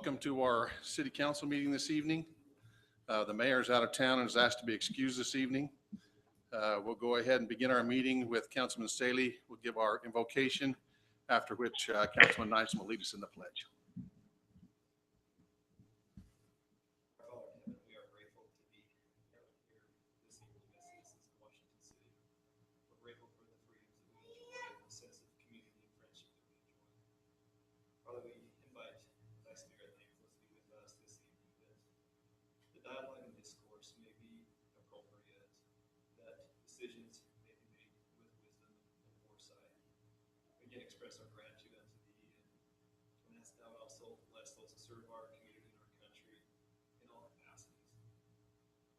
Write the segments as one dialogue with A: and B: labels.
A: Welcome to our city council meeting this evening. The mayor is out of town and is asked to be excused this evening. We'll go ahead and begin our meeting with Councilman Staley. We'll give our invocation, after which Councilman Nyson will lead us in the pledge.
B: Decisions may be made with wisdom and foresight. Again, express our gratitude unto thee, and ask thou also bless those who serve our community and our country in all capacities.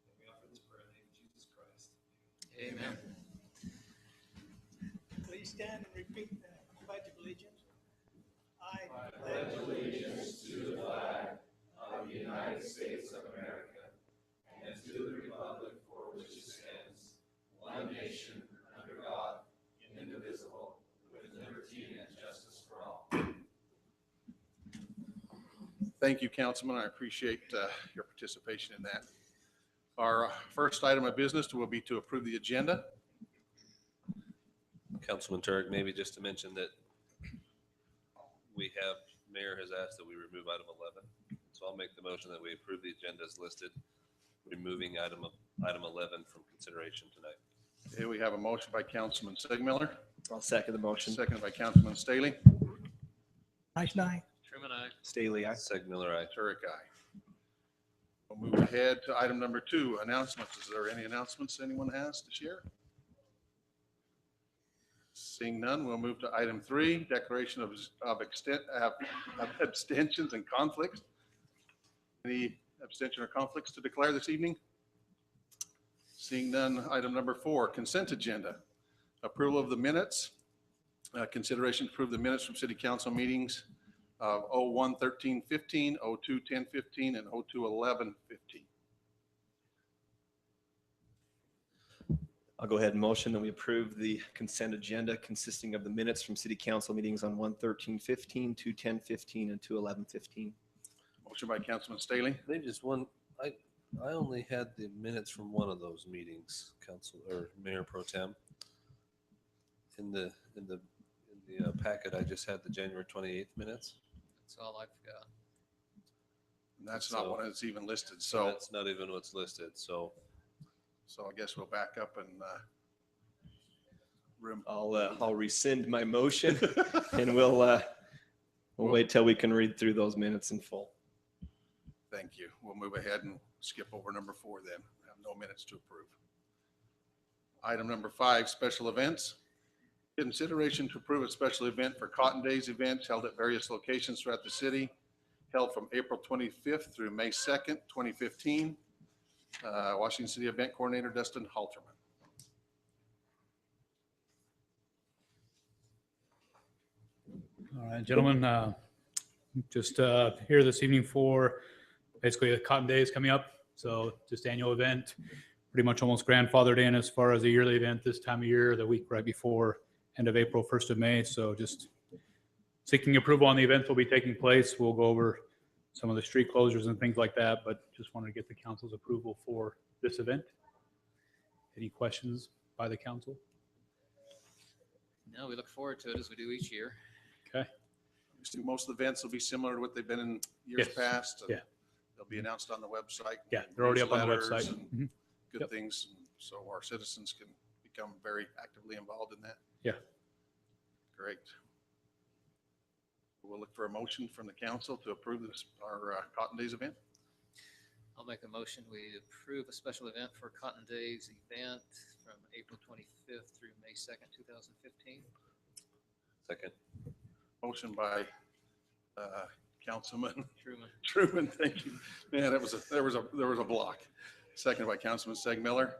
B: And we offer this prayer in the name of Jesus Christ. Amen.
C: Please stand and repeat the Pledge of Allegiance. I
D: pledge allegiance to the flag of the United States of America and to the republic for which it stands, one nation, under God, indivisible, with liberty and justice for all.
A: Thank you, Councilman. I appreciate your participation in that. Our first item of business will be to approve the agenda.
E: Councilman Turek, maybe just to mention that Mayor has asked that we remove item 11. So I'll make the motion that we approve the agenda as listed, removing item 11 from consideration tonight.
A: Here we have a motion by Councilman Segmiller.
F: I'll second the motion.
A: Seconded by Councilman Staley.
C: Nice night.
B: Truman, aye.
F: Staley, aye.
E: Segmiller, aye.
A: Turek, aye. We'll move ahead to item number 2, announcements. Is there any announcements anyone has to share? Seeing none, we'll move to item 3, declaration of abstentions and conflicts. Any abstention or conflicts to declare this evening? Seeing none, item number 4, consent agenda. Approval of the minutes. Consideration to approve the minutes from city council meetings of 01/13/15, 02/10/15, and 02/11/15.
F: I'll go ahead and motion that we approve the consent agenda consisting of the minutes from city council meetings on 1/13/15, 2/10/15, and 2/11/15.
A: Motion by Councilman Staley.
E: Maybe just one. I only had the minutes from one of those meetings, Council or Mayor Pro Tem. In the packet, I just had the January 28th minutes.
B: That's all I've got.
A: And that's not one that's even listed. So
E: that's not even what's listed. So
A: I guess we'll back up and
F: I'll rescind my motion and we'll wait till we can read through those minutes in full.
A: Thank you. We'll move ahead and skip over number 4 then. We have no minutes to approve. Item number 5, special events. Consideration to approve a special event for Cotton Days event held at various locations throughout the city, held from April 25th through May 2nd, 2015. Washington City Event Coordinator Dustin Halterman.
G: All right, gentlemen, just here this evening for basically the Cotton Days coming up. So just annual event, pretty much almost grandfathered in as far as a yearly event this time of year, the week right before end of April, 1st of May. So just seeking approval on the event will be taking place. We'll go over some of the street closures and things like that, but just wanted to get the council's approval for this event. Any questions by the council?
B: No, we look forward to it as we do each year.
G: Okay.
A: Most of the events will be similar to what they've been in years
G: Yes.
A: past.
G: Yeah.
A: They'll be announced on the website.
G: Yeah, they're already up on the
A: newsletters
G: website.
A: and
G: Mhm.
A: Good
G: Yep.
A: things. So our citizens can become very actively involved in that.
G: Yeah.
A: Great. We'll look for a motion from the council to approve our Cotton Days event.
B: I'll make a motion. We approve a special event for Cotton Days event from April 25th through May 2nd, 2015.
E: second.
A: Motion by Councilman
B: Truman.
A: Truman. Thank you. Man, there was a block. Second by Councilman Segmiller.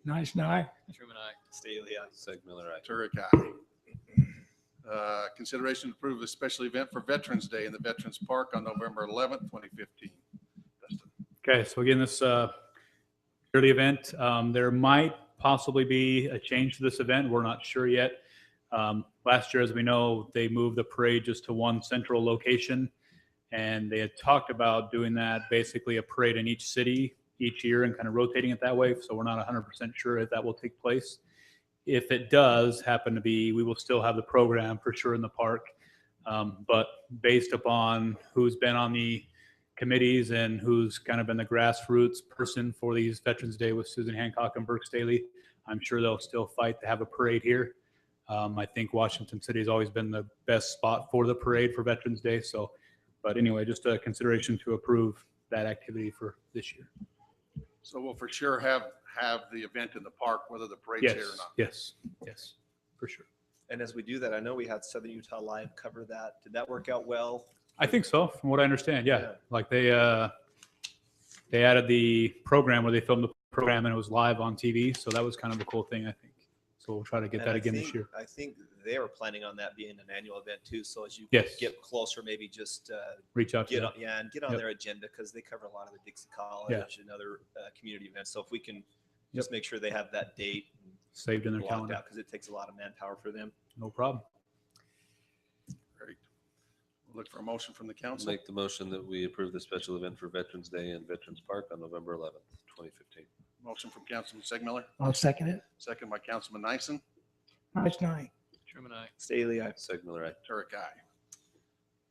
C: Nice night.
B: Truman, aye.
F: Staley, aye.
E: Segmiller, aye.
A: Turek, aye. Consideration to approve a special event for Veterans Day in the Veterans Park on November 11th, 2015. Dustin.
G: Okay, so again, this yearly event, there might possibly be a change to this event. We're not sure yet. Last year, as we know, they moved the parade just to one central location. And they had talked about doing that, basically a parade in each city each year and kind of rotating it that way. So we're not 100% sure if that will take place. If it does happen to be, we will still have the program for sure in the park. But based upon who's been on the committees and who's kind of been the grassroots person for these Veterans Day with Susan Hancock and Burke Staley, I'm sure they'll still fight to have a parade here. I think Washington City has always been the best spot for the parade for Veterans Day. So, but anyway, just a consideration to approve that activity for this year.
A: So we'll for sure have the event in the park, whether the parade's here or not.
G: Yes, for sure.
F: And as we do that, I know we had Southern Utah Live cover that. Did that work out well?
G: I think so, from what I understand. Yeah,
F: Yeah.
G: like they added the program where they filmed the program and it was live on TV. So that was kind of a cool thing, I think. So we'll try to get
F: And
G: that
F: I
G: again this
F: think-
G: year.
F: I think they were planning on that being an annual event too. So as you
G: Yes.
F: get closer, maybe just
G: Reach out to
F: get
G: them.
F: on, and get on
G: Yep.
F: their agenda because they cover a lot of the Dixie College and other community events. So if we can just make sure they have that date
G: Saved in their
F: blocked
G: calendar.
F: out because it takes a lot of manpower for them.
G: No problem.
A: Great. We'll look for a motion from the
E: I'll
A: council.
E: make the motion that we approve the special event for Veterans Day in Veterans Park on November 11th, 2015.
A: Motion from Councilman Segmiller,
C: I'll second it.
A: second by Councilman Nyson.
C: Nice night.
B: Truman, I.
F: Staley, I.
E: Segmiller, aye.
A: Turek, aye.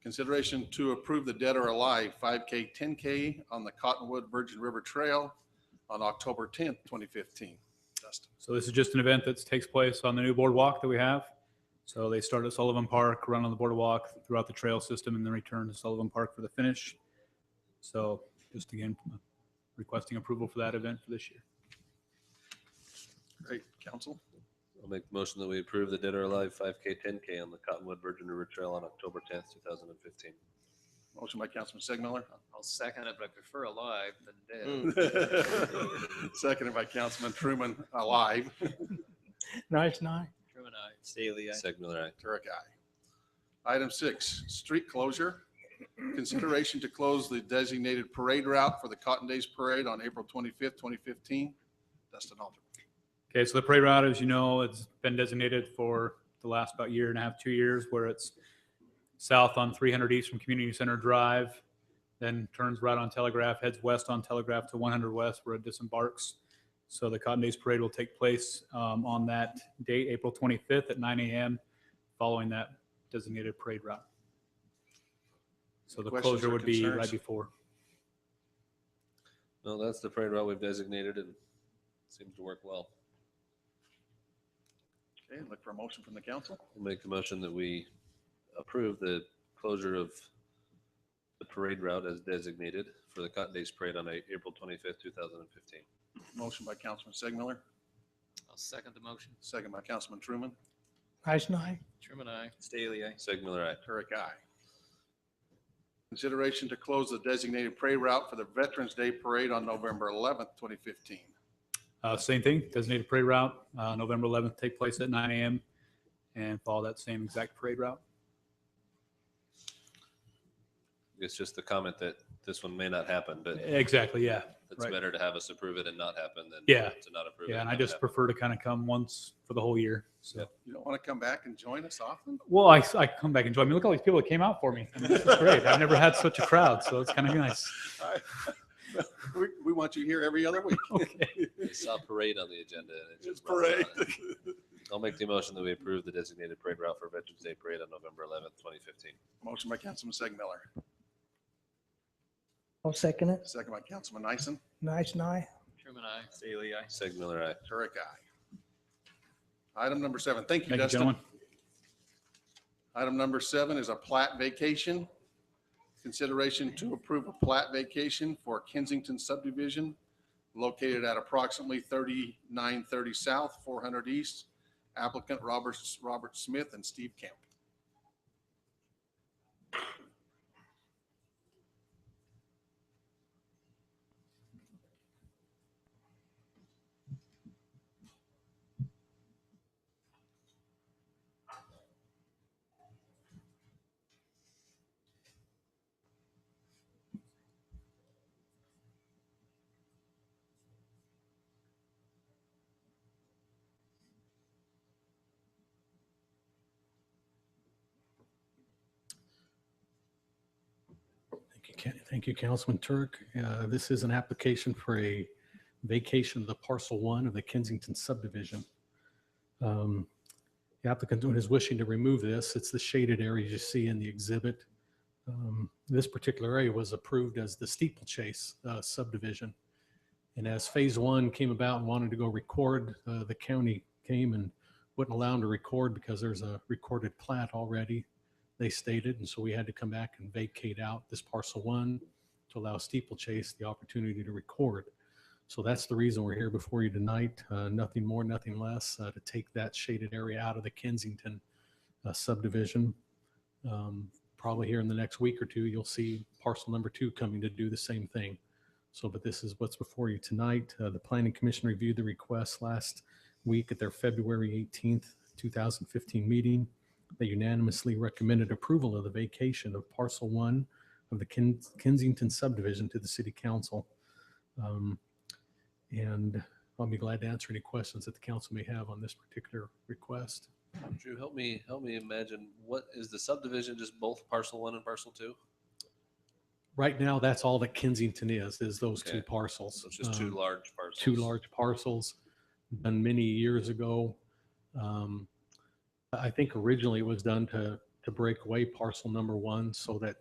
A: Consideration to approve the Dead or Alive 5K, 10K on the Cottonwood Virgin River Trail on October 10th, 2015. Dustin.
G: So this is just an event that takes place on the new boardwalk that we have. So they start at Sullivan Park, run on the boardwalk throughout the trail system, and then return to Sullivan Park for the finish. So just again, requesting approval for that event for this year.
A: Great. Council,
E: I'll make the motion that we approve the Dead or Alive 5K, 10K on the Cottonwood Virgin River Trail on October 10th, 2015.
A: motion by Councilman Segmiller,
B: I'll second it, but I prefer alive than dead.
A: seconded by Councilman Truman, alive.
C: Nice night.
B: Truman, I.
F: Staley, I.
E: Segmiller, aye.
A: Turek, aye. Item 6, street closure. Consideration to close the designated parade route for the Cotton Days Parade on April 25th, 2015. Dustin Alter.
G: Okay, so the parade route, as you know, it's been designated for the last about year and a half, 2 years, where it's south on 300 East from Community Center Drive, then turns right on Telegraph, heads west on Telegraph to 100 West where it disembarks. So the Cotton Days Parade will take place on that date, April 25th at 9 a.m., following that designated parade route. So the
A: Questions
G: closure
A: or
G: would be
A: concerns?
G: right before.
E: No, that's the parade route we've designated and seems to work well.
A: Okay, look for a motion from the council.
E: I'll make the motion that we approve the closure of the parade route as designated for the Cotton Days Parade on April 25th, 2015.
A: Motion by Councilman Segmiller,
B: I'll second the motion.
A: second by Councilman Truman.
C: Nice night.
B: Truman, I.
F: Staley, I.
E: Segmiller, aye.
A: Turek, aye. Consideration to close the designated parade route for the Veterans Day Parade on November 11th, 2015.
G: Same thing, designated parade route, November 11th, take place at 9 a.m. and follow that same exact parade route.
E: It's just the comment that this one may not happen, but
G: Exactly, yeah.
E: it's
G: right.
E: better to have us approve it and not happen than
G: Yeah.
E: to not approve it.
G: Yeah, and I
E: have
G: just
E: happen.
G: prefer to kind of come once for the whole year. So,
E: Yep.
A: You don't want to come back and join us often?
G: well, I come back and join me. Look at all these people that came out for me. I mean, this is great. I've never had such a crowd, so it's kind of nice.
A: We want you here every other week.
E: I saw parade on the agenda. And it
A: It's
E: just brought it
A: parade.
E: on. I'll make the motion that we approve the designated parade route for Veterans Day Parade on November 11th, 2015.
A: Motion by Councilman Segmiller,
C: I'll second it.
A: second by Councilman Nyson.
C: Nice night.
B: Truman, I.
F: Staley, I.
E: Segmiller, aye.
A: Turek, aye. Item number 7. Thank you,
G: Thank you,
A: Dustin.
G: gentlemen.
A: Item number 7 is a plat vacation. Consideration to approve a plat vacation for Kensington subdivision located at approximately 3930 South, 400 East. Applicant Robert Smith and Steve Kemp.
H: Thank you, Councilman Turk. This is an application for a vacation of the parcel 1 of the Kensington subdivision. The applicant is wishing to remove this. It's the shaded area you see in the exhibit. This particular area was approved as the Steeplechase subdivision. And as phase 1 came about and wanted to go record, the county came and wouldn't allow them to record because there's a recorded plat already, they stated. And so we had to come back and vacate out this parcel 1 to allow Steeplechase the opportunity to record. So that's the reason we're here before you tonight. Nothing more, nothing less, to take that shaded area out of the Kensington subdivision. Probably here in the next week or two, you'll see parcel number 2 coming to do the same thing. So, but this is what's before you tonight. The Planning Commission reviewed the request last week at their February 18th, 2015 meeting. They unanimously recommended approval of the vacation of parcel 1 of the Kensington subdivision to the City Council. And I'll be glad to answer any questions that the council may have on this particular request.
E: Drew, help me imagine, what is the subdivision, just both parcel 1 and parcel 2?
H: Right now, that's all that Kensington is those
E: Okay.
H: 2 parcels.
E: So it's just 2 large parcels.
H: 2 large parcels done many years ago. I think originally it was done to break away parcel number 1 so that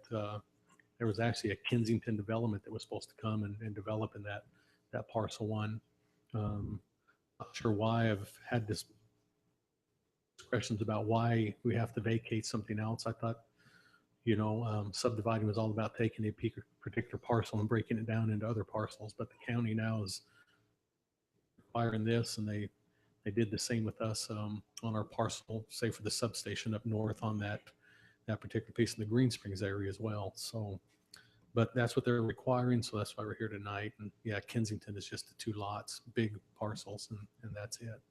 H: there was actually a Kensington development that was supposed to come and develop in that parcel 1. Not sure why. I've had discussions about why we have to vacate something else. I thought, subdividing was all about taking a particular parcel and breaking it down into other parcels, but the county now is requiring this, and they did the same with us on our parcel, say for the substation up north on that particular piece in the Green Springs area as well. So, but that's what they're requiring, so that's why we're here tonight. And yeah, Kensington is just the 2 lots, big parcels, and that's it.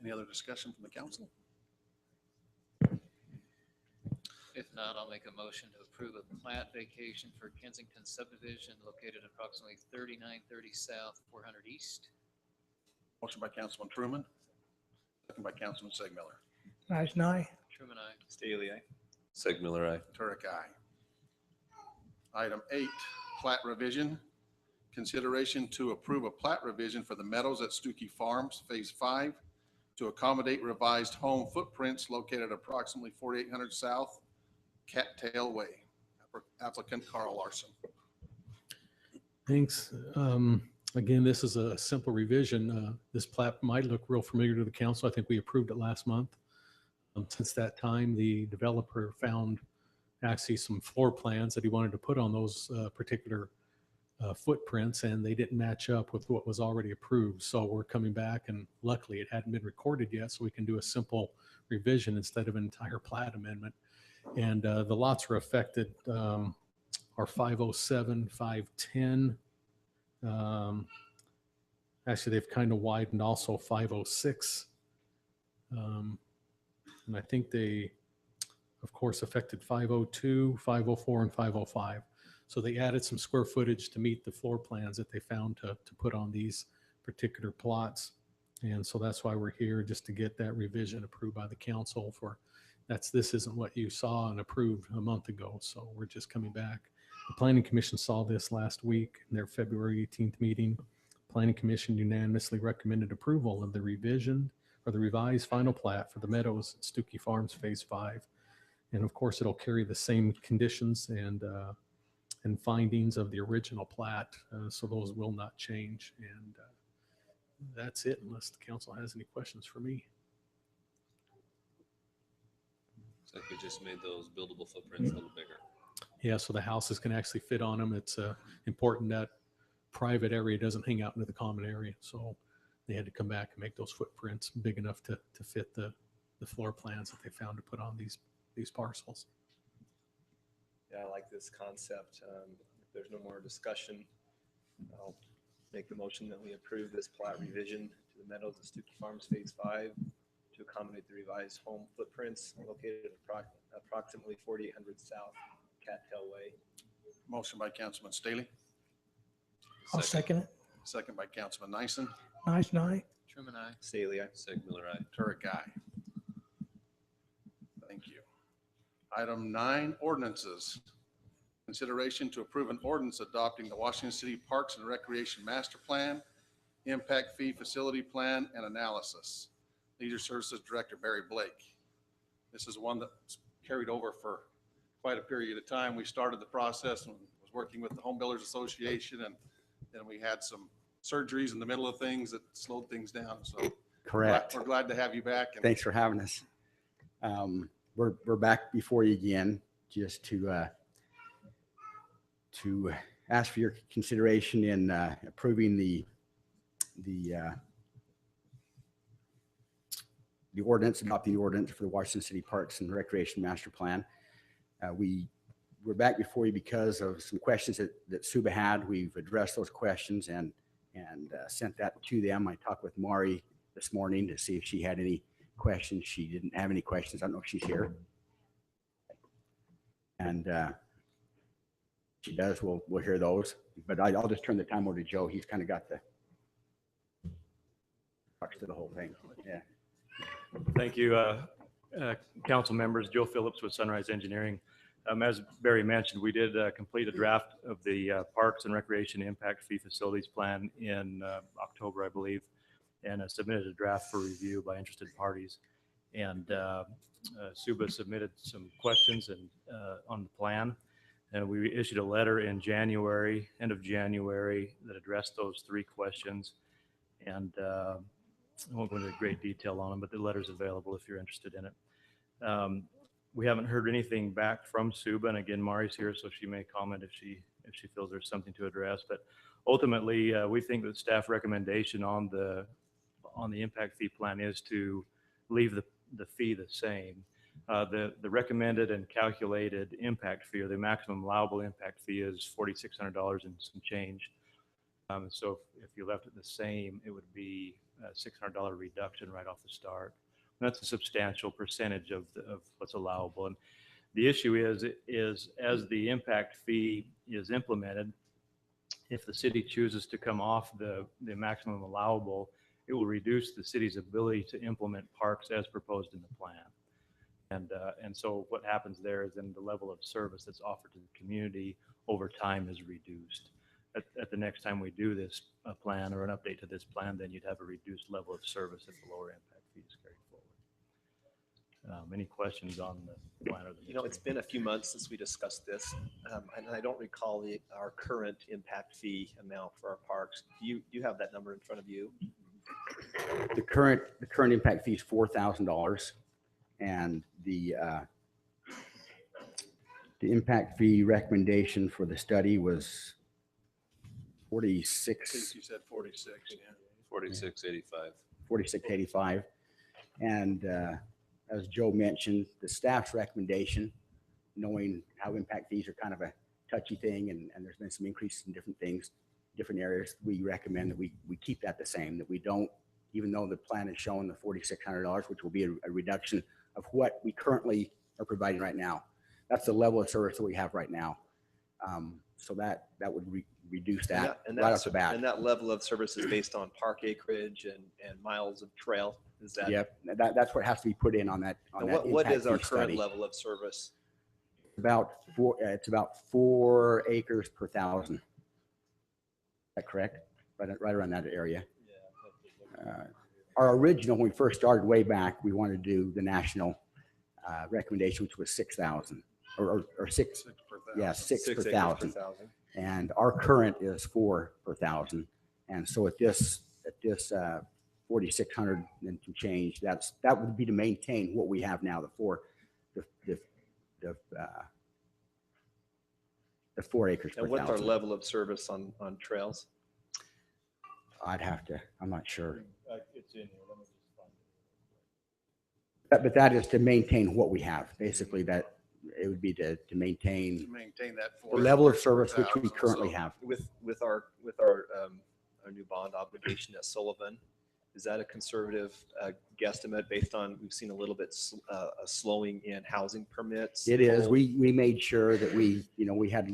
A: Any other discussion from the council?
I: If not, I'll make a motion to approve a plat vacation for Kensington subdivision located approximately 3930 South, 400 East.
A: Motion by Councilman Truman, second by Councilman Segmiller.
C: Nice night.
I: Truman, I.
F: Staley, aye.
E: Segmiller, aye.
A: Turek, aye. Item 8, plat revision. Consideration to approve a plat revision for the Meadows at Stuckey Farms, Phase 5, to accommodate revised home footprints located approximately 4800 South, Cattail Way. Applicant Carl Larson.
H: Thanks. Again, this is a simple revision. This plat might look real familiar to the council. I think we approved it last month. Since that time, the developer found actually some floor plans that he wanted to put on those particular footprints, and they didn't match up with what was already approved. So we're coming back, and luckily it hadn't been recorded yet, so we can do a simple revision instead of an entire plat amendment. And the lots are affected are 507, 510. Actually, they've kind of widened also 506. And I think they, of course, affected 502, 504, and 505. So they added some square footage to meet the floor plans that they found to put on these particular plots. And so that's why we're here, just to get that revision approved by the council for this isn't what you saw and approved a month ago. So we're just coming back. The Planning Commission saw this last week in their February 18th meeting. Planning Commission unanimously recommended approval of the revision or the revised final plat for the Meadows at Stuckey Farms Phase 5. And of course, it'll carry the same conditions and findings of the original plat. So those will not change. And that's it, unless the council has any questions for me.
E: It's like we just made those buildable footprints a little bigger.
H: Yeah, so the houses can actually fit on them. It's important that private area doesn't hang out into the common area. So they had to come back and make those footprints big enough to fit the floor plans that they found to put on these parcels.
F: Yeah, I like this concept. If there's no more discussion, I'll make the motion that we approve this plat revision to the Meadows of Stuckey Farms Phase 5 to accommodate the revised home footprints located at approximately 4800 South, Cattail Way.
A: Motion by Councilman Staley,
C: I'll second it.
A: second by Councilman Nyson.
C: Nice night.
I: Truman, I.
F: Staley, aye.
E: Segmiller, aye.
A: Turek, aye. Thank you. Item 9, ordinances. Consideration to approve an ordinance adopting the Washington City Parks and Recreation Master Plan, Impact Fee Facility Plan, and Analysis. Leisure Services Director Barry Blake. This is one that's carried over for quite a period of time. We started the process and was working with the Home Builders Association, and then we had some surgeries in the middle of things that slowed things down. So
J: Correct.
A: we're glad to have you back. And
J: Thanks for having us. We're back before you again, just to ask for your consideration in approving the ordinance, adopting the ordinance for the Washington City Parks and Recreation Master Plan. We're back before you because of some questions that Suba had. We've addressed those questions and sent that to them. I talked with Mari this morning to see if she had any questions. She didn't have any questions. I don't know if she's here. And she does. We'll hear those. But I'll just turn the time over to Joe. He's kind of got the crux to the whole thing. Yeah.
K: Thank you, council members. Joe Phillips with Sunrise Engineering. As Barry mentioned, we did complete a draft of the Parks and Recreation Impact Fee Facilities Plan in October, I believe, and submitted a draft for review by interested parties. And Suba submitted some questions on the plan. And we issued a letter in January, end of January, that addressed those 3 questions. And I won't go into great detail on them, but the letter's available if you're interested in it. We haven't heard anything back from Suba, and again, Mari's here, so she may comment if she feels there's something to address. But ultimately, we think that staff recommendation on the impact fee plan is to leave the fee the same. The recommended and calculated impact fee, or the maximum allowable impact fee, is $4,600 and some change. So if you left it the same, it would be a $600 reduction right off the start. And that's a substantial percentage of what's allowable. And the issue is as the impact fee is implemented, if the city chooses to come off the maximum allowable, it will reduce the city's ability to implement parks as proposed in the plan. And so what happens there is then the level of service that's offered to the community over time is reduced. At the next time we do this plan or an update to this plan, then you'd have a reduced level of service if the lower impact fee is carried forward. Any questions on the plan? Or the
F: It's been a few months since we discussed this, and I don't recall our current impact fee amount for our parks. Do you have that number in front of you?
J: The current impact fee is $4,000, and the impact fee recommendation for the study was 46.
A: I think you said 46. Yeah.
E: 4685.
J: 4685. And as Joe mentioned, the staff's recommendation, knowing how impact fees are kind of a touchy thing, and there's been some increases in different things, different areas, we recommend that we keep that the same, that we don't, even though the plan is showing the $4,600, which will be a reduction of what we currently are providing right now. That's the level of service that we have right now. So that would reduce that right off the bat.
F: And that level of service is based on park acreage and miles of trail. Is that?
J: Yep, that's what has to be put in on that.
F: What is our
J: impact fee
F: current
J: study.
F: level of service?
J: It's about 4 acres per 1,000. Is that correct? Right around that area. Our original, when we first started way back, we wanted to do the national recommendation, which was 6,000 or 6.
A: per thousand.
J: Yeah, 6 per
F: acres
J: 1,000. And our current is 4 per 1,000. And so at this 4,600 and some change, that would be to maintain what we have now, the 4 acres per 1,000.
F: And what's our level of service on trails?
J: I'm not sure.
K: It's in here. Let me just find it.
J: But that is to maintain what we have. Basically, that it would be to maintain
A: To maintain that.
J: the level of
A: 4
J: service which we
A: 1,000.
J: currently
A: So
J: have.
F: With our new bond obligation at Sullivan, is that a conservative guesstimate based on, we've seen a little bit a slowing in housing permits?
J: It is. We made sure that we had a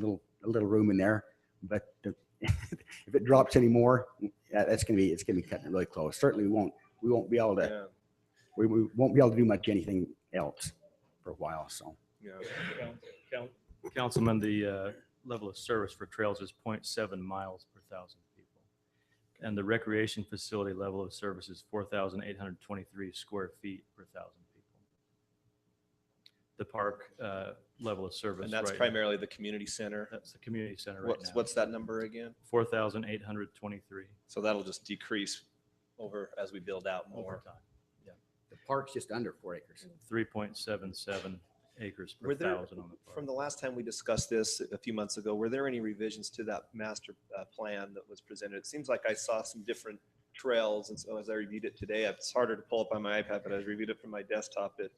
J: little room in there, but if it drops anymore, it's gonna be cutting it really close. Certainly we won't be able to
F: Yeah.
J: we won't be able to do much anything else. for a while, so.
K: Councilman, the level of service for trails is 0.7 miles per thousand people. And the recreation facility level of service is 4,823 square feet per thousand people. The park level of service.
F: And that's
K: right now-
F: primarily the community center.
K: That's the community center right now.
F: What's that number again?
K: 4,823
F: So that'll just decrease over as we build out
K: over
F: more.
K: time.
J: The park's just under 4 acres.
K: 3.77 acres per
F: Were there,
K: thousand on the park.
F: from the last time we discussed this a few months ago, were there any revisions to that master plan that was presented? It seems like I saw some different trails, and so as I reviewed it today, it's harder to pull up on my iPad, but as I reviewed it from my desktop, it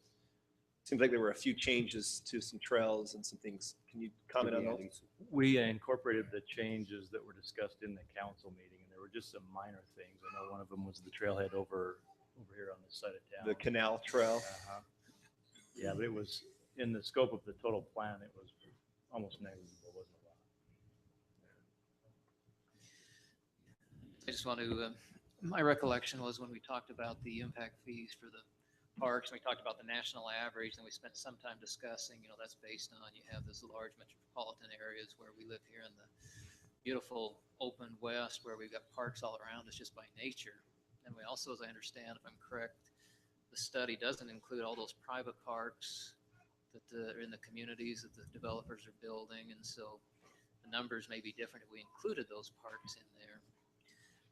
F: seems like there were a few changes to some trails and some things. Can you comment on those?
K: We incorporated the changes that were discussed in the council meeting, and there were just some minor things. I know one of them was the trailhead over here on this side of town.
F: The canal trail?
K: Uh-huh. Yeah, but it was, in the scope of the total plan, it was almost negligible, wasn't a lot.
I: I just want to, my recollection was when we talked about the impact fees for the parks, we talked about the national average, and we spent some time discussing, that's based on, you have those large metropolitan areas where we live here in the beautiful open west, where we've got parks all around us just by nature. And we also, as I understand, if I'm correct, the study doesn't include all those private parks that are in the communities that the developers are building. And so the numbers may be different if we included those parks in there.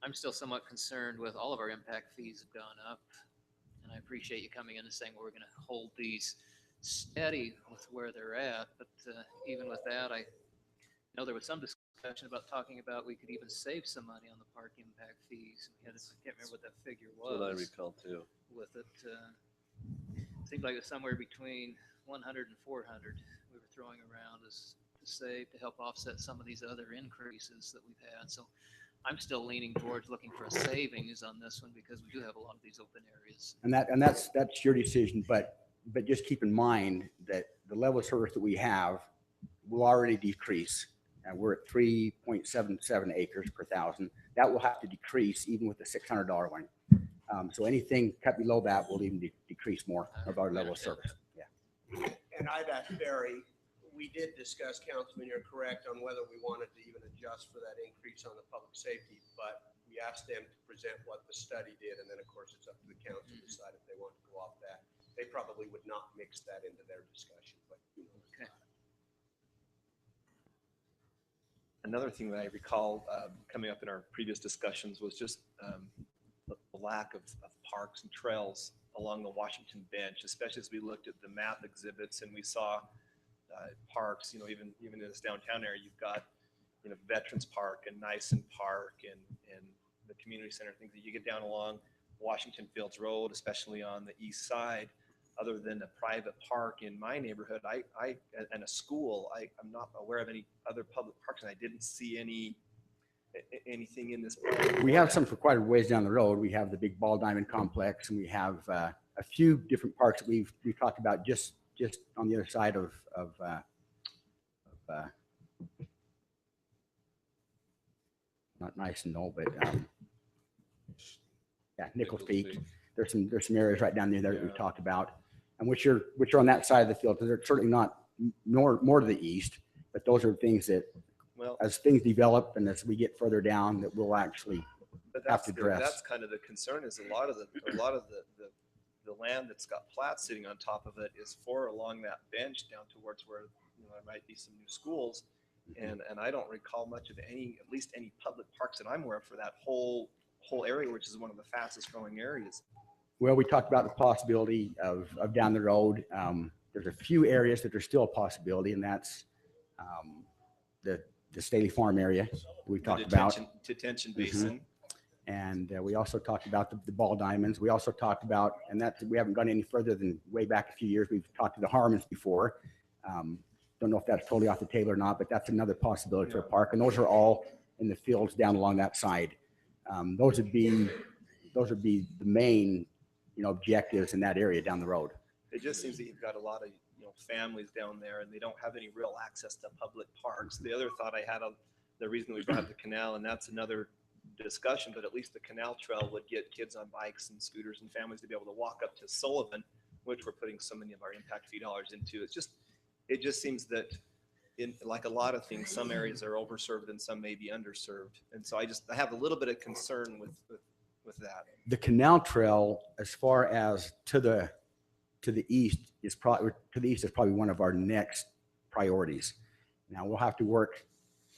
I: I'm still somewhat concerned with all of our impact fees have gone up. And I appreciate you coming in and saying, well, we're going to hold these steady with where they're at. But even with that, I know there was some discussion about talking about we could even save some money on the park impact fees. I can't remember what that figure was.
E: That's what I recall too.
I: With it, seemed like it was somewhere between 100 and 400 we were throwing around as to save, to help offset some of these other increases that we've had. So I'm still leaning towards looking for a savings on this one because we do have a lot of these open areas.
J: And that's your decision, but just keep in mind that the level of service that we have will already decrease. And we're at 3.77 acres per thousand. That will have to decrease even with the $600 one. So anything cut below that will even decrease more of our level of service. Yeah.
C: And I'd ask Barry, we did discuss, Councilman, you're correct, on whether we wanted to even adjust for that increase on the public safety, but we asked them to present what the study did, and then, of course, it's up to the council to decide if they want to go off that. They probably would not mix that into their discussion, but who knows?
I: Okay.
F: Another thing that I recall coming up in our previous discussions was just the lack of parks and trails along the Washington bench, especially as we looked at the map exhibits and we saw parks, even in this downtown area, you've got, Veterans Park and Nyson Park and the community center, things that you get down along Washington Fields Road, especially on the east side. Other than a private park in my neighborhood, I and a school, I'm not aware of any other public parks, and I didn't see anything in this.
J: We have some for quite a ways down the road. We have the big Ball Diamond Complex, and we have a few different parks that we've talked about just on the other side of not Nice and no, but Nichols Peak. There's some areas right down there that we've talked about, and which are on that side of the field. They're certainly not more to the east, but those are things that,
F: well,
J: as things develop and as we get further down, that we'll actually
F: but
J: have to address.
F: That's kind of the concern, is a lot of the land that's got plats sitting on top of it is along that bench down towards where there might be some new schools, and I don't recall much of at least any public parks that I'm aware of for that whole area, which is one of the fastest growing areas.
J: Well, we talked about the possibility of down the road. There's a few areas that are still a possibility, and that's the Staley Farm area we talked about.
F: Detention basin.
J: And we also talked about the Ball Diamonds. We also talked about, and we haven't gone any further than way back a few years. We've talked to the Harmons before. Don't know if that's totally off the table or not, but that's another possibility for a park. And those are all in the fields down along that side. Those would be the main, objectives in that area down the road.
F: It just seems that you've got a lot of families down there, and they don't have any real access to public parks. The other thought I had of the reason we brought up the canal, and that's another discussion, but at least the canal trail would get kids on bikes and scooters and families to be able to walk up to Sullivan which we're putting so many of our impact fee dollars into. It just seems that in, like a lot of things, some areas are overserved and some may be underserved. And so I have a little bit of concern with that.
J: The canal trail, as far as to the east, is probably one of our next priorities. Now we'll have to work,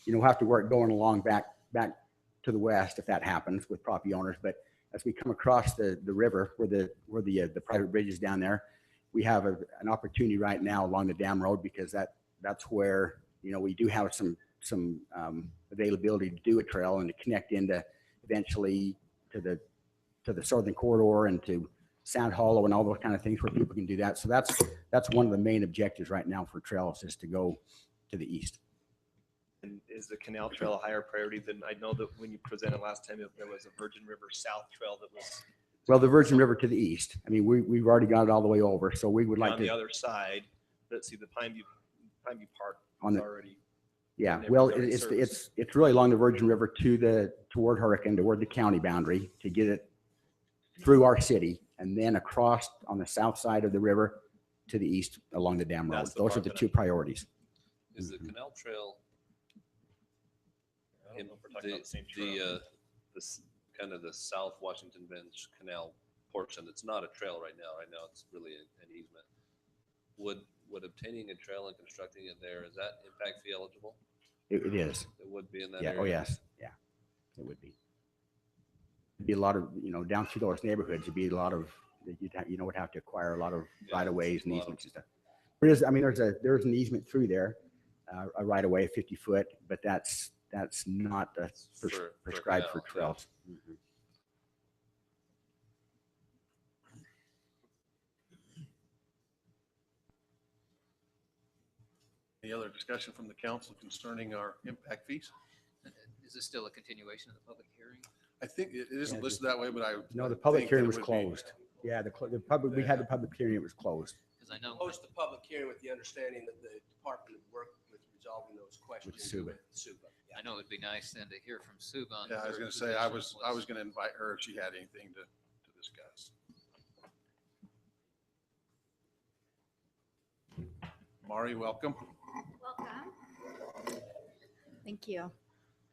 J: going along back to the west if that happens with property owners. But as we come across the river where the private bridge is down there, we have an opportunity right now along the dam road, because that's where, we do have some availability to do a trail and to connect into eventually to the southern corridor and to Sound Hollow and all those kind of things where people can do that. So that's one of the main objectives right now for trails, is to go to the east.
F: And is the canal trail a higher priority than, I know that when you presented last time, there was a Virgin River South Trail that was
J: Well, the Virgin River to the east. I mean, we've already got it all the way over, so we would like
F: on the
J: to,
F: other side. Let's see, the Pineview Park
J: On
F: is
J: the-
F: already.
J: yeah,
F: never
J: well,
F: got it
J: it's
F: serviced.
J: it's really along the Virgin River toward Hurricane, toward the county boundary, to get it through our city and then across on the south side of the river to the east along the dam road.
F: That's the
J: Those are
F: part
J: the
F: that
J: two priorities.
E: Is the canal trail
F: I don't
E: in
F: know if we're talking about the same trail.
E: kind of the South Washington Bench Canal portion? It's not a trail right now. Right now, it's really an easement. Would obtaining a trail and constructing it there, is that impact fee eligible?
J: It is.
E: It would be in that
J: Yeah.
E: area?
J: Oh, yes. Yeah, it would be. It'd be a lot of, down through those neighborhoods, it'd be a lot of, would have to acquire a lot of
E: Yeah,
J: right of ways and
E: a lot of-
J: easements and stuff. There's an easement through there, a right of way, 50 foot, but that's not
E: For
J: prescribed for
E: canal, yeah.
J: trails. Mhm.
A: Any other discussion from the council concerning our impact fees?
I: Is this still a continuation of the public hearing?
A: I think it isn't
J: Yeah,
A: listed that way, but I.
J: No, the
A: I
J: public
A: think
J: hearing
A: that
J: was
A: it would be-
J: closed. Yeah, we had the public hearing, it was closed.
I: Because I know,
C: Post the public hearing with the understanding that the department would work with resolving those questions
J: Suba.
C: with Suba. Yeah.
I: I know it'd be nice then to hear from Suban.
A: Yeah, I was gonna say, I was gonna invite her if she had anything to discuss. Mari, welcome.
L: Welcome. Thank you.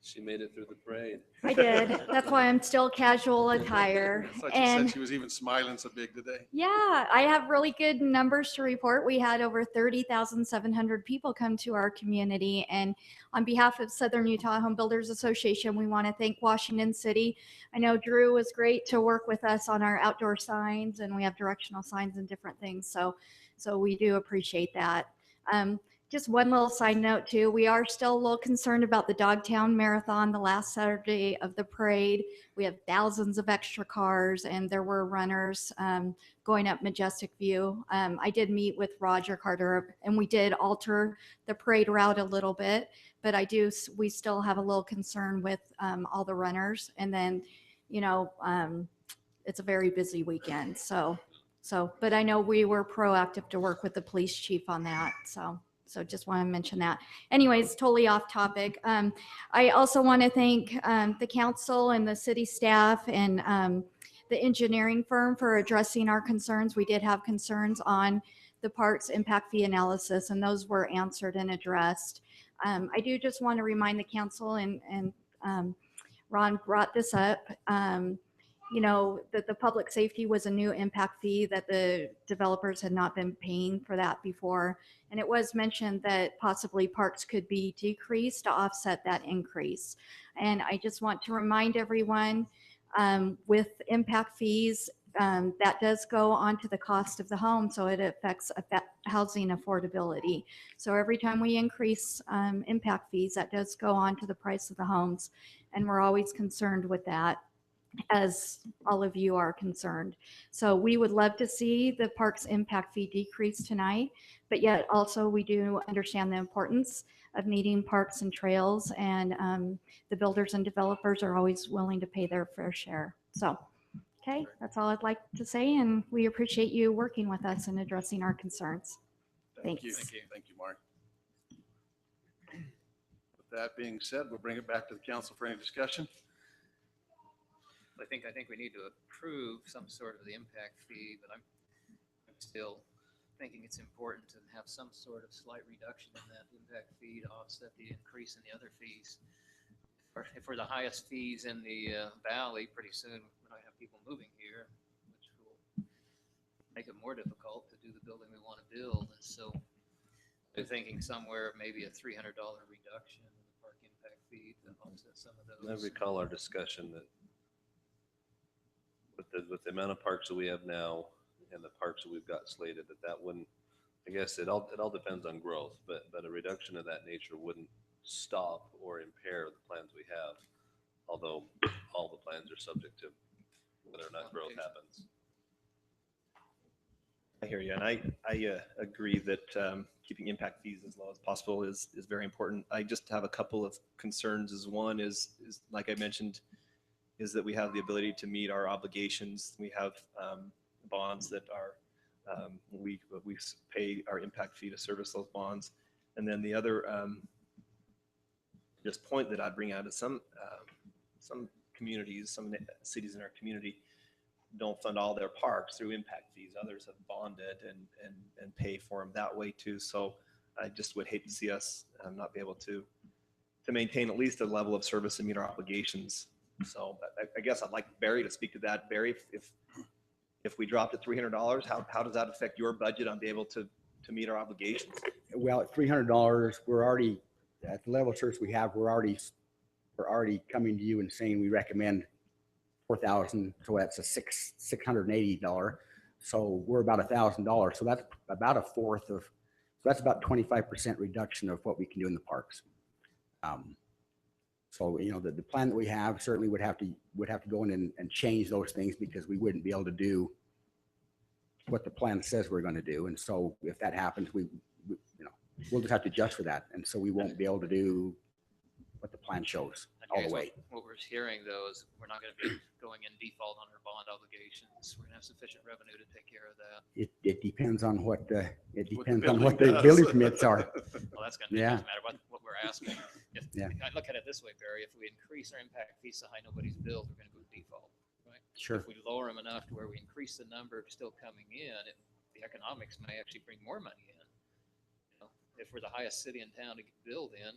E: She made it through the parade.
L: I did. That's why I'm still casual attire.
A: I thought you
L: And
A: said she was even smiling so big today.
L: yeah, I have really good numbers to report. We had over 30,700 people come to our community. And on behalf of Southern Utah Home Builders Association, we want to thank Washington City. I know Drew was great to work with us on our outdoor signs, and we have directional signs and different things. So we do appreciate that. Just one little side note too, we are still a little concerned about the Dogtown Marathon, the last Saturday of the parade. We have thousands of extra cars and there were runners going up Majestic View. I did meet with Roger Carter and we did alter the parade route a little bit, but we still have a little concern with all the runners. And then, it's a very busy weekend. But I know we were proactive to work with the police chief on that. So just want to mention that. Anyways, totally off topic. I also want to thank the council and the city staff and the engineering firm for addressing our concerns. We did have concerns on the parks impact fee analysis, and those were answered and addressed. I do just want to remind the council, and Ron brought this up, that the public safety was a new impact fee that the developers had not been paying for that before. And it was mentioned that possibly parks could be decreased to offset that increase. And I just want to remind everyone with impact fees, that does go onto the cost of the home. So it affects housing affordability. So every time we increase impact fees, that does go onto the price of the homes. And we're always concerned with that, as all of you are concerned. So we would love to see the parks impact fee decrease tonight, but yet also we do understand the importance of needing parks and trails, and the builders and developers are always willing to pay their fair share. So, okay, that's all I'd like to say, and we appreciate you working with us and addressing our concerns.
A: Thank you.
L: Thanks.
A: Thank you, Mark. With that being said, we'll bring it back to the council for any discussion.
I: I think we need to approve some sort of the impact fee, but I'm still thinking it's important to have some sort of slight reduction in that impact fee to offset the increase in the other fees. If we're the highest fees in the valley, pretty soon we might have people moving here, which will make it more difficult to do the building we want to build. And so I'm thinking somewhere maybe a $300 reduction in the park impact fee to offset some of
E: I
I: those.
E: recall our discussion that with the amount of parks that we have now and the parks that we've got slated, that wouldn't, I guess it all depends on growth, but a reduction of that nature wouldn't stop or impair the plans we have, although all the plans are subject to whether or not growth happens.
F: I hear you, and I agree that keeping impact fees as low as possible is very important. I just have a couple of concerns. One is like I mentioned, is that we have the ability to meet our obligations. We have bonds that are we pay our impact fee to service those bonds, and then the other just point that I'd bring out is some communities, some cities in our community don't fund all their parks through impact fees. Others have bonded and pay for them that way too. So I just would hate to see us not be able to maintain at least a level of service and meet our obligations. So I guess I'd like Barry to speak to that. Barry, if we dropped at $300, how does that affect your budget on being able to meet our obligations?
J: Well, at $300, we're already at the level of service we have. We're already coming to you and saying we recommend 4,000. So that's a $680. So we're about $1,000. So that's about a fourth of. So that's about 25% reduction of what we can do in the parks. So the plan that we have certainly would have to go in and change those things, because we wouldn't be able to do what the plan says we're going to do. And so if that happens, we'll just have to adjust for that. And so we won't be able to do what the plan shows all the way.
I: What we're hearing though is we're not going to be going in default on our bond obligations. We're going to have sufficient revenue to take care of that.
J: It depends on what the
A: building
J: building
A: does.
J: permits are.
I: Well, that's going to
J: Yeah.
I: doesn't matter what we're asking. I look at it this way, Barry, if we increase our impact fees so high nobody's billed, we're going to go default, right?
J: Sure.
I: If we lower them enough to where we increase the number still coming in, the economics may actually bring more money in. If we're the highest city in town to build in,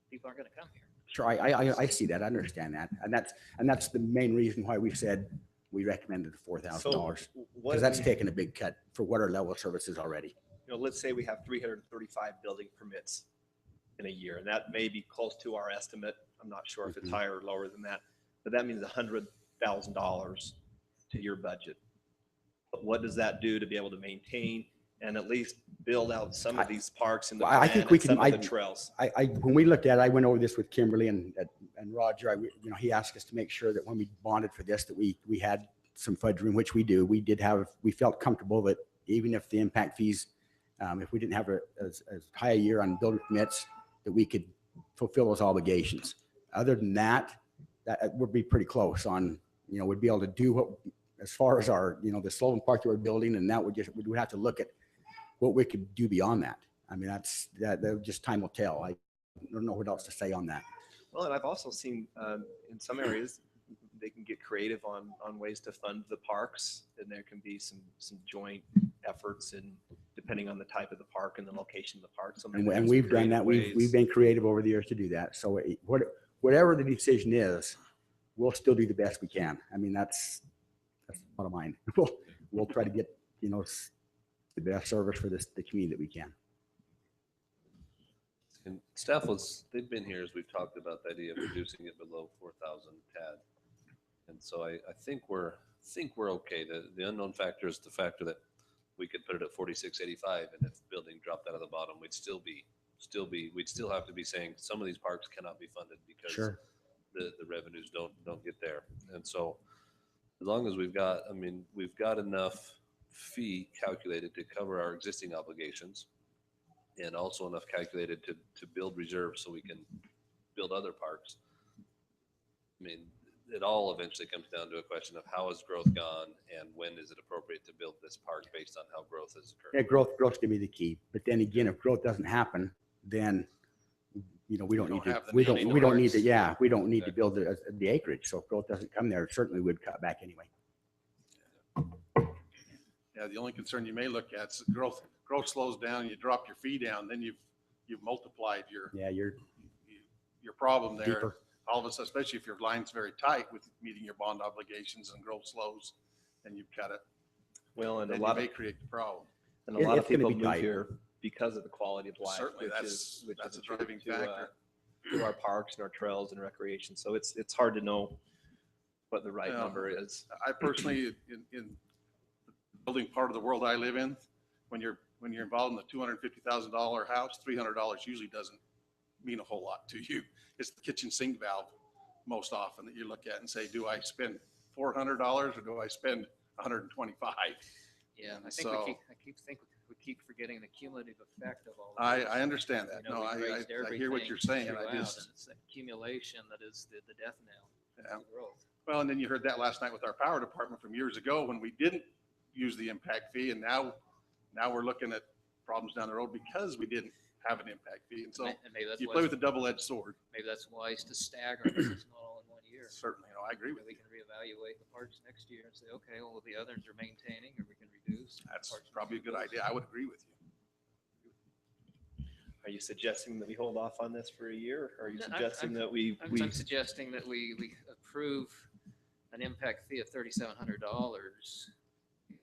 I: people aren't going to come here.
J: Sure, I see that. I understand that. And that's the main reason why we said we recommended $4,000, because that's taking a big cut for what our level of service is already.
F: Let's say we have 335 building permits in a year, and that may be close to our estimate. I'm not sure if it's higher or lower than that, but that means $100,000 to your budget. But what does that do to be able to maintain and at least build out some of these parks in the
J: I think we can.
F: some of the trails?
J: When we looked at it, I went over this with Kimberly and Roger. He asked us to make sure that when we bonded for this, that we had some fudge room, which we do. We felt comfortable that even if the impact fees, if we didn't have as high a year on building permits, that we could fulfill those obligations. Other than that would be pretty close on, we'd be able to do what, as far as our, the Sullivan Park that we're building, and that we'd have to look at what we could do beyond that. I mean, that just time will tell. I don't know what else to say on that.
F: Well, and I've also seen in some areas they can get creative on ways to fund the parks, and there can be some joint efforts, and depending on the type of the park and the location of the park. So
J: And we've done that. We've been creative over the years to do that. So whatever the decision is, we'll still do the best we can. I mean, that's bottom line. We'll try to get the best service for the community that we can.
E: And they've been here as we've talked about the idea of reducing it below 4,000 TAD. And so I think we're okay. The unknown factor is the factor that we could put it at 4685, and if the building dropped out of the bottom, we'd still have to be saying some of these parks cannot be funded because
J: Sure.
E: the revenues don't get there. And so as long as we've got enough fee calculated to cover our existing obligations, and also enough calculated to build reserves so we can build other parks. I mean, it all eventually comes down to a question of how has growth gone and when is it appropriate to build this park based on how growth has occurred.
J: Yeah, growth's gonna be the key. But then again, if growth doesn't happen, then we don't need to build the acreage. So if growth doesn't come there, certainly we'd cut back anyway.
A: Yeah, the only concern you may look at is growth slows down, you drop your fee down, then you've multiplied your
J: Yeah, you're
A: problem there.
J: deeper.
A: All of a sudden, especially if your line's very tight with meeting your bond obligations and growth slows, and you've got it,
F: Well, and a
A: then you
F: lot
A: may
F: of,
A: create the problem.
F: and a lot of
J: It's gonna
F: people
J: be
F: move
J: tight.
F: here because of the quality of life,
A: Certainly,
F: which
A: that's
F: is
A: a
F: a
A: driving
F: tribute to,
A: factor.
F: to our parks and our trails and recreation. So it's hard to know what the right
A: Yeah.
F: number is.
A: I personally, in the building part of the world I live in, when you're involved in the $250,000 house, $300 usually doesn't mean a whole lot to you. It's the kitchen sink valve most often that you look at and say, do I spend $400 or do I spend $125?
I: Yeah, I think
A: So-
I: we keep forgetting the cumulative effect of all of
A: I
I: this.
A: understand that.
I: You know,
A: No,
I: we've
A: I
I: raised
A: hear what
I: everything
A: you're saying. I
I: throughout,
A: just,
I: and it's that accumulation that is the death knell
A: yeah.
I: of growth.
A: Well, and then you heard that last night with our power department from years ago when we didn't use the impact fee, and now we're looking at problems down the road because we didn't have an impact fee. And so
I: And maybe that's
A: you
I: why
A: play with a double-edged sword.
I: maybe that's wise to stagger this. It's not all in one year.
A: Certainly, I agree with
I: We
A: you.
I: can reevaluate the parks next year and say, okay, well, the others are maintaining, or we can reduce.
A: That's
I: parks
A: probably a good idea. I would agree with you.
F: Are you suggesting that we hold off on this for a year? Or are you
I: No,
F: suggesting that we,
I: I'm suggesting that we approve an impact fee of $3,700, $300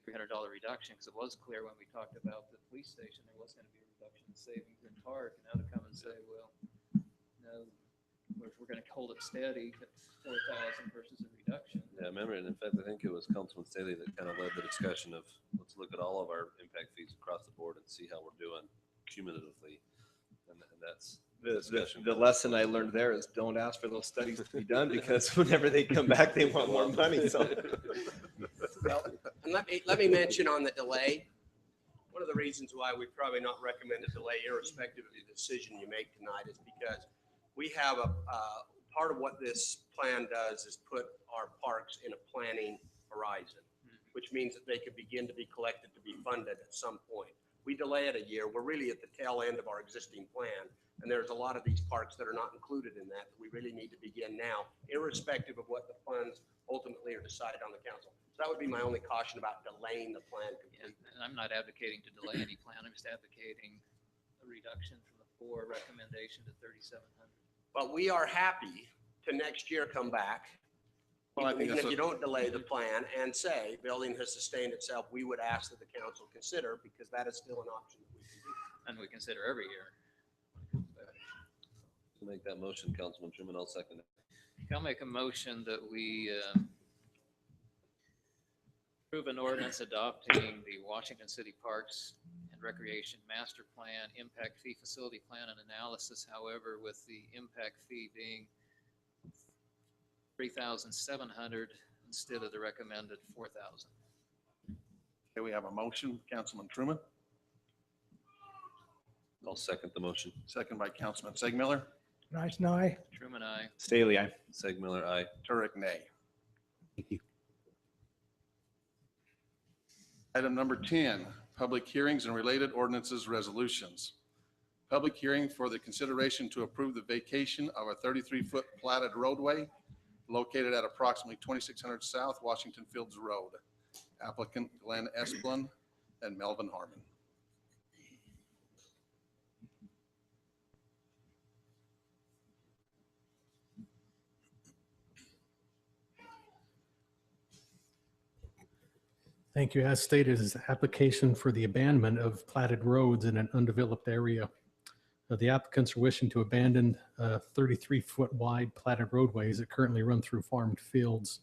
I: reduction, because it was clear when we talked about the police station, there was going to be a reduction in savings in park, and now to come and say, well, no, we're going to hold it steady at 4,000 versus a reduction.
E: Yeah, I remember, and in fact, I think it was Councilman Staley that kind of led the discussion of, let's look at all of our impact fees across the board and see how we're doing cumulatively. And that's discussion.
F: the lesson I learned there is don't ask for those studies to be done because whenever they come back, they want more money. So
C: Well, and let me mention on the delay, one of the reasons why we probably not recommend a delay irrespective of the decision you make tonight is because we have part of what this plan does is put our parks in a planning horizon, which means that they could begin to be collected to be funded at some point. We delay it a year, we're really at the tail end of our existing plan. And there's a lot of these parks that are not included in that we really need to begin now, irrespective of what the funds ultimately are decided on the council. So that would be my only caution about delaying the plan
I: Yeah,
C: completely.
I: and I'm not advocating to delay any plan. I'm just advocating a reduction from the 4 recommendation to 3,700.
C: But we are happy to next year come back,
A: Well, I think
C: even
A: that's
C: if you
A: what,
C: don't delay the plan, and say, building has sustained itself, we would ask that the council consider, because that is still an option that we can do.
I: And we consider every year.
E: To make that motion, Councilman Truman, I'll second it.
I: I'll make a motion that we approve an ordinance adopting the Washington City Parks and Recreation Master Plan, Impact Fee Facility Plan and Analysis, however, with the impact fee being $3,700 instead of the recommended $4,000.
A: okay, we have a motion, Councilman Truman,
E: I'll second the motion.
A: second by Councilman Segmiller,
M: Nice, no.
I: Truman, I.
F: Staley, aye.
E: Segmiller, aye.
A: Turek, nay.
J: Thank you.
A: Item number 10, public hearings and related ordinances resolutions. Public hearing for the consideration to approve the vacation of a 33-foot platted roadway located at approximately 2600 South Washington Fields Road. Applicant Glenn Esplin and Melvin Harmon.
H: Thank you. As stated, is an application for the abandonment of platted roads in an undeveloped area. The applicants are wishing to abandon 33-foot wide platted roadways that currently run through farmed fields.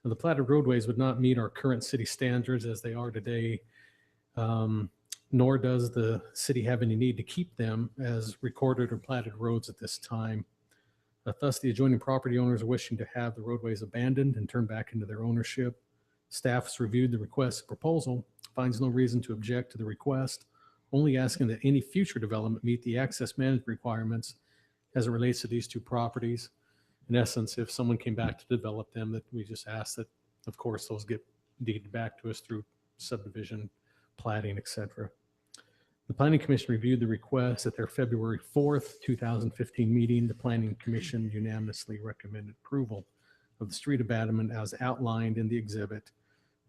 H: Now, the platted roadways would not meet our current city standards as they are today, nor does the city have any need to keep them as recorded or platted roads at this time. Thus, the adjoining property owners are wishing to have the roadways abandoned and turned back into their ownership. Staff has reviewed the request proposal, finds no reason to object to the request, only asking that any future development meet the access management requirements as it relates to these two properties. In essence, if someone came back to develop them, that we just ask that, of course, those get deeded back to us through subdivision, plating, et cetera. The Planning Commission reviewed the request at their February 4th, 2015 meeting. The Planning Commission unanimously recommended approval of the street abandonment as outlined in the exhibit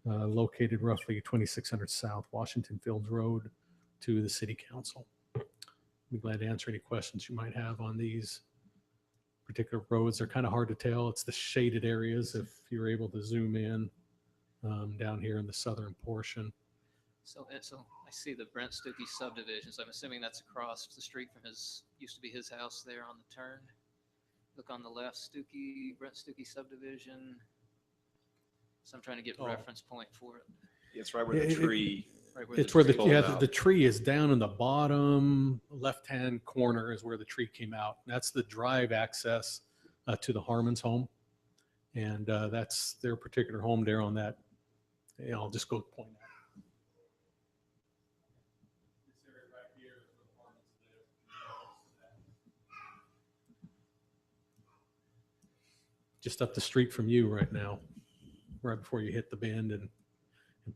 H: located roughly 2600 South Washington Fields Road, to the city council. Be glad to answer any questions you might have on these particular roads. They're kind of hard to tell. It's the shaded areas if you're able to zoom in down here in the southern portion.
I: So I see the Brent Stuckey subdivision, so I'm assuming that's across the street from used to be his house there on the turn. Look on the left, Brent Stuckey subdivision. So I'm trying to get reference point for it.
F: It's right where the tree.
I: Right
H: It's where the,
I: tree
H: yeah,
I: goes
H: the
I: out.
H: tree is down in the bottom left-hand corner is where the tree came out. That's the drive access to the Harmon's home. And that's their particular home there on that. Yeah, I'll just go point out. Just up the street from you right now, right before you hit the bend and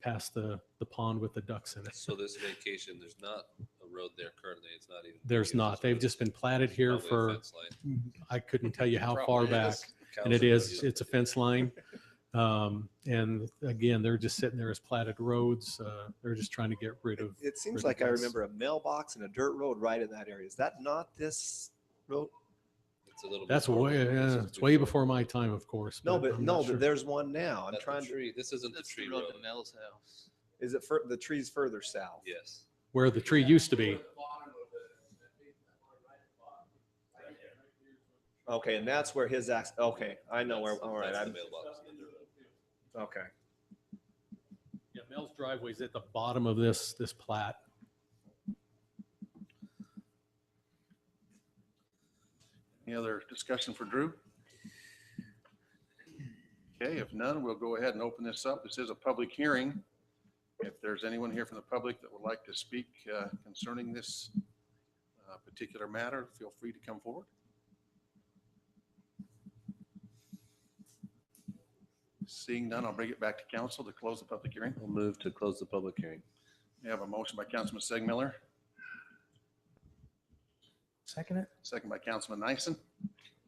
H: past the pond with the ducks in it.
E: So this vacation, there's not a road there currently. It's not even.
H: There's not. They've just been platted here
E: Probably a
H: for,
E: fence line.
H: I couldn't tell you how far
E: Probably
H: back.
E: is.
H: And it
E: Cows
H: is,
E: are-
H: it's a fence line. And again, they're just sitting there as platted roads. They're just trying to get rid of.
F: It seems
H: rid of
F: like I
H: this.
F: remember a mailbox and a dirt road right in that area. Is that not this road?
E: It's a little.
H: That's
E: before,
H: way,
E: but this is
H: it's way before my time, of course.
F: No,
H: I'm
F: but
H: not sure.
F: there's one now. I'm
E: That's
F: trying
E: the
F: to,
E: tree. This isn't the
I: That's
E: tree
I: the road
E: road.
I: to Mel's house.
F: is it the tree's further south?
E: Yes.
H: Where the tree used to be.
F: Okay, and that's where his okay, I know where, all right,
E: That's the
F: I'm,
E: mailbox and the dirt road.
F: okay.
H: Yeah, Mel's driveway's at the bottom of this plat.
A: Any other discussion for Drew? Okay, if none, we'll go ahead and open this up. This is a public hearing. If there's anyone here from the public that would like to speak concerning this particular matter, feel free to come forward. Seeing none, I'll bring it back to council to close the public hearing.
E: We'll move to close the public hearing.
A: We have a motion by Councilman Segmiller,
M: Second it.
A: second by Councilman Nyson.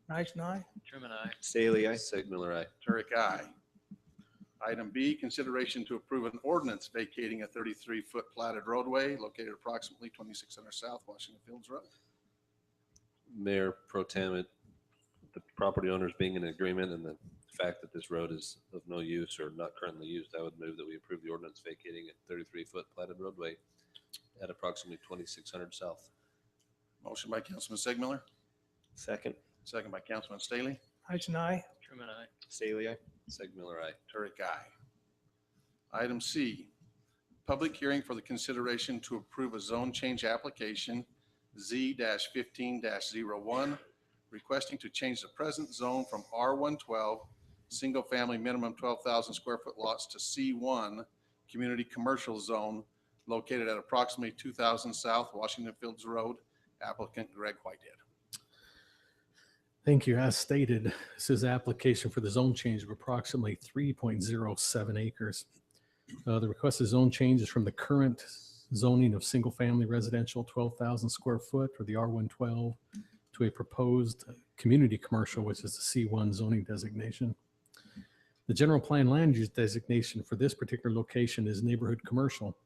M: Nice night.
I: Truman, I.
F: Staley, I.
E: Segmiller, aye.
A: Turek, aye. Item B, consideration to approve an ordinance vacating a 33-foot platted roadway located approximately 2600 South Washington Fields Road.
E: Mayor Pro Tem, the property owners being in agreement and the fact that this road is of no use or not currently used, I would move that we approve the ordinance vacating a 33-foot platted roadway at approximately 2600 South.
A: Motion by Councilman Segmiller,
F: Second.
A: second by Councilman Staley.
M: Nice night.
I: Truman, I.
F: Staley, I.
E: Segmiller, aye.
A: Turek, aye. Item C, public hearing for the consideration to approve a zone change application Z-15-01, requesting to change the present zone from R112, single-family minimum 12,000 square foot lots to C1, community commercial zone located at approximately 2000 South Washington Fields Road, applicant Greg Whitehead.
H: Thank you. As stated, this is application for the zone change of approximately 3.07 acres. The requested zone change is from the current zoning of single-family residential, 12,000 square foot, or the R112, to a proposed community commercial, which is the C1 zoning designation. The general plan land use designation for this particular location is neighborhood commercial,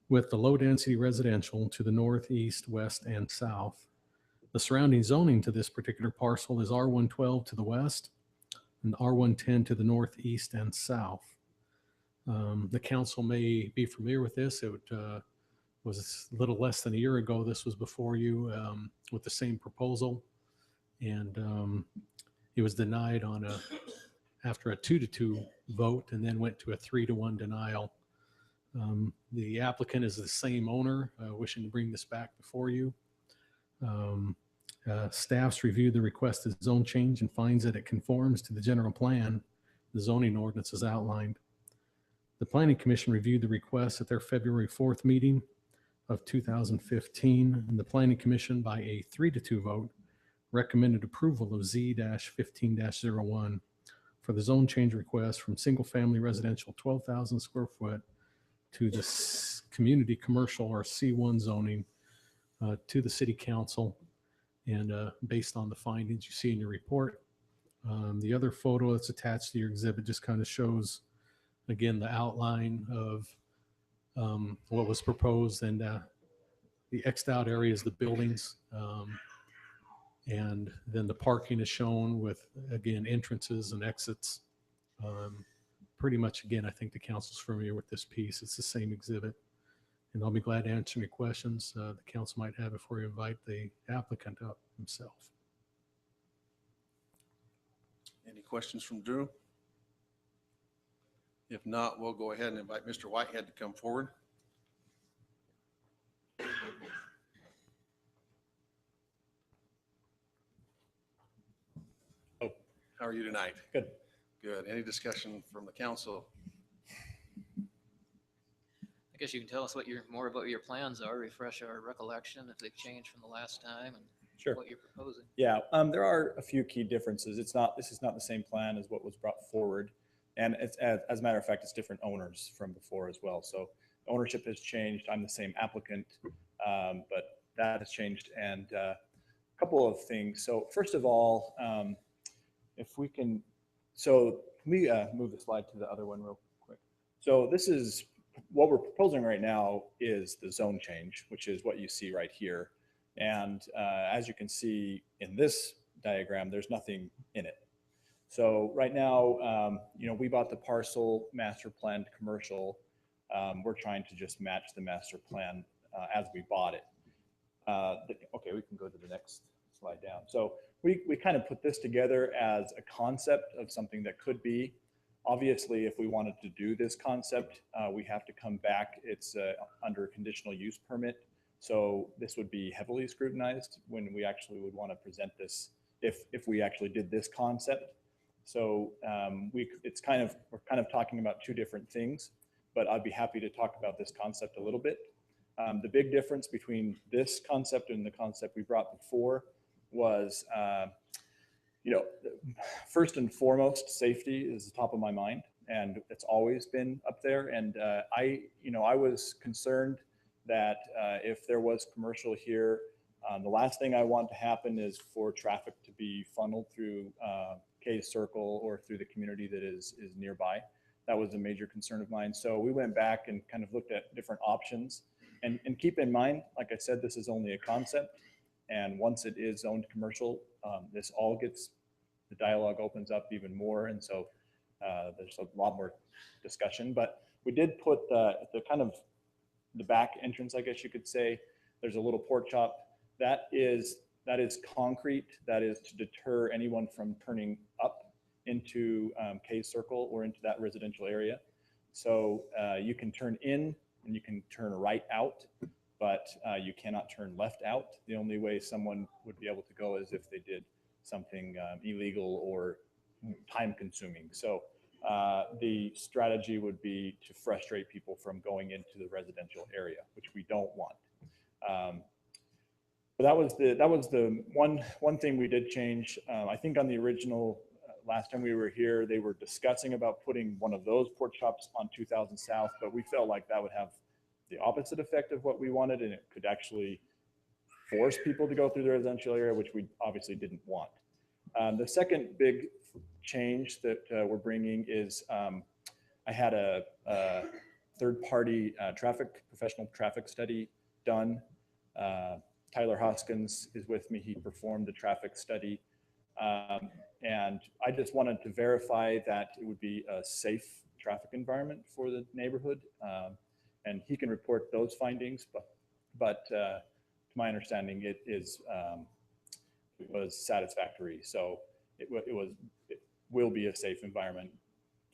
H: with the low-density residential to the north, east, west, and south. The surrounding zoning to this particular parcel is R112 to the west and R110 to the northeast and south. The council may be familiar with this. It was a little less than a year ago. This was before you with the same proposal. And it was denied on after a 2-2 vote and then went to a 3-1 denial. The applicant is the same owner wishing to bring this back before you. Staff's reviewed the requested zone change and finds that it conforms to the general plan. The zoning ordinance is outlined. The Planning Commission reviewed the request at their February 4th meeting of 2015, and the Planning Commission, by a 3-2 vote, recommended approval of Z-15-01 for the zone change request from single-family residential 12,000 square foot to the community commercial or C1 zoning to the City Council. And based on the findings you see in your report, the other photo that's attached to your exhibit just kind of shows again, the outline of what was proposed, and the Xed out area is the buildings. And then the parking is shown with, again, entrances and exits. Pretty much, again, I think the council's familiar with this piece. It's the same exhibit. And I'll be glad to answer any questions the council might have before you invite the applicant up himself.
A: Any questions from Drew? If not, we'll go ahead and invite Mr. Whitehead to come forward. How are you tonight?
N: Good.
A: Good. Any discussion from the council?
I: I guess you can tell us more about what your plans are, refresh our recollection if they've changed from the last time and
N: Sure.
I: what you're proposing.
N: Yeah, there are a few key differences. This is not the same plan as what was brought forward. And it's, as a matter of fact, it's different owners from before as well. So ownership has changed. I'm the same applicant, but that has changed. And a couple of things. So first of all, if we can, so can we move the slide to the other one real quick? So this is what we're proposing right now is the zone change, which is what you see right here. And as you can see in this diagram, there's nothing in it. So right now, we bought the parcel master planned commercial. We're trying to just match the master plan as we bought it. Okay, we can go to the next slide down. So we kind of put this together as a concept of something that could be. Obviously, if we wanted to do this concept, we have to come back. It's under a conditional use permit. So this would be heavily scrutinized when we actually would want to present this if we actually did this concept. So we're kind of talking about two different things, but I'd be happy to talk about this concept a little bit. The big difference between this concept and the concept we brought before was, first and foremost, safety is the top of my mind, and it's always been up there. And I was concerned that if there was commercial here, the last thing I want to happen is for traffic to be funneled through K Circle or through the community that is nearby. That was a major concern of mine. So we went back and kind of looked at different options. And keep in mind, like I said, this is only a concept. And once it is zoned commercial, the dialogue opens up even more. And so there's a lot more discussion. But we did put the back entrance, I guess you could say. There's a little pork chop. That is concrete. That is to deter anyone from turning up into K Circle or into that residential area. So you can turn in and you can turn right out, but you cannot turn left out. The only way someone would be able to go is if they did something illegal or time consuming. So the strategy would be to frustrate people from going into the residential area, which we don't want. But that was the one thing we did change. I think on the original, last time we were here, they were discussing about putting one of those pork chops on 2000 South, but we felt like that would have the opposite effect of what we wanted, and it could actually force people to go through the residential area, which we obviously didn't want. The second big change that we're bringing is I had a third-party professional traffic study done. Tyler Hoskins is with me. He performed the traffic study. And I just wanted to verify that it would be a safe traffic environment for the neighborhood. And he can report those findings, but to my understanding, it was satisfactory. So it will be a safe environment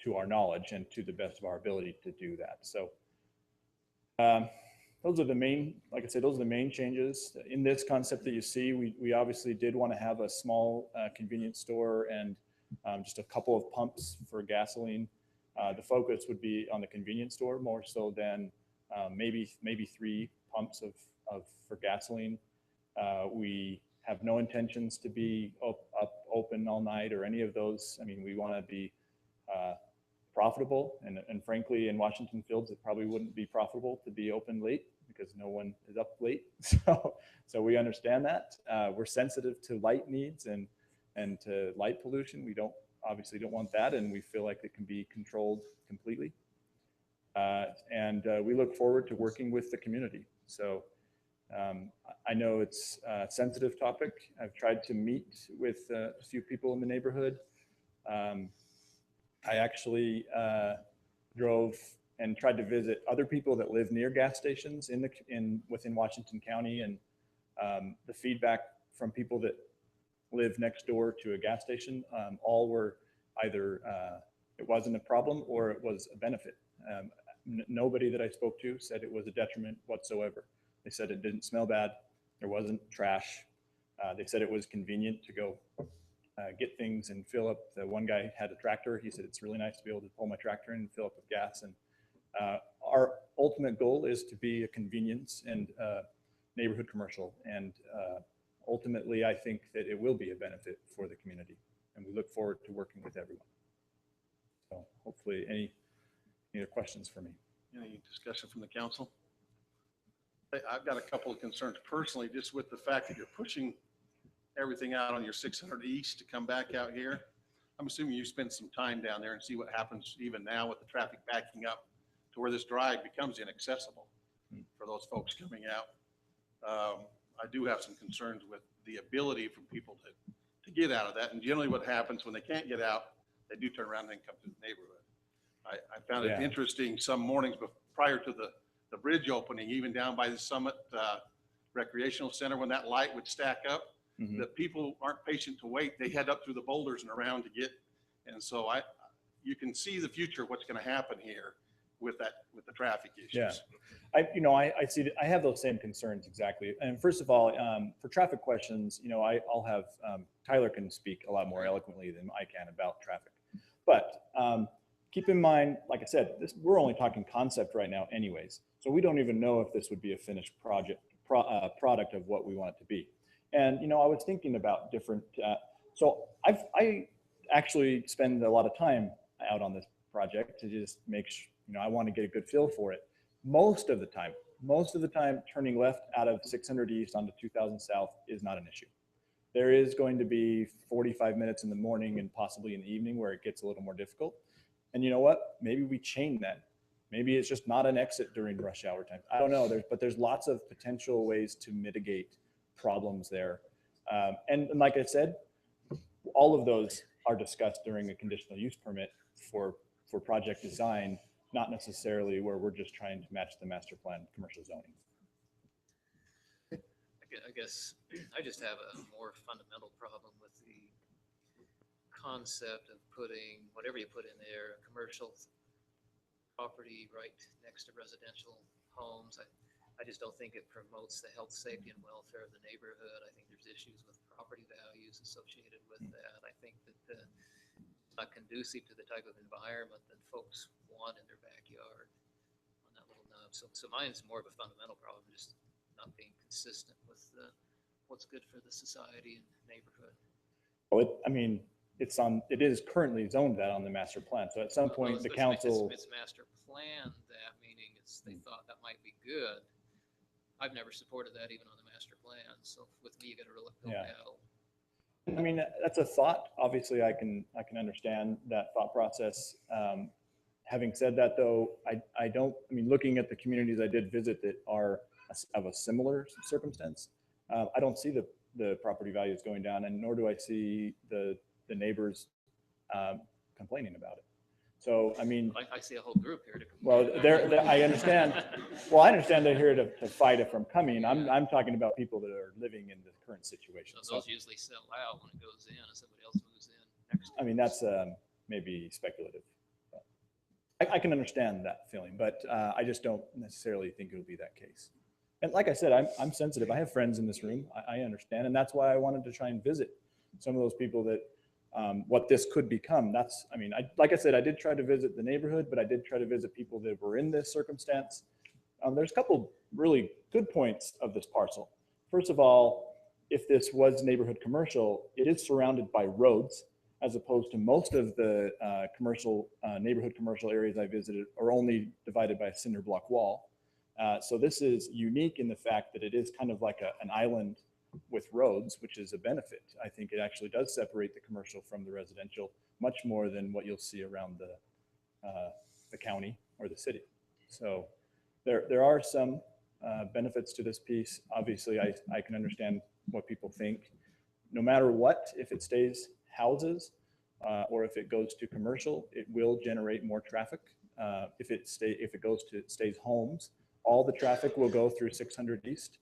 N: to our knowledge and to the best of our ability to do that. So those are the main, like I said, those are the main changes. In this concept that you see, we obviously did want to have a small convenience store and just a couple of pumps for gasoline. The focus would be on the convenience store more so than maybe 3 pumps for gasoline. We have no intentions to be open all night or any of those. I mean, we want to be profitable, and frankly, in Washington Fields, it probably wouldn't be profitable to be open late because no one is up late. So we understand that. We're sensitive to light needs and to light pollution. We don't obviously don't want that, and we feel like it can be controlled completely. And we look forward to working with the community. So I know it's a sensitive topic. I've tried to meet with a few people in the neighborhood. I actually drove and tried to visit other people that live near gas stations within Washington County, and the feedback from people that live next door to a gas station all were either it wasn't a problem or it was a benefit. Nobody that I spoke to said it was a detriment whatsoever. They said it didn't smell bad. There wasn't trash. They said it was convenient to go get things and fill up. The one guy had a tractor. He said, it's really nice to be able to pull my tractor in and fill up with gas. And our ultimate goal is to be a convenience and neighborhood commercial. And ultimately, I think that it will be a benefit for the community. And we look forward to working with everyone. So hopefully any other questions for me?
A: Any discussion from the council? I've got a couple of concerns personally, just with the fact that you're pushing everything out on your 600 East to come back out here. I'm assuming you spend some time down there and see what happens even now with the traffic backing up to where this drive becomes inaccessible for those folks coming out. I do have some concerns with the ability for people to get out of that. And generally what happens when they can't get out, they do turn around and then come to the neighborhood. I found it interesting some mornings prior to the bridge opening, even down by the Summit Recreational Center, when that light would stack up, that people aren't patient to wait. They head up through the boulders and around to get. And so you can see the future, what's going to happen here with the traffic issues.
N: Yeah, I see that. I have those same concerns exactly. And first of all, for traffic questions, I'll have Tyler can speak a lot more eloquently than I can about traffic. But keep in mind, like I said, we're only talking concept right now anyways. So we don't even know if this would be a finished product of what we want it to be. And, I was thinking about different, so I actually spend a lot of time out on this project to just make sure, I want to get a good feel for it. Most of the time, turning left out of 600 East onto 2000 South is not an issue. There is going to be 45 minutes in the morning and possibly in the evening where it gets a little more difficult. And you know what? Maybe we chain that. Maybe it's just not an exit during rush hour time. I don't know. There's lots of potential ways to mitigate problems there. And like I said, all of those are discussed during a conditional use permit for project design, not necessarily where we're just trying to match the master plan commercial zoning.
I: I guess I just have a more fundamental problem with the concept of putting whatever you put in there, a commercial property right next to residential homes. I just don't think it promotes the health, safety, and welfare of the neighborhood. I think there's issues with property values associated with that. I think that it's not conducive to the type of environment that folks want in their backyard on that little nub. So mine's more of a fundamental problem, just not being consistent with what's good for the society and neighborhood.
N: Well, it is currently zoned that on the master plan. So at some point, the council.
I: It's master plan that, meaning they thought that might be good. I've never supported that even on the master plan. So with me, you got to really go battle.
N: That's a thought. Obviously, I can understand that thought process. Having said that, though, looking at the communities I did visit that are of a similar circumstance, I don't see the property values going down, and nor do I see the neighbors complaining about it. So,
I: I see a whole group here to
N: complain. Well, I understand. Well, I understand they're here to fight it from coming. I'm talking about people that are living in the current situation.
I: So those usually sell out when it goes in and somebody else moves in next.
N: That's maybe speculative. I can understand that feeling, but I just don't necessarily think it'll be that case. And like I said, I'm sensitive. I have friends in this room. I understand. And that's why I wanted to try and visit some of those people that what this could become. Like I said, I did try to visit the neighborhood, but I did try to visit people that were in this circumstance. There's a couple really good points of this parcel. First of all, if this was neighborhood commercial, it is surrounded by roads, as opposed to most of the neighborhood commercial areas I visited are only divided by a cinder block wall. So this is unique in the fact that it is kind of like an island with roads, which is a benefit. I think it actually does separate the commercial from the residential much more than what you'll see around the county or the city. So there are some benefits to this piece. Obviously, I can understand what people think. No matter what, if it stays houses or if it goes to commercial, it will generate more traffic. If it stays homes, all the traffic will go through 600 East.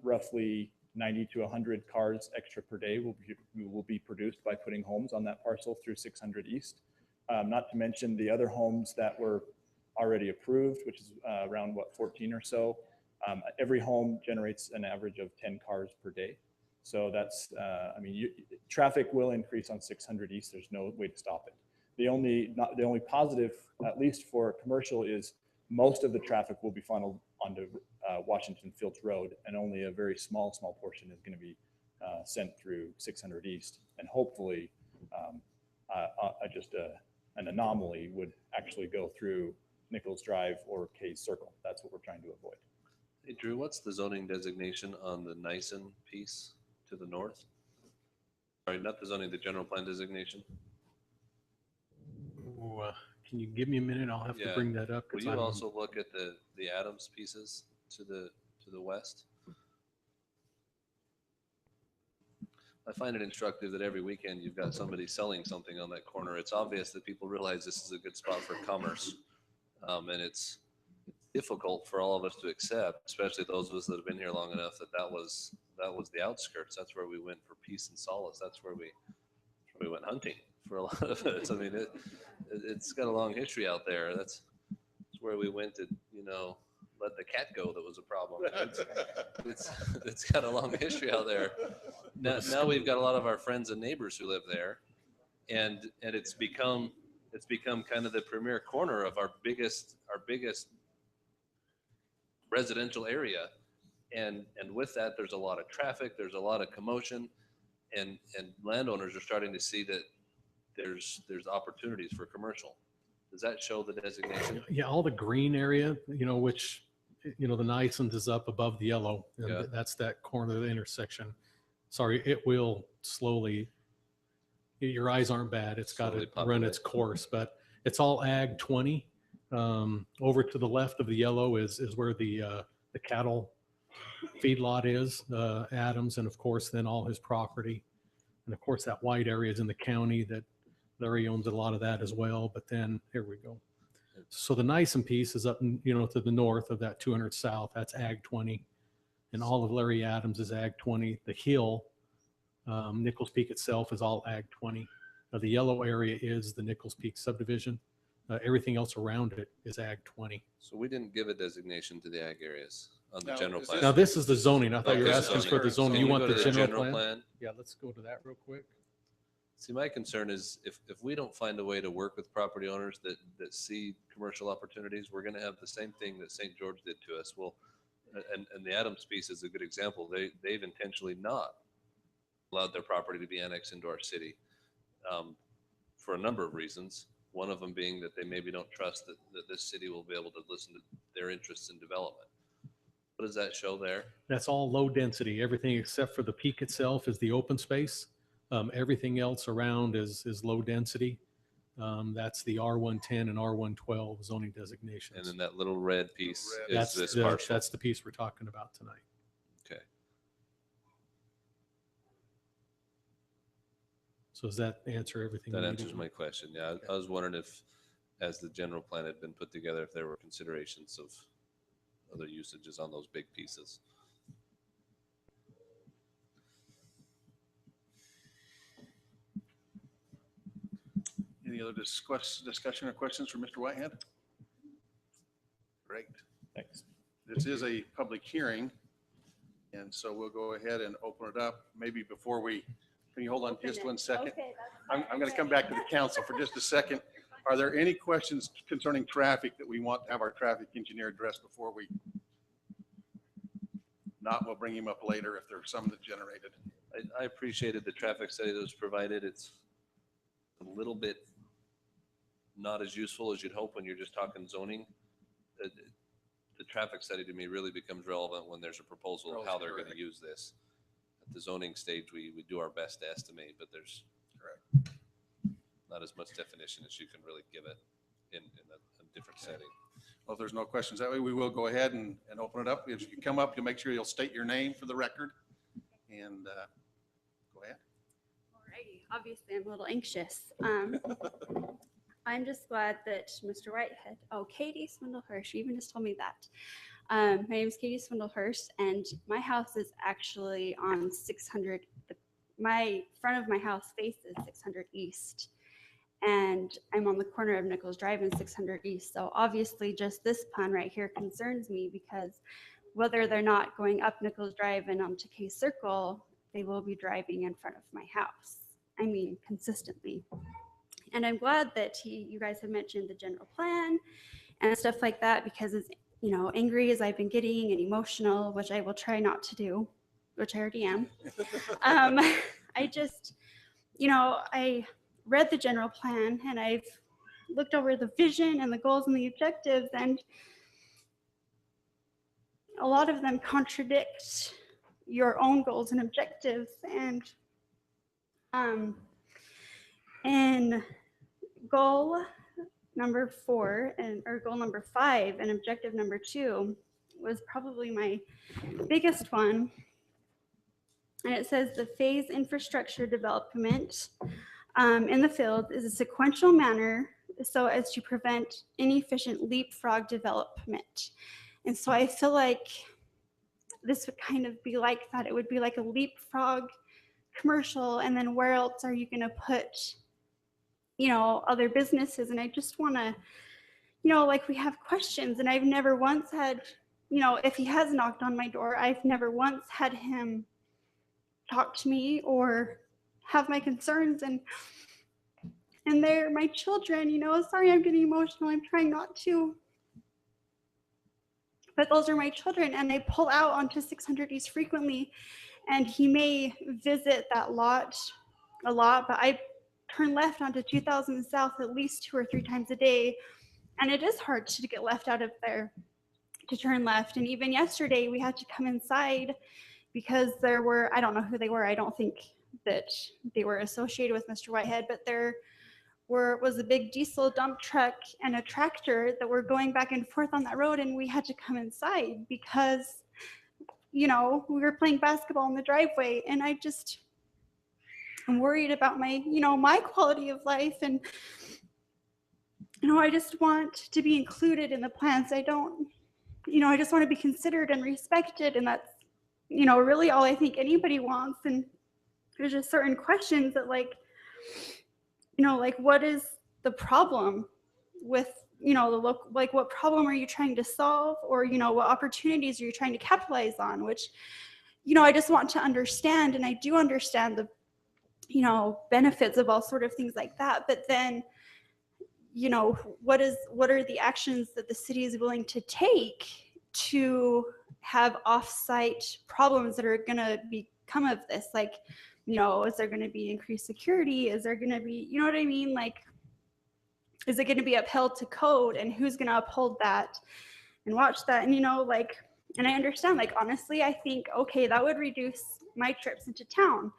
N: Roughly 90 to 100 cars extra per day will be produced by putting homes on that parcel through 600 East. Not to mention the other homes that were already approved, which is around 14 or so. Every home generates an average of 10 cars per day. So that's, traffic will increase on 600 East. There's no way to stop it. The only positive, at least for commercial, is most of the traffic will be funneled onto Washington Fields Road, and only a very small portion is going to be sent through 600 East. And hopefully, an anomaly would actually go through Nichols Drive or Kay's Circle. That's what we're trying to avoid.
E: Hey, Drew, what's the zoning designation on the Nyson piece to the north? Sorry, not the zoning, the general plan designation.
H: Ooh, can you give me a minute? I'll have to
E: Yeah.
H: bring that up. 'Cause
E: Will you
H: I'm-
E: also look at the Adams pieces to the west? I find it instructive that every weekend you've got somebody selling something on that corner. It's obvious that people realize this is a good spot for commerce. And it's difficult for all of us to accept, especially those of us that have been here long enough, that was the outskirts. That's where we went for peace and solace. That's where we went hunting for a lot of it. I mean, it's got a long history out there. That's where we went to, let the cat go. That was a problem. It's got a long history out there. Now we've got a lot of our friends and neighbors who live there, and it's become kind of the premier corner of our biggest residential area. And with that, there's a lot of traffic, there's a lot of commotion, and landowners are starting to see that there's opportunities for commercial. Does that show the designation?
H: Yeah, all the green area, which, the Nysons is up above the yellow. And
E: Yeah.
H: that's that corner of the intersection. Sorry, it will slowly, your eyes aren't bad. It's got
E: Slowly
H: to run
E: populate.
H: its course, but it's all ag 20. Over to the left of the yellow is where the cattle feedlot is, Adams, and of course, then all his property. And of course, that white area is in the county that Larry owns a lot of that as well. But then, here we go. So the Nyson piece is up, to the north of that 200 south. That's ag 20. And all of Larry Adams is ag 20. The hill, Nichols Peak itself is all ag 20. The yellow area is the Nichols Peak subdivision. Everything else around it is ag 20.
E: So we didn't give a designation to the ag areas on the
A: Now,
E: general
A: is
E: plan.
H: Now, this is the zoning. I thought you were
E: Okay,
H: asking for the
E: zoning.
H: zoning.
E: Can
H: You
E: we
H: want
E: go
H: the
E: to
H: general plan? Yeah, let's go to that real quick.
E: See, my concern is if we don't find a way to work with property owners that see commercial opportunities, we're going to have the same thing that St. George did to us. Well, and the Adams piece is a good example. They've intentionally not allowed their property to be annexed into our city for a number of reasons. One of them being that they maybe don't trust that this city will be able to listen to their interests in development. What does that show there?
H: That's all low density. Everything except for the peak itself is the open space. Everything else around is low density. That's the R110 and R112 zoning designations.
E: And then that little red piece is
H: That's
E: this
H: the,
E: parcel.
H: that's the piece we're talking about tonight.
E: Okay.
H: So does that answer everything?
E: That
H: you
E: answers
H: needed?
E: my question. Yeah, I was wondering if, as the general plan had been put together, if there were considerations of other usages on those big pieces.
A: Any other discussion or questions for Mr. Whitehead? Great.
N: Thanks.
A: This is a public hearing, and so we'll go ahead and open it up. Maybe before can you hold on just 1 second? I'm going to come back to the council for just a second. Are there any questions concerning traffic that we want to have our traffic engineer address before we? Not, we'll bring him up later if there's some that generated.
E: I appreciated the traffic study that was provided. It's a little bit not as useful as you'd hope when you're just talking zoning. The traffic study to me really becomes relevant when there's a proposal of how they're going to use this. the zoning stage, we do our best to estimate, but there's not as much definition as you can really give it in a different setting.
A: Well, if there's no questions that way, we will go ahead and open it up. If you come up, you'll make sure you'll state your name for the record. And go ahead.
O: Alrighty, obviously I'm a little anxious. I'm just glad that Mr. Whitehead, Katie Swindlehurst, you even just told me that. My name is Katie Swindlehurst, and my house is actually on 600. My front of my house faces 600 East, and I'm on the corner of Nichols Drive and 600 East. So obviously, just this plan right here concerns me because whether they're not going up Nichols Drive and onto K Circle, they will be driving in front of my house. I mean, consistently. And I'm glad that you guys have mentioned the general plan and stuff like that, because as angry as I've been getting and emotional, which I will try not to do, which I already am. I just, I read the general plan and I've looked over the vision and the goals and the objectives, and a lot of them contradict your own goals and objectives. And in goal number 4 or goal number 5 and objective number 2 was probably my biggest one. And it says the phase infrastructure development in the field is a sequential manner so as to prevent inefficient leapfrog development. And so I feel like this would kind of be like that. It would be like a leapfrog commercial, and then where else are you going to put other businesses? And I just want to, like, we have questions, and I've never once had, if he has knocked on my door, I've never once had him talk to me or have my concerns, and they're my children, sorry, I'm getting emotional. I'm trying not to, but those are my children, and they pull out onto 600 East frequently, and he may visit that lot a lot, but I turn left onto 2000 South at least 2 or 3 times a day. And it is hard to get left out of there to turn left. And even yesterday we had to come inside because there were, I don't know who they were. I don't think that they were associated with Mr. Whitehead, but there was a big diesel dump truck and a tractor that were going back and forth on that road. And we had to come inside because, we were playing basketball in the driveway. And I'm worried about my, my quality of life. And, I just want to be included in the plans. I don't, I just want to be considered and respected. And that's, really all I think anybody wants. And there's just certain questions that like what is the problem with, like what problem are you trying to solve? Or, what opportunities are you trying to capitalize on? Which, I just want to understand. And I do understand the benefits of all sort of things like that. But then, what are the actions that the city is willing to take to have off-site problems that are going to become of this? Like, is there going to be increased security? Is there going to be, you know what I mean? Like, is it going to be upheld to code, and who's going to uphold that and watch that? And, and I understand, like, honestly, I think, okay, that would reduce my trips into town.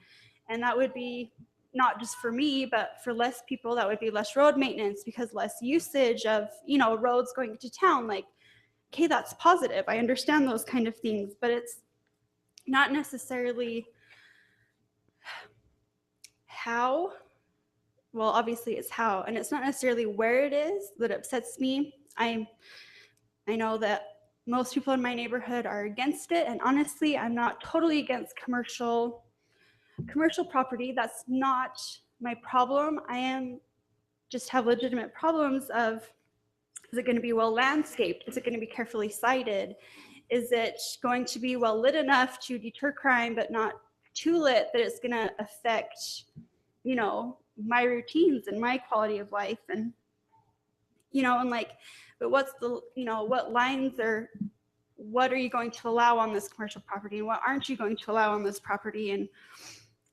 O: And that would be not just for me, but for less people. That would be less road maintenance because less usage of, roads going into town. Like, okay, that's positive. I understand those kind of things, but it's not necessarily how. Well, obviously it's how, and it's not necessarily where it is that upsets me. I know that most people in my neighborhood are against it. And honestly, I'm not totally against commercial property. That's not my problem. I just have legitimate problems of, is it going to be well landscaped? Is it going to be carefully sited? Is it going to be well lit enough to deter crime, but not too lit that it's going to affect, my routines and my quality of life? And, and like, but what's the, what lines are, what are you going to allow on this commercial property and what aren't you going to allow on this property? And,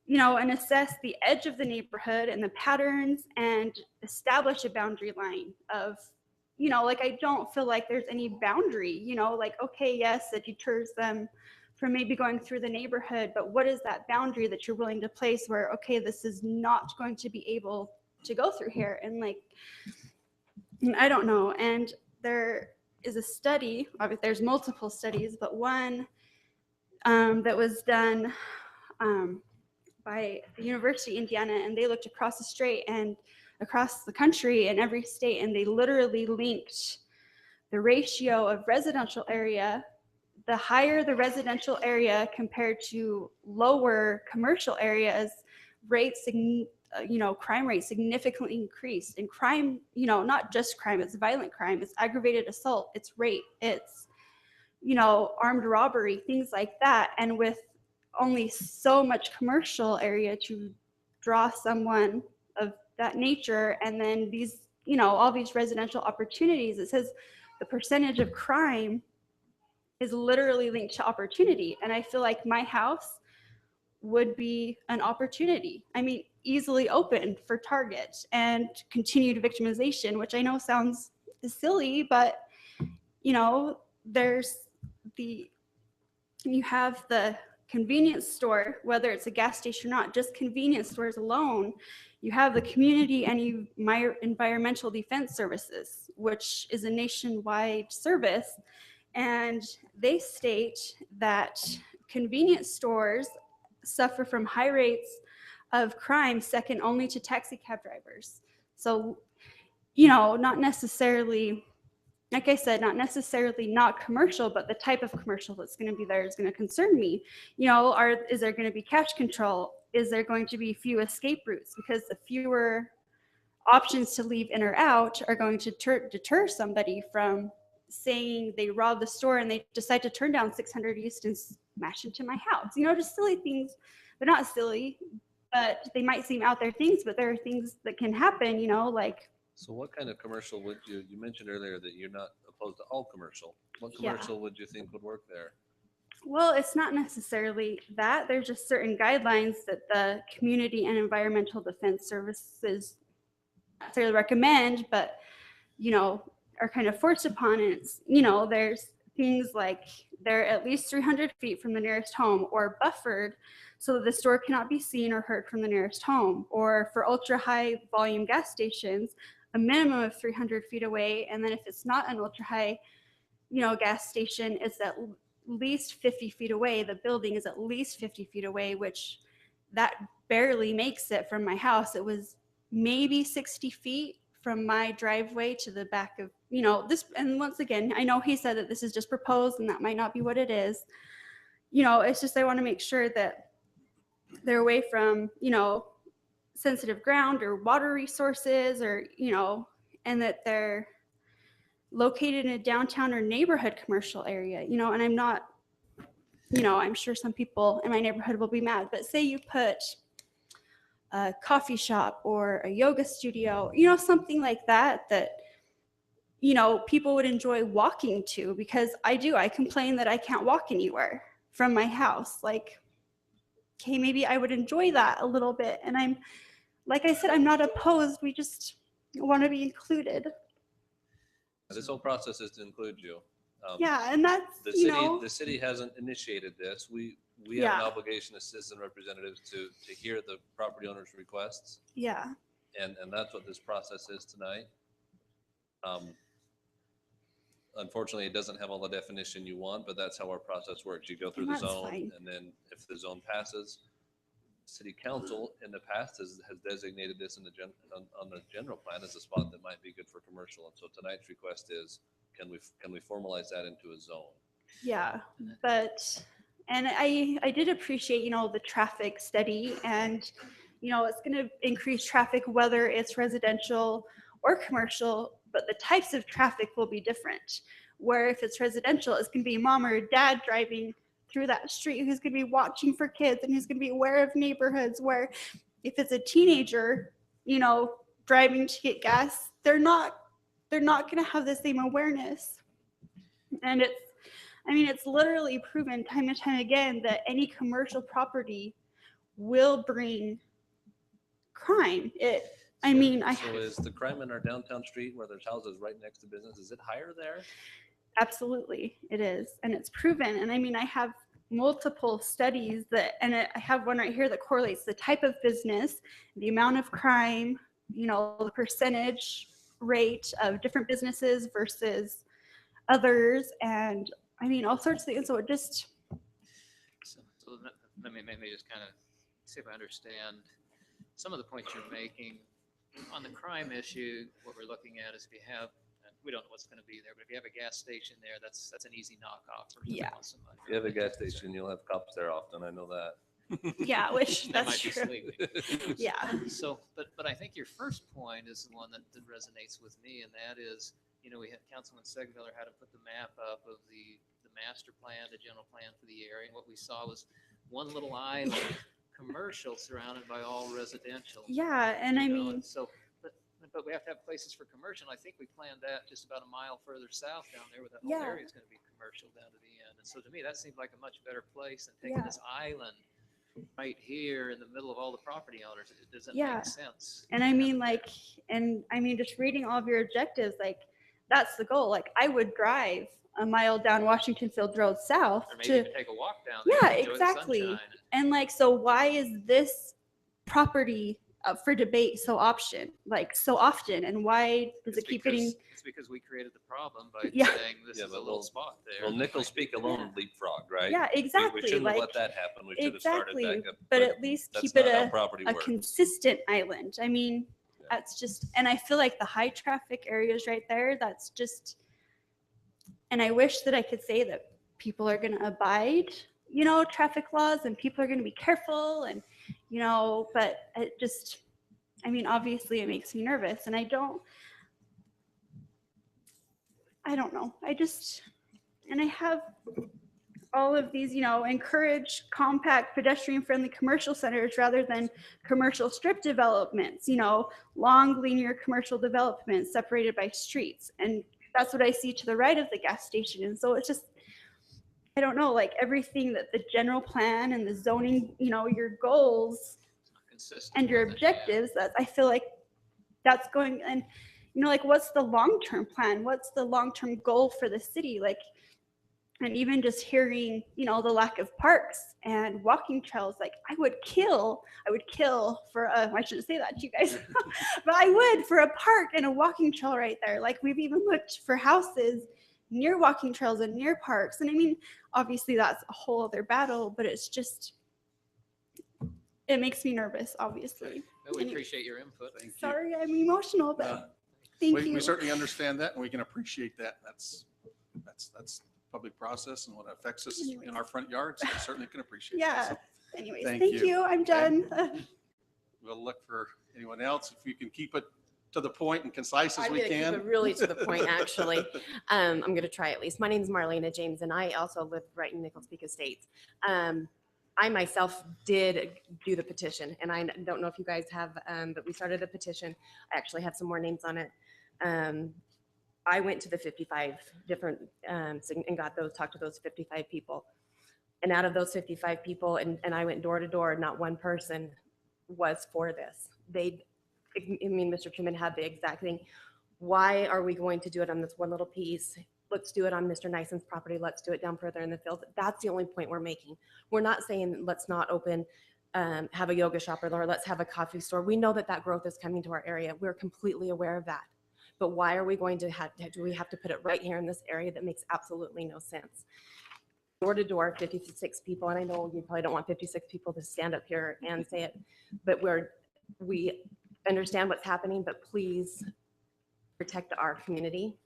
O: and assess the edge of the neighborhood and the patterns and establish a boundary line of, like, I don't feel like there's any boundary, like, okay, yes, it deters them from maybe going through the neighborhood, but what is that boundary that you're willing to place where, okay, this is not going to be able to go through here? And like, I don't know. And there is a study, obviously there's multiple studies, but one that was done by the University of Indiana, and they looked across the state and across the country in every state, and they literally linked the ratio of residential area. The higher the residential area compared to lower commercial areas, crime rates significantly increased. And crime, not just crime, it's violent crime, it's aggravated assault, it's rape, it's, armed robbery, things like that. And with only so much commercial area to draw someone of that nature, and then these, all these residential opportunities, it says the percentage of crime is literally linked to opportunity. And I feel like my house would be an opportunity. I mean, easily open for target and continued victimization, which I know sounds silly, but you have the convenience store, whether it's a gas station or not, just convenience stores alone. You have the community and environmental defense services, which is a nationwide service. And they state that convenience stores suffer from high rates of crime, second only to taxi cab drivers. So, not necessarily, like I said, not necessarily not commercial, but the type of commercial that's going to be there is going to concern me. Is there going to be cash control? Is there going to be few escape routes? Because the fewer options to leave in or out are going to deter somebody from saying they robbed the store and they decide to turn down 600 East and smash into my house. Just silly things. They're not silly, but they might seem out there things, but there are things that can happen, like.
E: So what kind of commercial would you mentioned earlier that you're not opposed to all commercial. What
O: Yeah.
E: commercial would you think would work there?
O: Well, it's not necessarily that. There's just certain guidelines that the Community and Environmental Defense Services not necessarily recommend, but, are kind of forced upon. And it's, there's things like they're at least 300 feet from the nearest home or buffered so that the store cannot be seen or heard from the nearest home. Or for ultra high volume gas stations, a minimum of 300 feet away. And then if it's not an ultra high, gas station, it's at least 50 feet away. The building is at least 50 feet away, which that barely makes it from my house. It was maybe 60 feet from my driveway to the back of, this. And once again, I know he said that this is just proposed and that might not be what it is. It's just, I want to make sure that they're away from, sensitive ground or water resources or, and that they're located in a downtown or neighborhood commercial area, and I'm not, I'm sure some people in my neighborhood will be mad, but say you put a coffee shop or a yoga studio, something like that, people would enjoy walking to, because I complain that I can't walk anywhere from my house. Like, okay, maybe I would enjoy that a little bit. And like I said, I'm not opposed. We just want to be included.
E: This whole process is to include you.
O: Yeah, and that's,
E: the city hasn't initiated this. We have an
O: Yeah.
E: obligation as citizen representatives to hear the property owner's requests.
O: Yeah.
E: And that's what this process is tonight. Unfortunately, it doesn't have all the definition you want, but that's how our process works. You go through the
O: That's
E: zone,
O: fine.
E: and then if the zone passes, city council in the past has designated this in on the general plan as a spot that might be good for commercial. And so tonight's request is, can we formalize that into a zone?
O: Yeah, but, and I did appreciate, the traffic study, and, it's going to increase traffic, whether it's residential or commercial, but the types of traffic will be different. Where if it's residential, it's going to be mom or dad driving through that street who's going to be watching for kids and who's going to be aware of neighborhoods. Where if it's a teenager, driving to get gas, they're not going to have the same awareness. And it's literally proven time and time again that any commercial property will bring crime.
E: So is the crime in our downtown street where there's houses right next to business, is it higher there?
O: Absolutely, it is. And it's proven. And I have multiple studies that, and I have one right here that correlates the type of business, the amount of crime, you know, the percentage rate of different businesses versus others, and I mean, all sorts of things. So it just,
I: So let me just kind of see if I understand some of the points you're making. On the crime issue, what we're looking at is if you have, we don't know what's going to be there, but if you have a gas station there, that's an easy knockoff for
O: Yeah.
I: somebody.
E: If you have a gas station, you'll have cops there often. I know that.
O: yeah, which
I: They
O: that's
I: might be
O: true.
I: sleeping.
O: Yeah.
I: So, but I think your first point is the one that resonates with me, and that is, you know, we had Councilman Segmiller had to put the map up of the master plan, the general plan for the area, and what we saw was one little island, commercial surrounded by all residential.
O: Yeah, and I
I: you know,
O: mean,
I: so, but we have to have places for commercial. I think we planned that just about a mile further south down there where that whole
O: Yeah.
I: area is going to be commercial down to the end. And so to me, that seemed like a much better place than taking
O: Yeah.
I: this island right here in the middle of all the property owners. It doesn't
O: Yeah.
I: make sense.
O: and I mean, like, and I mean, just reading all of your objectives, like, that's the goal. Like, I would drive a mile down Washington Field Road south
I: Or maybe
O: to,
I: even take a walk down there.
O: yeah,
I: and enjoy the
O: exactly.
I: sunshine.
O: And like, so why is this property up for debate so often, and why does
I: It's
O: it keep
I: because-
O: getting,
I: It's because we created the problem by
O: Yeah.
I: saying this
E: Yeah,
I: is a
E: but
I: little
E: we'll-
I: spot there.
E: Well, Nichols Peak alone leapfrogged, right?
O: yeah,
E: We
O: exactly,
E: shouldn't have
O: like,
E: let that happen. We should have started
O: exactly,
E: back up.
O: but at least
E: that's
O: keep it
E: not how
O: a
E: property works.
O: consistent island. I mean,
E: Yeah.
O: that's just, and I feel like the high traffic areas right there, that's just, and I wish that I could say that people are going to abide, you know, traffic laws and people are going to be careful and, you know, but it just, I mean, obviously it makes me nervous and I don't know. I just, and I have all of these, you know, encourage compact pedestrian friendly commercial centers rather than commercial strip developments, you know, long linear commercial developments separated by streets. And that's what I see to the right of the gas station. And so it's just, I don't know, like everything that the general plan and the zoning, you know, your goals
I: Consistent
O: and your
I: with it, yeah.
O: objectives, that I feel like that's going, and you know, like what's the long-term plan? What's the long-term goal for the city? Like, and even just hearing, you know, the lack of parks and walking trails, like I would kill for a, I shouldn't say that to you guys, but I would for a park and a walking trail right there. Like we've even looked for houses near walking trails and near parks. And I mean, obviously that's a whole other battle, but it's just, it makes me nervous, obviously.
I: Well, we
O: Any-
I: appreciate your input.
A: Thank you.
O: Sorry, I'm emotional, but thank
A: We
O: you.
A: certainly understand that and we can appreciate that. That's public process and what affects us in our front yards. We certainly can appreciate that.
O: Yeah.
A: So
O: Anyways,
A: Thank
O: thank
A: you.
O: you. I'm done.
A: We'll look for anyone else. If you can keep it to the point and concise as
P: I'm
A: we
P: gonna keep
A: can.
P: it really to the point, actually. I'm going to try at least. My name is Marlena James, and I also live right in Nichols Peak Estates. I myself did do the petition, and I don't know if you guys have, but we started a petition. I actually have some more names on it. I went to the 55 different and got those, talked to those 55 people. And out of those 55 people, and I went door to door, not one person was for this. I mean, Mr. Truman had the exact thing. Why are we going to do it on this one little piece? Let's do it on Mr. Nison's property. Let's do it down further in the field. That's the only point we're making. We're not saying let's not open, have a yoga shop or let's have a coffee store. We know that that growth is coming to our area. We're completely aware of that. But why are we going to do we have to put it right here in this area? That makes absolutely no sense. Door to door, 56 people, and I know you probably don't want 56 people to stand up here and say it, but we understand what's happening, but please protect our community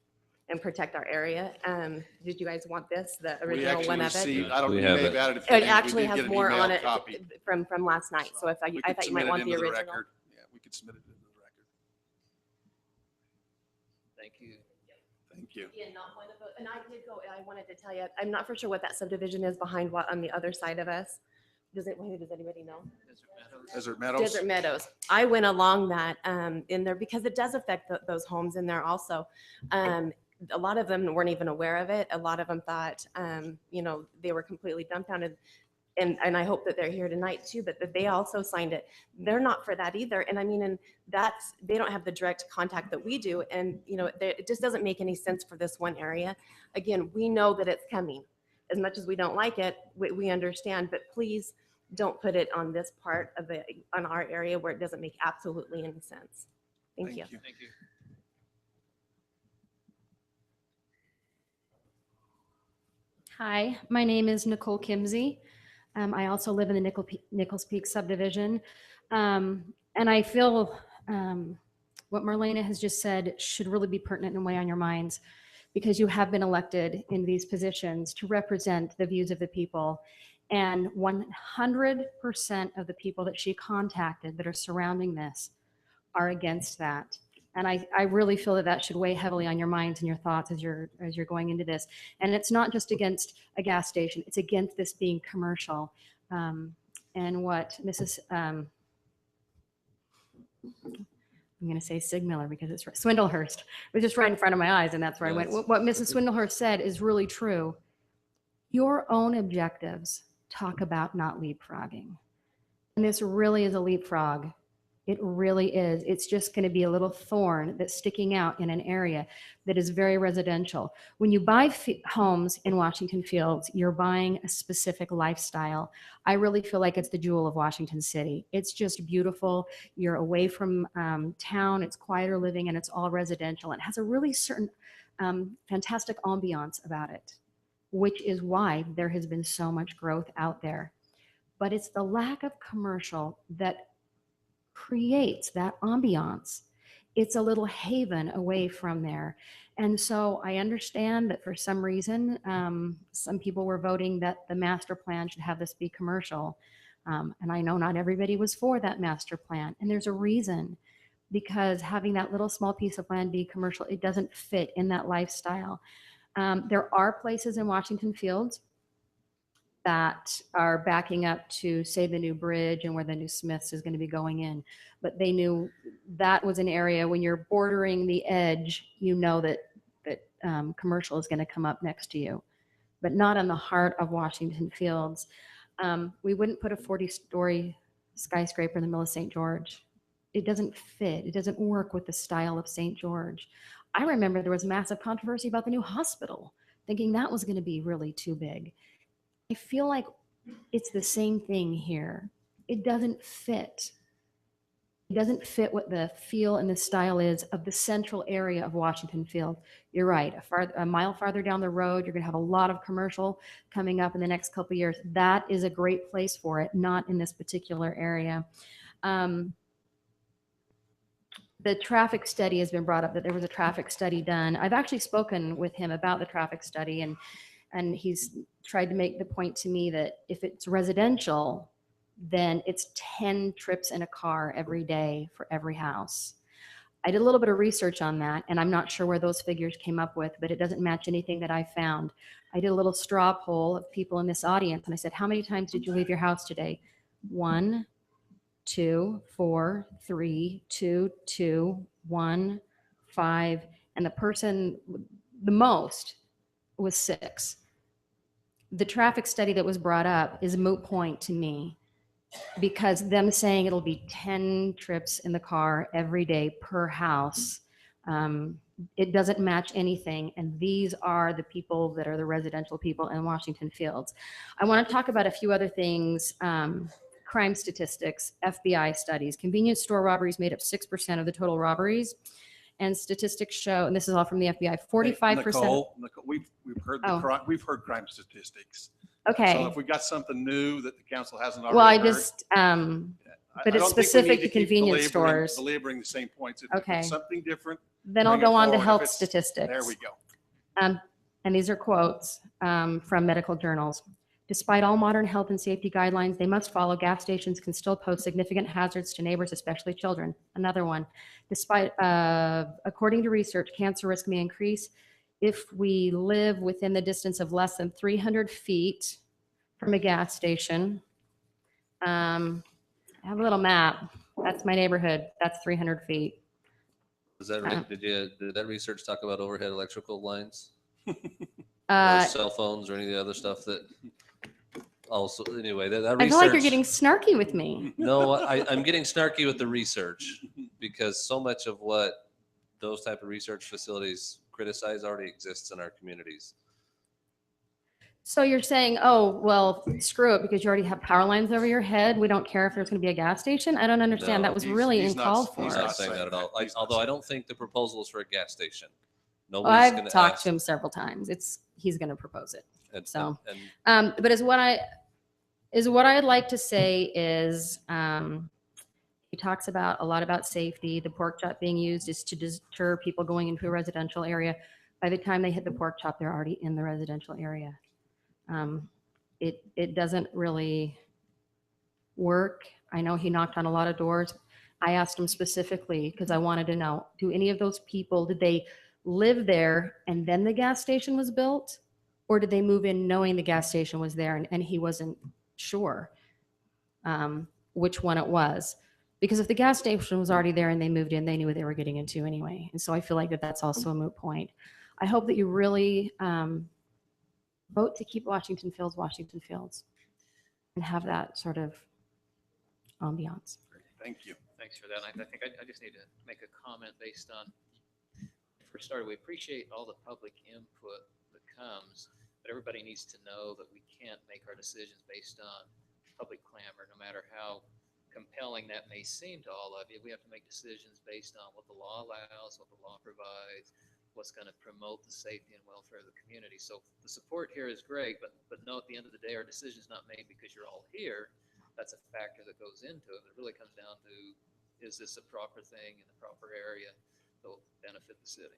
P: and protect our area. Did you guys want this, the
A: We
P: original
A: actually
P: one of it?
A: received, I don't know,
E: We
A: you
E: have
A: may have
E: it.
A: added a few
P: It
A: things. We
P: actually
A: did
P: has
A: get an
P: more
A: email
P: on it
A: copy.
P: from last night, so if
A: We
P: I
A: could
P: thought you might
A: submit it
P: want the
A: into
P: original.
A: record. Yeah, we could submit it into the record.
I: Thank you.
A: Thank you.
P: Yeah, not one of those, and I did go, I wanted to tell you, I'm not for sure what that subdivision is behind what on the other side of us. Does anybody know?
I: Desert Meadows.
A: Desert Meadows.
P: Desert Meadows. I went along that in there because it does affect those homes in there also. A lot of them weren't even aware of it. A lot of them thought, they were completely dumbfounded. And I hope that they're here tonight too, but that they also signed it. They're not for that either. And I mean, and they don't have the direct contact that we do. And, it just doesn't make any sense for this one area. Again, we know that it's coming. as much as we don't like it, we understand, but please don't put it on this part of the, on our area where it doesn't make absolutely any sense. Thank you.
I: Thank you.
Q: Hi, my name is Nicole Kimsey. I also live in the Nichols Peak subdivision. And I feel what Marlena has just said should really be pertinent and weigh on your minds, because you have been elected in these positions to represent the views of the people. And 100% of the people that she contacted that are surrounding this are against that. And I really feel that that should weigh heavily on your minds and your thoughts as you're going into this. And it's not just against a gas station, it's against this being commercial. And what Mrs. I'm going to say Sigmiller because it's Swindlehurst. It was just right in front of my eyes, and that's where I went. What Mrs. Swindlehurst said is really true. Your own objectives talk about not leapfrogging. And this really is a leapfrog. It really is. It's just going to be a little thorn that's sticking out in an area that is very residential. When you buy homes in Washington Fields, you're buying a specific lifestyle. I really feel like it's the jewel of Washington City. It's just beautiful. You're away from town. It's quieter living, and it's all residential. And it has a really certain fantastic ambiance about it, which is why there has been so much growth out there. But it's the lack of commercial that creates that ambiance. It's a little haven away from there. And so I understand that for some reason, some people were voting that the master plan should have this be commercial. And I know not everybody was for that master plan. And there's a reason, because having that little small piece of land be commercial, it doesn't fit in that lifestyle. There are places in Washington Fields that are backing up to, say, the new bridge and where the new Smiths is going to be going in. But they knew that was an area when you're bordering the edge, you know that commercial is going to come up next to you, but not in the heart of Washington Fields. We wouldn't put a 40-story skyscraper in the middle of St. George. It doesn't fit. It doesn't work with the style of St. George. I remember there was massive controversy about the new hospital, thinking that was going to be really too big. I feel like it's the same thing here. It doesn't fit. It doesn't fit what the feel and the style is of the central area of Washington Field. You're right. A mile farther down the road, you're going to have a lot of commercial coming up in the next couple of years. That is a great place for it, not in this particular area. The traffic study has been brought up, that there was a traffic study done. I've actually spoken with him about the traffic study, and he's tried to make the point to me that if it's residential, then it's 10 trips in a car every day for every house. I did a little bit of research on that, and I'm not sure where those figures came up with, but it doesn't match anything that I found. I did a little straw poll of people in this audience, and I said, how many times did you leave your house today? 1, 2, 4, 3, 2, 2, 1, 5, and the person the most was 6. The traffic study that was brought up is a moot point to me, because them saying it'll be 10 trips in the car every day per house, it doesn't match anything. And these are the people that are the residential people in Washington Fields. I want to talk about a few other things. Crime statistics, FBI studies. Convenience store robberies made up 6% of the total robberies. And statistics show, and this is all from the FBI, 45%.
A: Nicole, we've heard crime statistics.
Q: Okay.
A: So if we got something new that the council hasn't already
Q: Well, I
A: heard,
Q: just, but it's specific to convenience stores.
A: Belaboring the same points. If
Q: Okay.
A: it's something different.
Q: Then I'll
A: bring it
Q: go on to
A: forward. If
Q: health
A: it's-
Q: statistics.
A: There we go.
Q: And these are quotes from medical journals. Despite all modern health and safety guidelines they must follow, gas stations can still pose significant hazards to neighbors, especially children. Another one. Despite, according to research, cancer risk may increase if we live within the distance of less than 300 feet from a gas station. I have a little map. That's my neighborhood. That's 300 feet.
E: Is that right? Did that research talk about overhead electrical lines? Or
Q: Uh,
E: cell phones or any of the other stuff that also, anyway, that
Q: I
E: research.
Q: feel like you're getting snarky with me.
E: No, I'm getting snarky with the research because so much of what those type of research facilities criticize already exists in our communities.
Q: So you're saying, oh, well, screw it, because you already have power lines over your head. We don't care if there's going to be a gas station. I don't understand.
E: No,
Q: That was
A: he's-
Q: really
A: he's not-
Q: uncalled
E: He's
Q: for.
E: not saying that at all.
A: He's not
E: Although I
A: saying
E: don't think the proposal is for a gas station.
Q: Well,
E: Nobody's
Q: I've
E: going to
Q: talked
E: ask.
Q: to him several times. He's going to propose it.
E: And-
Q: So,
E: and
Q: but what I'd like to say is, he talks about a lot about safety. The pork chop being used is to deter people going into a residential area. By the time they hit the pork chop, they're already in the residential area. It doesn't really work. I know he knocked on a lot of doors. I asked him specifically because I wanted to know, do any of those people, did they live there and then the gas station was built? Or did they move in knowing the gas station was there and he wasn't sure which one it was? Because if the gas station was already there and they moved in, they knew what they were getting into anyway. And so I feel like that's also a moot point. I hope that you really vote to keep Washington Fields, and have that sort of ambiance.
A: Thank you.
I: Thanks for that. I think I just need to make a comment based on, for starters, we appreciate all the public input that comes, but everybody needs to know that we can't make our decisions based on public clamor, no matter how compelling that may seem to all of you. We have to make decisions based on what the law allows, what the law provides, what's going to promote the safety and welfare of the community. So the support here is great, but no, at the end of the day, our decision is not made because you're all here. That's a factor that goes into it. It really comes down to, is this a proper thing in the proper area that will benefit the city?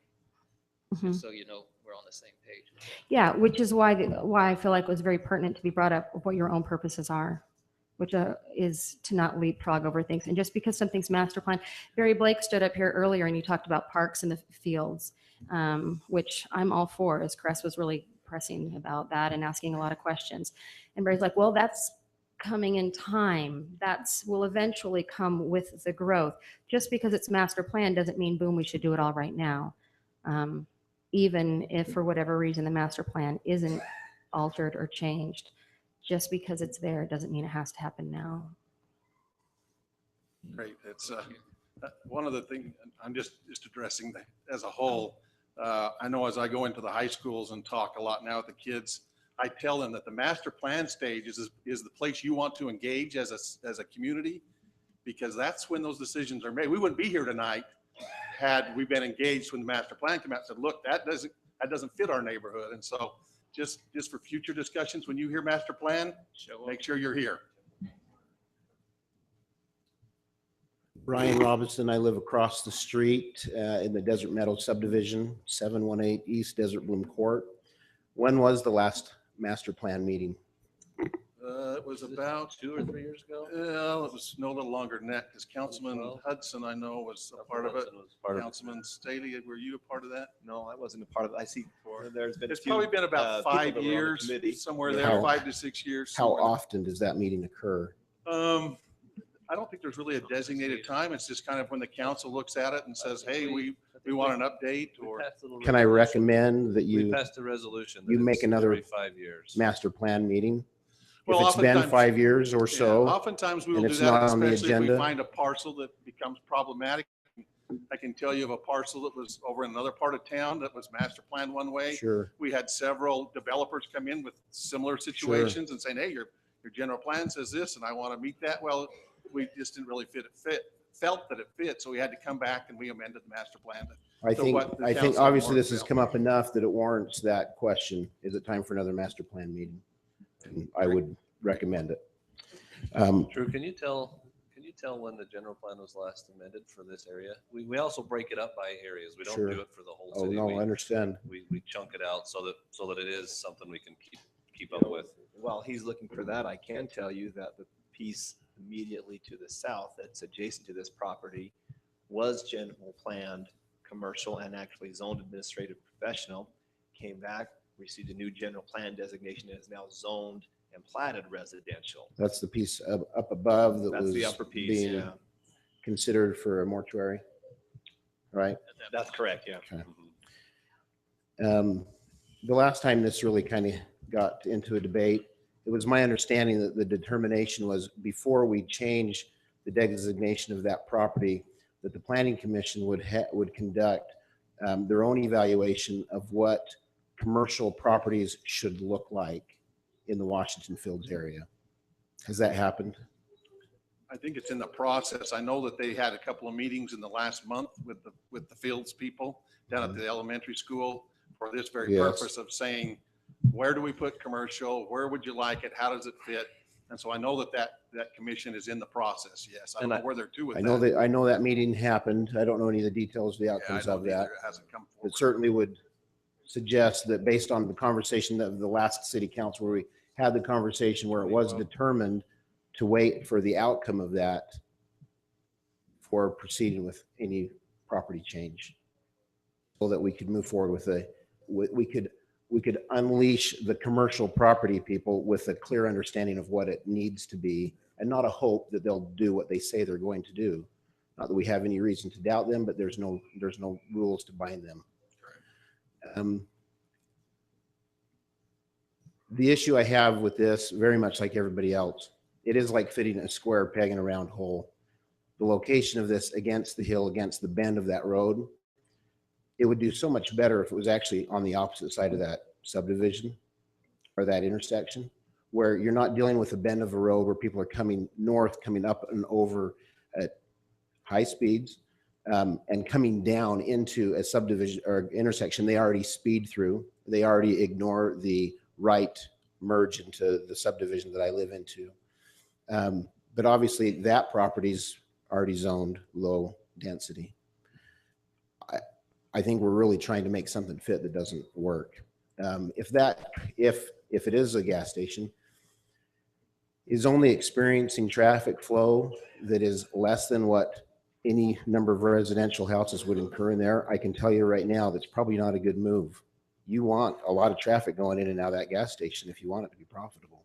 Q: Mhm.
I: Just so you know, we're on the same page.
Q: Yeah, which is why I feel like it was very pertinent to be brought up what your own purposes are, which is to not leapfrog over things. And just because something's master plan, Barry Blake stood up here earlier and you talked about parks in the fields, which I'm all for, as Cress was really pressing about that and asking a lot of questions. And Barry's like, well, that's coming in time. Will eventually come with the growth. Just because it's master plan doesn't mean, boom, we should do it all right now. Even if for whatever reason the master plan isn't altered or changed, just because it's there doesn't mean it has to happen now.
A: Great. It's one of the things I'm just addressing as a whole. I know as I go into the high schools and talk a lot now with the kids, I tell them that the master plan stage is the place you want to engage as a community, because that's when those decisions are made. We wouldn't be here tonight had we been engaged when the master plan came out and said, look, that doesn't fit our neighborhood. And so just for future discussions, when you hear master plan, make sure you're here.
R: Brian Robinson, I live across the street in the Desert Meadow subdivision, 718 East Desert Bloom Court. When was the last master plan meeting?
A: It was about
E: 2 or 3 years ago.
A: Well, it was no little longer than that, because Councilman Hudson, I know, was a part of it. Councilman Staley, were you a part of that?
F: No, I wasn't a part of it. I see there's been. a
A: It's
F: few,
A: probably been about
F: people
A: 5
F: that were on the
A: years,
F: committee.
A: somewhere
R: Yeah.
A: there,
R: How-
A: 5 to 6 years.
R: How
A: somewhere there.
R: often does that meeting occur?
A: I don't think there's really a designated time. It's just kind of when the council looks at it and says, hey, we want an update, or.
R: Can I recommend that
E: We
R: you
E: passed a resolution. that
R: you make
E: it's
R: another
E: every 5 years.
R: master plan meeting?
A: Well,
R: If it's been
A: oftentimes-
R: 5 years or
A: Yeah,
R: so,
A: oftentimes we will
R: and
A: do
R: it's
A: that,
R: not on the
A: especially if we
R: agenda?
A: find a parcel that becomes problematic. I can tell you of a parcel that was over in another part of town that was master planned one way.
R: Sure.
A: We had several developers come in with similar situations and saying, hey, your general plan says this, and I want to meet that. Well, we just didn't really felt that it fit, so we had to come back and we amended the master plan.
R: I
A: to
R: think,
A: what the council
R: obviously this
A: wanted.
R: has come up enough that it warrants that question. Is it time for another master plan meeting? And I would recommend it.
E: Drew, can you tell when the general plan was last amended for this area? We also break it up by areas. We don't
R: Sure.
E: do it for the whole
R: Oh,
E: city.
R: no,
E: We-
R: I understand.
E: We chunk it out so that it is something we can keep up with.
F: While he's looking for that, I can tell you that the piece immediately to the south that's adjacent to this property was general planned, commercial, and actually zoned administrative professional. Came back, received a new general plan designation, and is now zoned and platted residential.
R: That's the piece up above that
F: That's
R: was
F: the upper piece,
R: being
F: yeah.
R: considered for a mortuary, right?
F: That's correct, yeah.
R: Okay. The last time this really kind of got into a debate, it was my understanding that the determination was before we change the designation of that property, that the planning commission would conduct their own evaluation of what commercial properties should look like. in the Washington Fields area. Has that happened?
A: I think it's in the process. I know that they had a couple of meetings in the last month with the Fields people down at the elementary school for this very
R: Yes.
A: purpose of saying, where do we put commercial? Where would you like it? How does it fit? And so I know that commission is in the process. Yes. I don't know where they're to with that.
R: I know that meeting happened. I don't know any of the details, the
A: Yeah, I
R: outcomes
A: don't
R: of that.
A: either. It hasn't come forward.
R: It certainly would suggest that based on the conversation of the last city council, where we had the conversation where it was determined to wait for the outcome of that for proceeding with any property change, so that we could move forward with we could unleash the commercial property people with a clear understanding of what it needs to be, and not a hope that they'll do what they say they're going to do. Not that we have any reason to doubt them, but there's no rules to bind them. The issue I have with this, very much like everybody else, it is like fitting a square peg in a round hole. The location of this against the hill, against the bend of that road, it would do so much better if it was actually on the opposite side of that subdivision or that intersection, where you're not dealing with a bend of a road where people are coming north, coming up and over at high speeds, and coming down into a subdivision or intersection they already speed through. They already ignore the right merge into the subdivision that I live into. But obviously that property's already zoned low density. I think we're really trying to make something fit that doesn't work. If it is a gas station, is only experiencing traffic flow that is less than what any number of residential houses would incur in there, I can tell you right now, that's probably not a good move. You want a lot of traffic going in and out of that gas station if you want it to be profitable.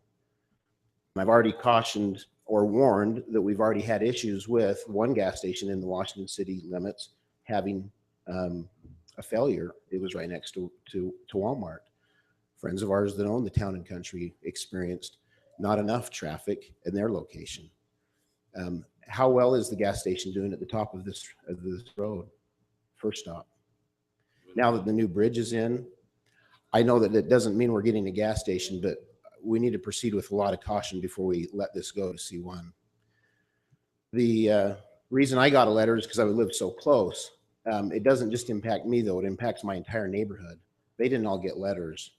R: I've already cautioned or warned that we've already had issues with one gas station in the Washington city limits having a failure. It was right next to Walmart. Friends of ours that own the Town and Country experienced not enough traffic in their location. How well is the gas station doing at the top of this road? First stop. Now that the new bridge is in, I know that it doesn't mean we're getting a gas station, but we need to proceed with a lot of caution before we let this go to C1. The reason I got a letter is because I live so close. It doesn't just impact me though, it impacts my entire neighborhood. They didn't all get letters.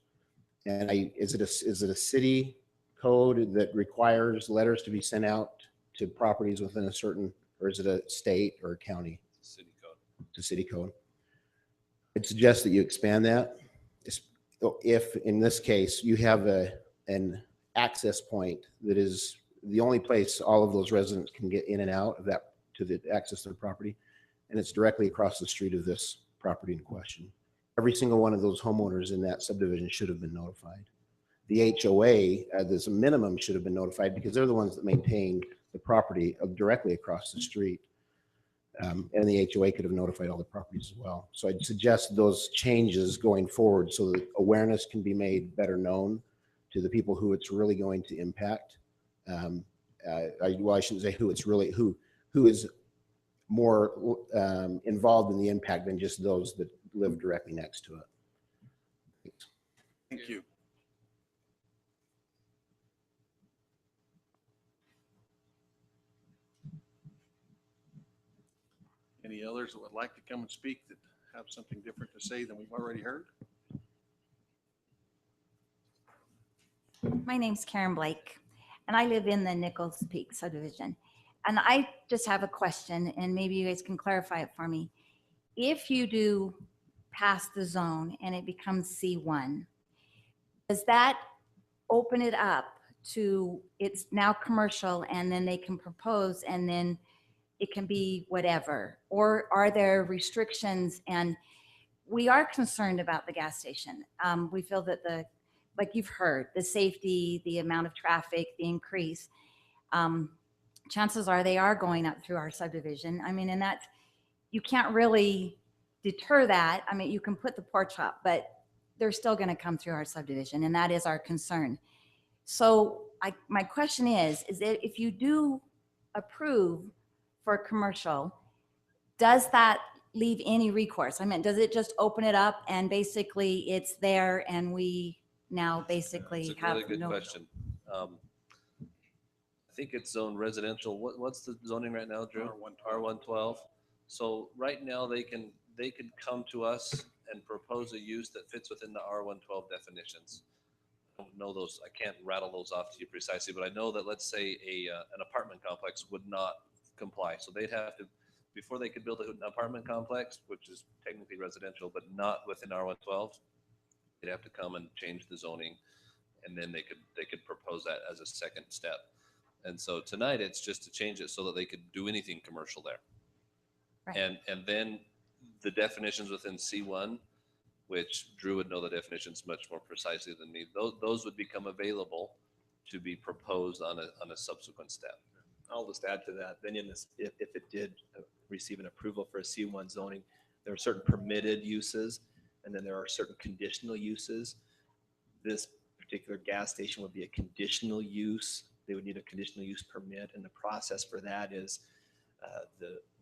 R: And is it a city code that requires letters to be sent out to properties within a certain, or is it a state or a county?
E: City code.
R: It's a city code. I'd suggest that you expand that. If in this case you have an access point that is the only place all of those residents can get in and out of that to access their property, and it's directly across the street of this property in question. Every single one of those homeowners in that subdivision should have been notified. The HOA, as a minimum, should have been notified because they're the ones that maintain the property directly across the street. And the HOA could have notified all the properties as well. So I'd suggest those changes going forward so that awareness can be made better known to the people who it's really going to impact. I shouldn't say who it's really, who is more involved in the impact than just those that live directly next to it. Thanks.
A: Thank you. Any others that would like to come and speak that have something different to say than we've already heard?
S: My name's Karen Blake, and I live in the Nichols Peak subdivision. And I just have a question, and maybe you guys can clarify it for me. If you do pass the zone and it becomes C1, does that open it up to it's now commercial and then they can propose and then it can be whatever? Or are there restrictions? And we are concerned about the gas station. We feel that like you've heard, the safety, the amount of traffic, the increase, chances are they are going up through our subdivision. I mean, and that you can't really deter that. I mean, you can put the porch up, but they're still going to come through our subdivision, and that is our concern. So my question is that if you do approve for commercial, does that leave any recourse? I mean, does it just open it up and basically it's there and we now basically
E: It's a
S: have
E: really good
S: no.
E: question. I think it's zoned residential. What's the zoning right now, Drew? R112. So right now they can come to us and propose a use that fits within the R112 definitions. I don't know those. I can't rattle those off to you precisely, but I know that, let's say an apartment complex would not comply. So they'd have to, before they could build an apartment complex, which is technically residential, but not within R112, they'd have to come and change the zoning, and then they could propose that as a second step. And so tonight it's just to change it so that they could do anything commercial there.
S: Right.
E: And then the definitions within C1, which Drew would know the definitions much more precisely than me, those would become available to be proposed on a subsequent step.
F: I'll just add to that. Then in this, if it did receive an approval for a C1 zoning, there are certain permitted uses, and then there are certain conditional uses. This particular gas station would be a conditional use. They would need a conditional use permit, and the process for that is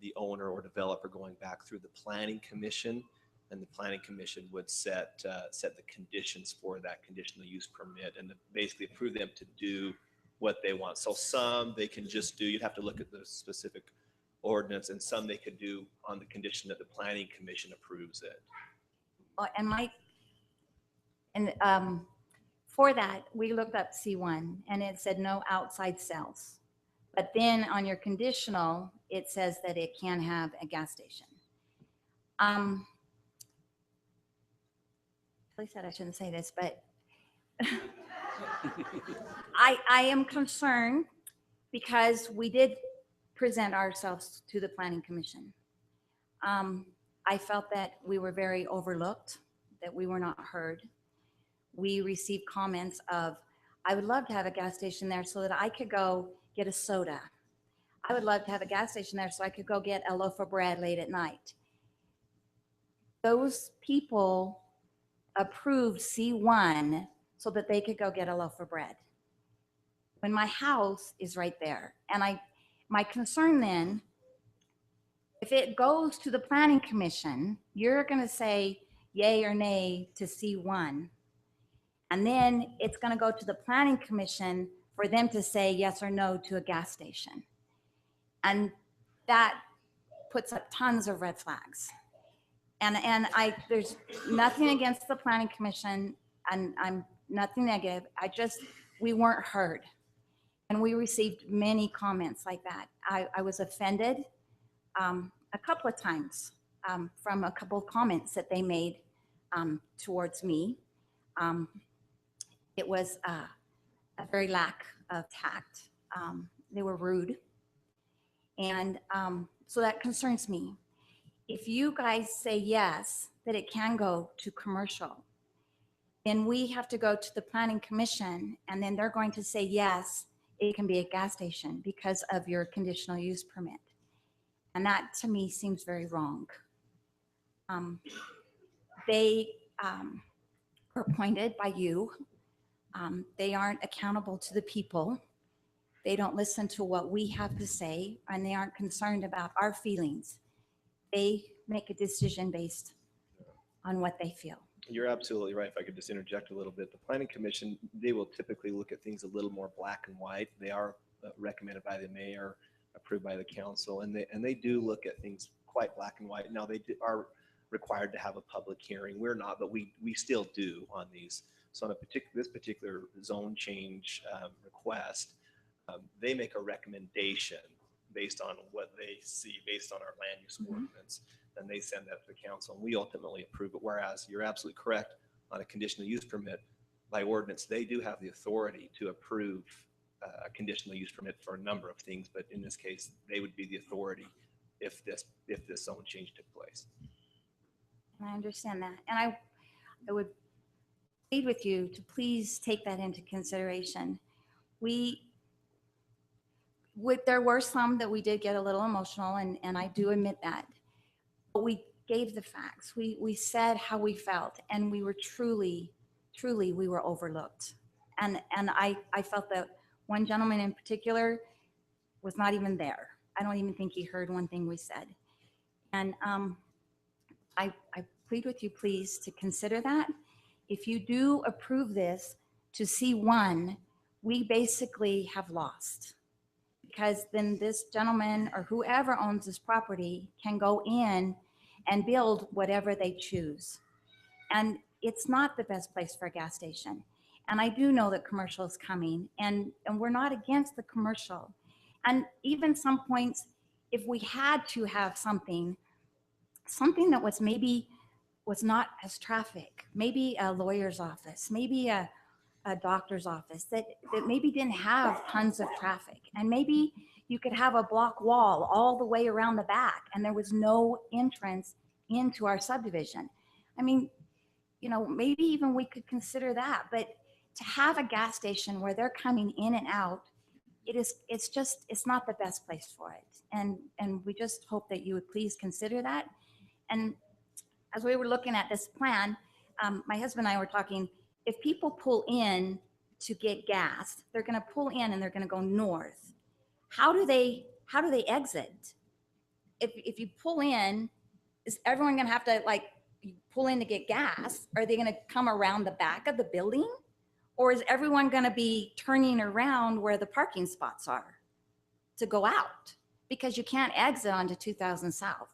F: the owner or developer going back through the planning commission, and the planning commission would set the conditions for that conditional use permit and basically approve them to do what they want. So some they can just do, you'd have to look at the specific ordinance, and some they could do on the condition that the planning commission approves it.
S: For that, we looked up C1 and it said no outside sales. But then on your conditional, it says that it can have a gas station. I said I shouldn't say this, but I am concerned because we did present ourselves to the Planning Commission. I felt that we were very overlooked, that we were not heard. We received comments of, I would love to have a gas station there so that I could go get a soda. I would love to have a gas station there so I could go get a loaf of bread late at night. Those people approved C1 so that they could go get a loaf of bread, when my house is right there. And my concern then, if it goes to the Planning Commission, you're going to say yay or nay to C1. And then it's going to go to the Planning Commission for them to say yes or no to a gas station. And that puts up tons of red flags. And there's nothing against the Planning Commission, and I'm nothing negative. We weren't heard. And we received many comments like that. I was offended a couple of times from a couple of comments that they made towards me. It was a very lack of tact. They were rude. And so that concerns me. If you guys say yes, that it can go to commercial, then we have to go to the Planning Commission, and then they're going to say yes, it can be a gas station because of your conditional use permit. And that to me seems very wrong. They are appointed by you. They aren't accountable to the people. They don't listen to what we have to say, and they aren't concerned about our feelings. They make a decision based on what they feel.
F: You're absolutely right. If I could just interject a little bit, the Planning Commission, they will typically look at things a little more black and white. They are recommended by the mayor, approved by the council, and they do look at things quite black and white. Now, they are required to have a public hearing. We're not, but we still do on these. So on this particular zone change request, they make a recommendation based on what they see, based on our land use ordinance, and they send that to the council, and we ultimately approve it. Whereas you're absolutely correct, on a conditional use permit, by ordinance, they do have the authority to approve a conditional use permit for a number of things, but in this case, they would be the authority if this zone change took place.
S: I understand that. And I would plead with you to please take that into consideration. There were some that we did get a little emotional, and I do admit that. But we gave the facts. We said how we felt, and we were truly, we were overlooked. And I felt that one gentleman in particular was not even there. I don't even think he heard one thing we said. And I plead with you, please, to consider that. if you do approve this to C1, we basically have lost. Because then this gentleman or whoever owns this property can go in and build whatever they choose. And it's not the best place for a gas station. And I do know that commercial is coming, and we're not against the commercial. And even some points, if we had to have something that was maybe was not as traffic, maybe a lawyer's office, maybe a doctor's office that maybe didn't have tons of traffic. And maybe you could have a block wall all the way around the back and there was no entrance into our subdivision. I mean, you know, maybe even we could consider that, but to have a gas station where they're coming in and out, it's not the best place for it. And we just hope that you would please consider that. And as we were looking at this plan, my husband and I were talking, if people pull in to get gas, they're going to pull in and they're going to go north. How do they exit? If you pull in, is everyone going to have to like pull in to get gas? Are they going to come around the back of the building? Or is everyone going to be turning around where the parking spots are to go out? Because you can't exit onto 2000 South.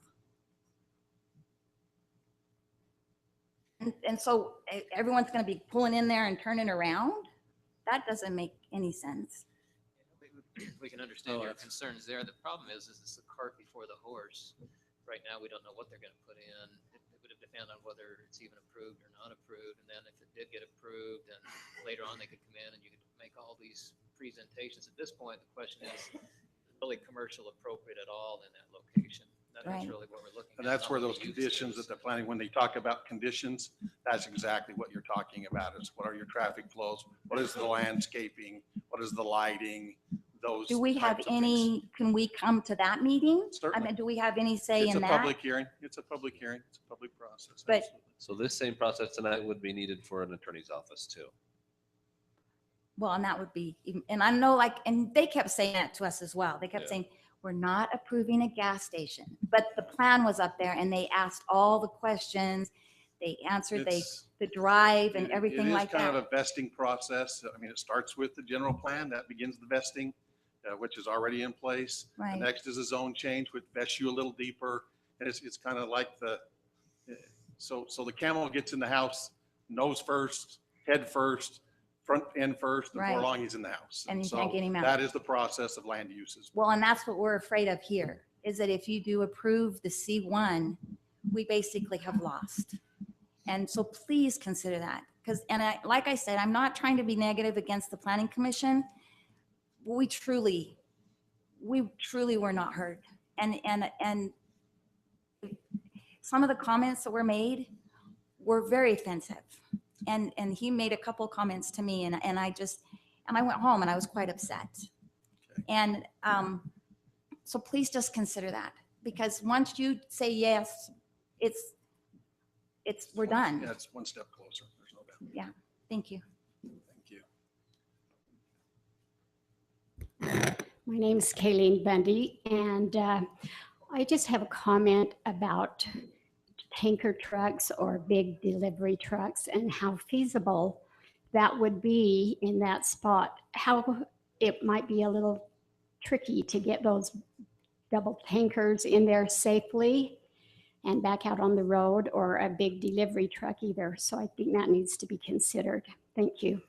S: And so everyone's going to be pulling in there and turning around? That doesn't make any sense.
I: We can understand your concerns there. The problem is it's the cart before the horse. Right now, we don't know what they're going to put in. It would have depended on whether it's even approved or not approved. And then if it did get approved, and later on they could come in and you could make all these presentations. At this point, the question is really commercial appropriate at all in that location? That's really what we're looking at.
A: And that's
I: not
A: where
I: what
A: those
I: the use
A: conditions
I: is.
A: that they're planning, when they talk about conditions, that's exactly what you're talking about is what are your traffic flows? What is the landscaping? What is the lighting? Those.
S: Do we have
A: types of things.
S: any, can we come to that meeting? I
A: Certainly.
S: mean, do we have any say
A: It's
S: in
A: a
S: that?
A: public hearing. It's a public hearing. It's a public process.
S: But-
A: absolutely.
E: So this same process tonight would be needed for an attorney's office too.
S: Well, and that would be, and I know like, and they kept saying that to us as well. They kept
E: Yeah.
S: saying, we're not approving a gas station. But the plan was up there and they asked all the questions. They answered
A: It's-
S: the drive and
A: It-
S: everything like
A: It is kind
S: that.
A: of a vesting process. I mean, it starts with the general plan. That begins the vesting, which is already in place. The
S: Right.
A: next is a zone change, which vests you a little deeper. And it's kind of like so the camel gets in the house, nose first, head first, front end first, and before
S: Right.
A: long he's in the house.
S: And you
A: so
S: can't get him out.
A: That is the process of land uses.
S: Well, and that's what we're afraid of here, is that if you do approve the C1, we basically have lost. And so please consider that. Because, like I said, I'm not trying to be negative against the planning commission. We truly were not heard. And some of the comments that were made were very offensive. And he made a couple comments to me and I went home and I was quite upset. And so please just consider that, because once you say yes, we're done.
A: Yeah, it's one step closer. There's no doubt.
S: Yeah, thank you.
A: Thank you.
T: My name's Kayleen Bundy, and I just have a comment about tanker trucks or big delivery trucks and how feasible that would be in that spot. How it might be a little tricky to get those double tankers in there safely and back out on the road, or a big delivery truck either. So I think that needs to be considered. Thank you.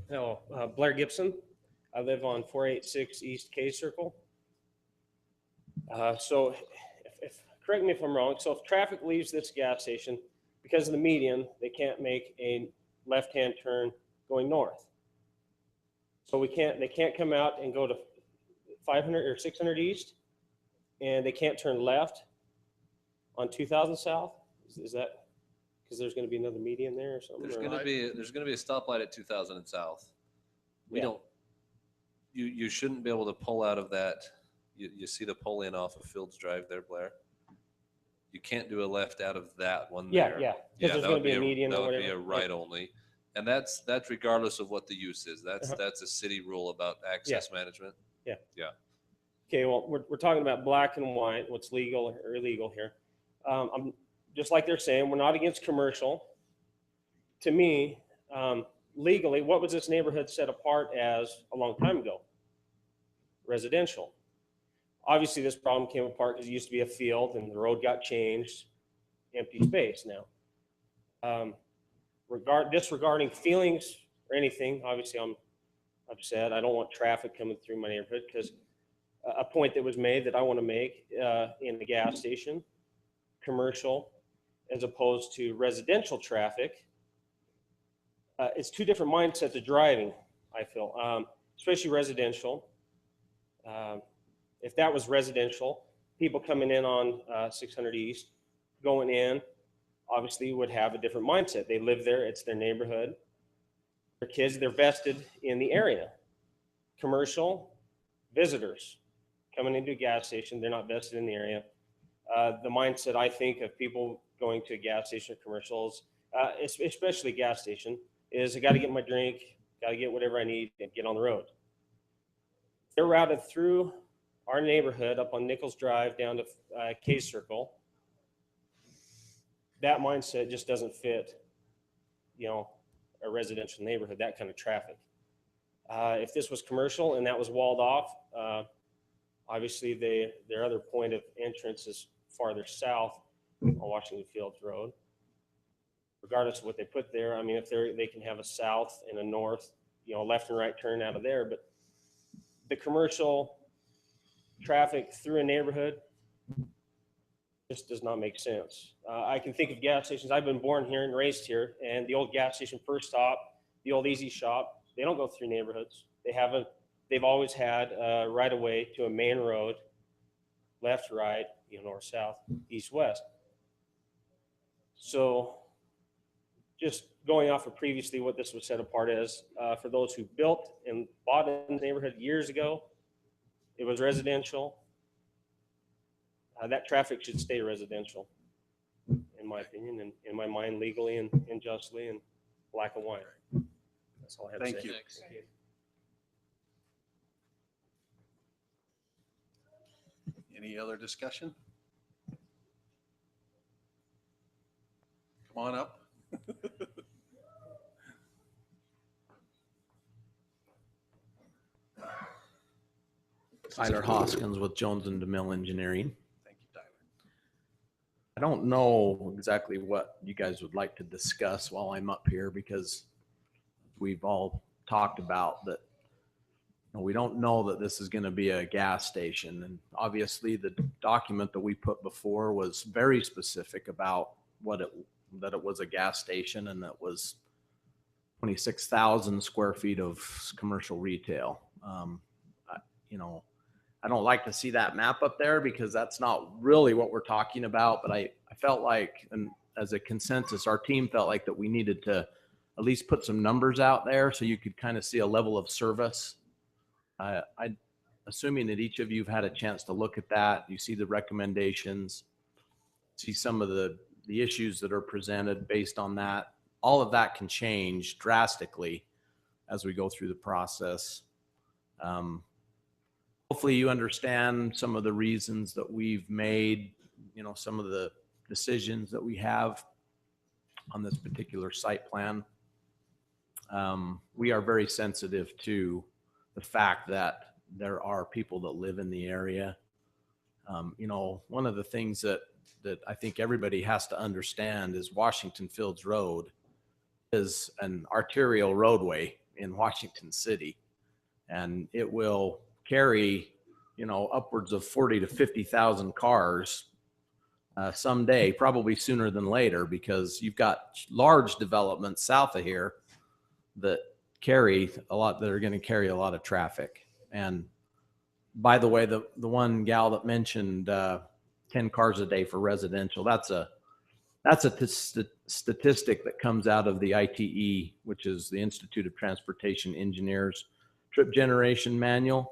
U: Hello, Blair Gibson. I live on 486 East K Circle. So correct me if I'm wrong. So if traffic leaves this gas station, because of the median, they can't make a left-hand turn going north. So they can't come out and go to 500 or 600 East, and they can't turn left on 2000 South. Is that because there's going to be another median there or something?
E: There's
U: or-
E: going to be a stoplight at 2000 and South. You shouldn't be able to pull out of that. You see the pull in off of Fields Drive there, Blair. You can't do a left out of that one
U: Yeah,
E: there.
U: yeah, 'cause there's
E: that
U: gonna
E: would
U: be a median
E: That
U: or
E: would be a
U: whatever.
E: right only. And that's regardless of what the use is. That's a city rule about access management.
U: Yeah.
E: Yeah.
U: Okay, well, we're talking about black and white, what's legal or illegal here. I'm just like they're saying, we're not against commercial. To me, legally, what was this neighborhood set apart as a long time ago? Residential. Obviously, this problem came apart because it used to be a field and the road got changed, empty space now. Disregarding feelings or anything, obviously I'm upset. I don't want traffic coming through my neighborhood because a point that was made that I want to make in the gas station, commercial, as opposed to residential traffic. It's two different mindsets of driving, I feel, especially residential. If that was residential, people coming in on 600 East, going in, obviously would have a different mindset. They live there, it's their neighborhood. Their kids, they're vested in the area. Commercial, visitors coming into a gas station, they're not vested in the area. The mindset, I think, of people going to a gas station or commercials, especially a gas station, is I got to get my drink, got to get whatever I need and get on the road. They're routed through our neighborhood up on Nichols Drive down to K Circle. That mindset just doesn't fit, you know, a residential neighborhood, that kind of traffic. If this was commercial and that was walled off, obviously their other point of entrance is farther south on Washington Fields Road. Regardless of what they put there, I mean, if they can have a south and a north, you know, left and right turn out of there, but the commercial traffic through a neighborhood just does not make sense. I can think of gas stations. I've been born here and raised here, and the old gas station First Stop, the old Easy Shop, they don't go through neighborhoods. They've always had right of way to a main road, left, right, you know, north, south, east, west. So just going off of previously what this was set apart as, for those who built and bought in the neighborhood years ago, it was residential. That traffic should stay residential, in my opinion, and in my mind, legally and justly and black and white. That's all I have to say.
A: Thank you. Any other discussion? Come on up.
D: Tyler Hoskins with Jones and DeMille Engineering.
A: Thank you, Tyler.
D: I don't know exactly what you guys would like to discuss while I'm up here because we've all talked about that. You know, we don't know that this is going to be a gas station. And obviously the document that we put before was very specific about that it was a gas station and that was 26,000 square feet of commercial retail. You know, I don't like to see that map up there because that's not really what we're talking about, but I felt like, and as a consensus, our team felt like that we needed to at least put some numbers out there so you could kind of see a level of service. Assuming that each of you have had a chance to look at that, you see the recommendations, see some of the issues that are presented based on that. All of that can change drastically as we go through the process. Hopefully you understand some of the reasons that we've made, you know, some of the decisions that we have on this particular site plan. We are very sensitive to the fact that there are people that live in the area. You know, one of the things that I think everybody has to understand is Washington Fields Road is an arterial roadway in Washington City, and it will carry, you know, upwards of 40 to 50,000 cars someday, probably sooner than later, because you've got large developments south of here that carry a lot, that are going to carry a lot of traffic. And by the way, the one gal that mentioned 10 cars a day for residential, that's a statistic that comes out of the ITE, which is the Institute of Transportation Engineers Trip Generation Manual.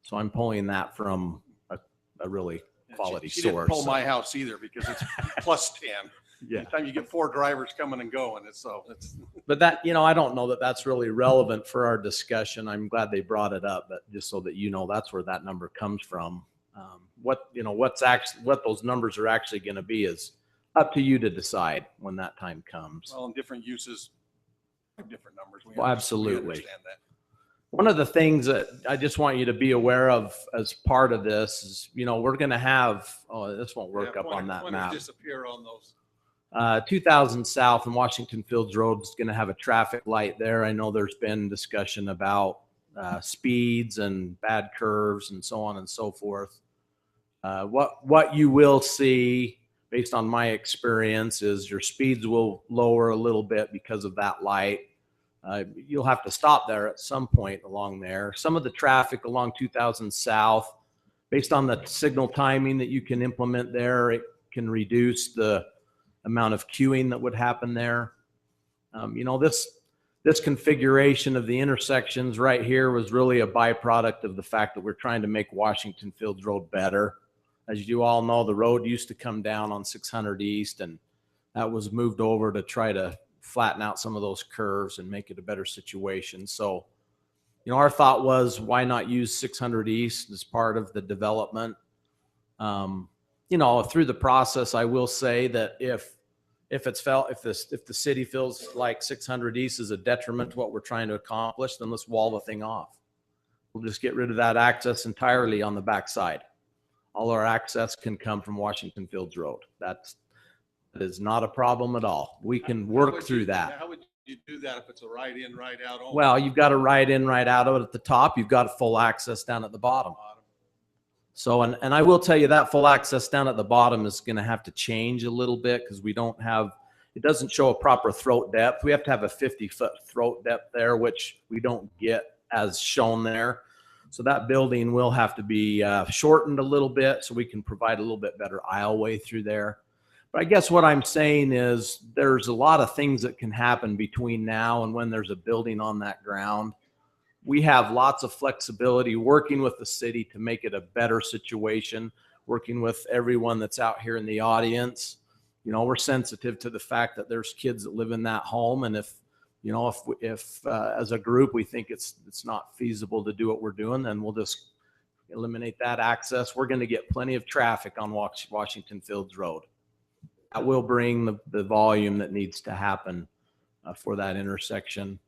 D: So I'm pulling that from a really quality
A: She didn't
D: source.
A: pull my house either because it's plus 10.
K: Yeah.
A: Anytime you get 4 drivers coming and going, it's so, it's,
D: But that, I don't know that that's really relevant for our discussion. I'm glad they brought it up, but just so that that's where that number comes from. What those numbers are actually going to be is up to you to decide when that time comes.
A: well, in different uses, have different numbers. We
D: Well,
A: we
D: absolutely.
A: understand that.
D: One of the things that I just want you to be aware of as part of this is, we're going to have, this won't work
A: Yeah,
D: up on that
A: pointers
D: map.
A: disappear on those.
D: 2000 South and Washington Fields Road is going to have a traffic light there. I know there's been discussion about speeds and bad curves and so on and so forth. What you will see based on my experience is your speeds will lower a little bit because of that light. You'll have to stop there at some point along there. Some of the traffic along 2000 South, based on the signal timing that you can implement there, it can reduce the amount of queuing that would happen there. This configuration of the intersections right here was really a byproduct of the fact that we're trying to make Washington Fields Road better. As you all know, the road used to come down on 600 East, and that was moved over to try to flatten out some of those curves and make it a better situation. So, our thought was, why not use 600 East as part of the development? Through the process, I will say that if the city feels like 600 East is a detriment to what we're trying to accomplish, then let's wall the thing off. We'll just get rid of that access entirely on the backside. All our access can come from Washington Fields Road. That is not a problem at all. We can work through that.
A: How would you do that if it's a right in, right out? Only?
D: Well, you've got a right in, right out of it at the top. You've got full access down at the bottom. So, and I will tell you that full access down at the bottom is going to have to change a little bit because it doesn't show a proper throat depth. We have to have a 50-foot throat depth there, which we don't get as shown there. So that building will have to be shortened a little bit so we can provide a little bit better aisleway through there. But I guess what I'm saying is there's a lot of things that can happen between now and when there's a building on that ground. We have lots of flexibility working with the city to make it a better situation, working with everyone that's out here in the audience. We're sensitive to the fact that there's kids that live in that home. And if as a group, we think it's not feasible to do what we're doing, then we'll just eliminate that access. We're going to get plenty of traffic on Washington Fields Road. That will bring the volume that needs to happen for that intersection.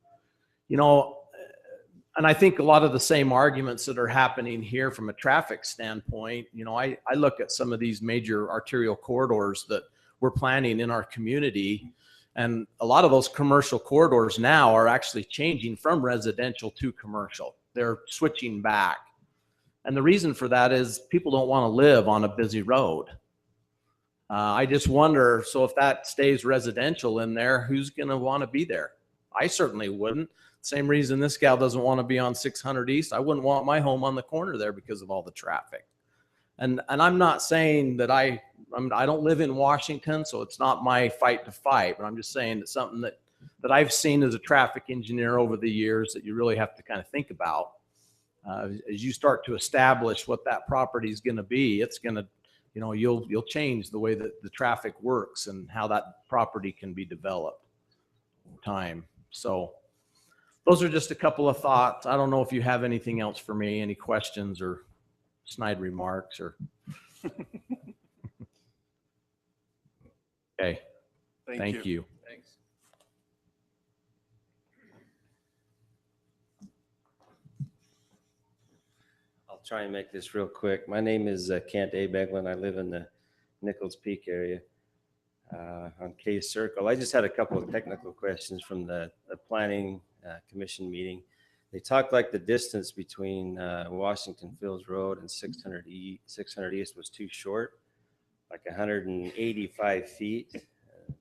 D: And I think a lot of the same arguments that are happening here from a traffic standpoint, I look at some of these major arterial corridors that we're planning in our community. And a lot of those commercial corridors now are actually changing from residential to commercial. They're switching back. And the reason for that is people don't want to live on a busy road. I just wonder, so if that stays residential in there, who's going to want to be there? I certainly wouldn't. Same reason this gal doesn't want to be on 600 East. I wouldn't want my home on the corner there because of all the traffic. And I'm not saying that I don't live in Washington, so it's not my fight to fight, but I'm just saying it's something that I've seen as a traffic engineer over the years that you really have to kind of think about. As you start to establish what that property is going to be, it's going to, you'll change the way that the traffic works and how that property can be developed over time. So those are just a couple of thoughts. I don't know if you have anything else for me, any questions or snide remarks or. Okay. Thank you.
A: Thanks.
B: I'll try and make this real quick. My name is Kent A. Beglin. I live in the Nichols Peak area on Case Circle. I just had a couple of technical questions from the Planning Commission meeting. They talked like the distance between Washington Fields Road and 600 East was too short, like 185 feet.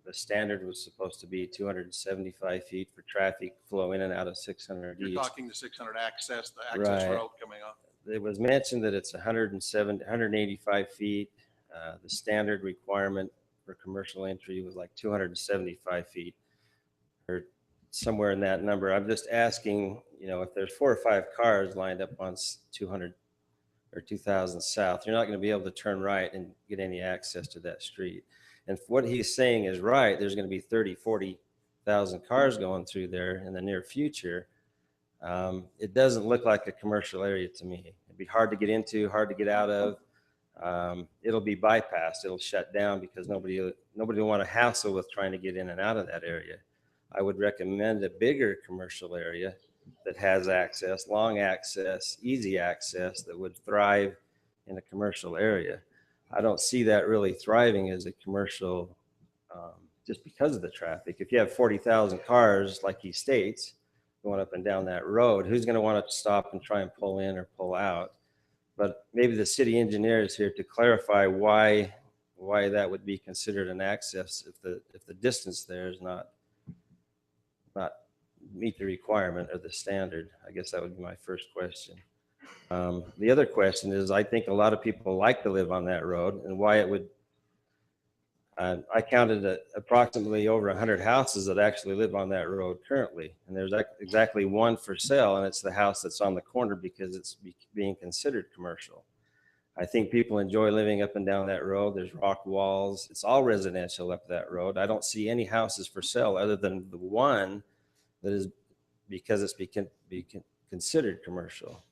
B: The standard was supposed to be 275 feet for traffic flow in and out of 600 East.
A: You're talking the 600 access, the access
B: Right.
A: road coming off.
B: It was mentioned that it's 185 feet. The standard requirement for commercial entry was like 275 feet or somewhere in that number. I'm just asking, if there's 4 or 5 cars lined up on 200 or 2000 South, you're not going to be able to turn right and get any access to that street. And if what he's saying is right, there's going to be 30, 40,000 cars going through there in the near future. It doesn't look like a commercial area to me. It'd be hard to get into, hard to get out of. It'll be bypassed. It'll shut down because nobody will want to hassle with trying to get in and out of that area. I would recommend a bigger commercial area that has access, long access, easy access that would thrive in a commercial area. I don't see that really thriving as a commercial just because of the traffic. If you have 40,000 cars, like he states, going up and down that road, who's going to want to stop and try and pull in or pull out? But maybe the city engineer is here to clarify why that would be considered an access if the distance there is not meet the requirement or the standard. I guess that would be my first question. The other question is, I think a lot of people like to live on that road, and why it would, I counted approximately over 100 houses that actually live on that road currently. And there's exactly one for sale, and it's the house that's on the corner because it's being considered commercial. I think people enjoy living up and down that road. There's rock walls. It's all residential up that road. I don't see any houses for sale other than the one that is because it's considered commercial.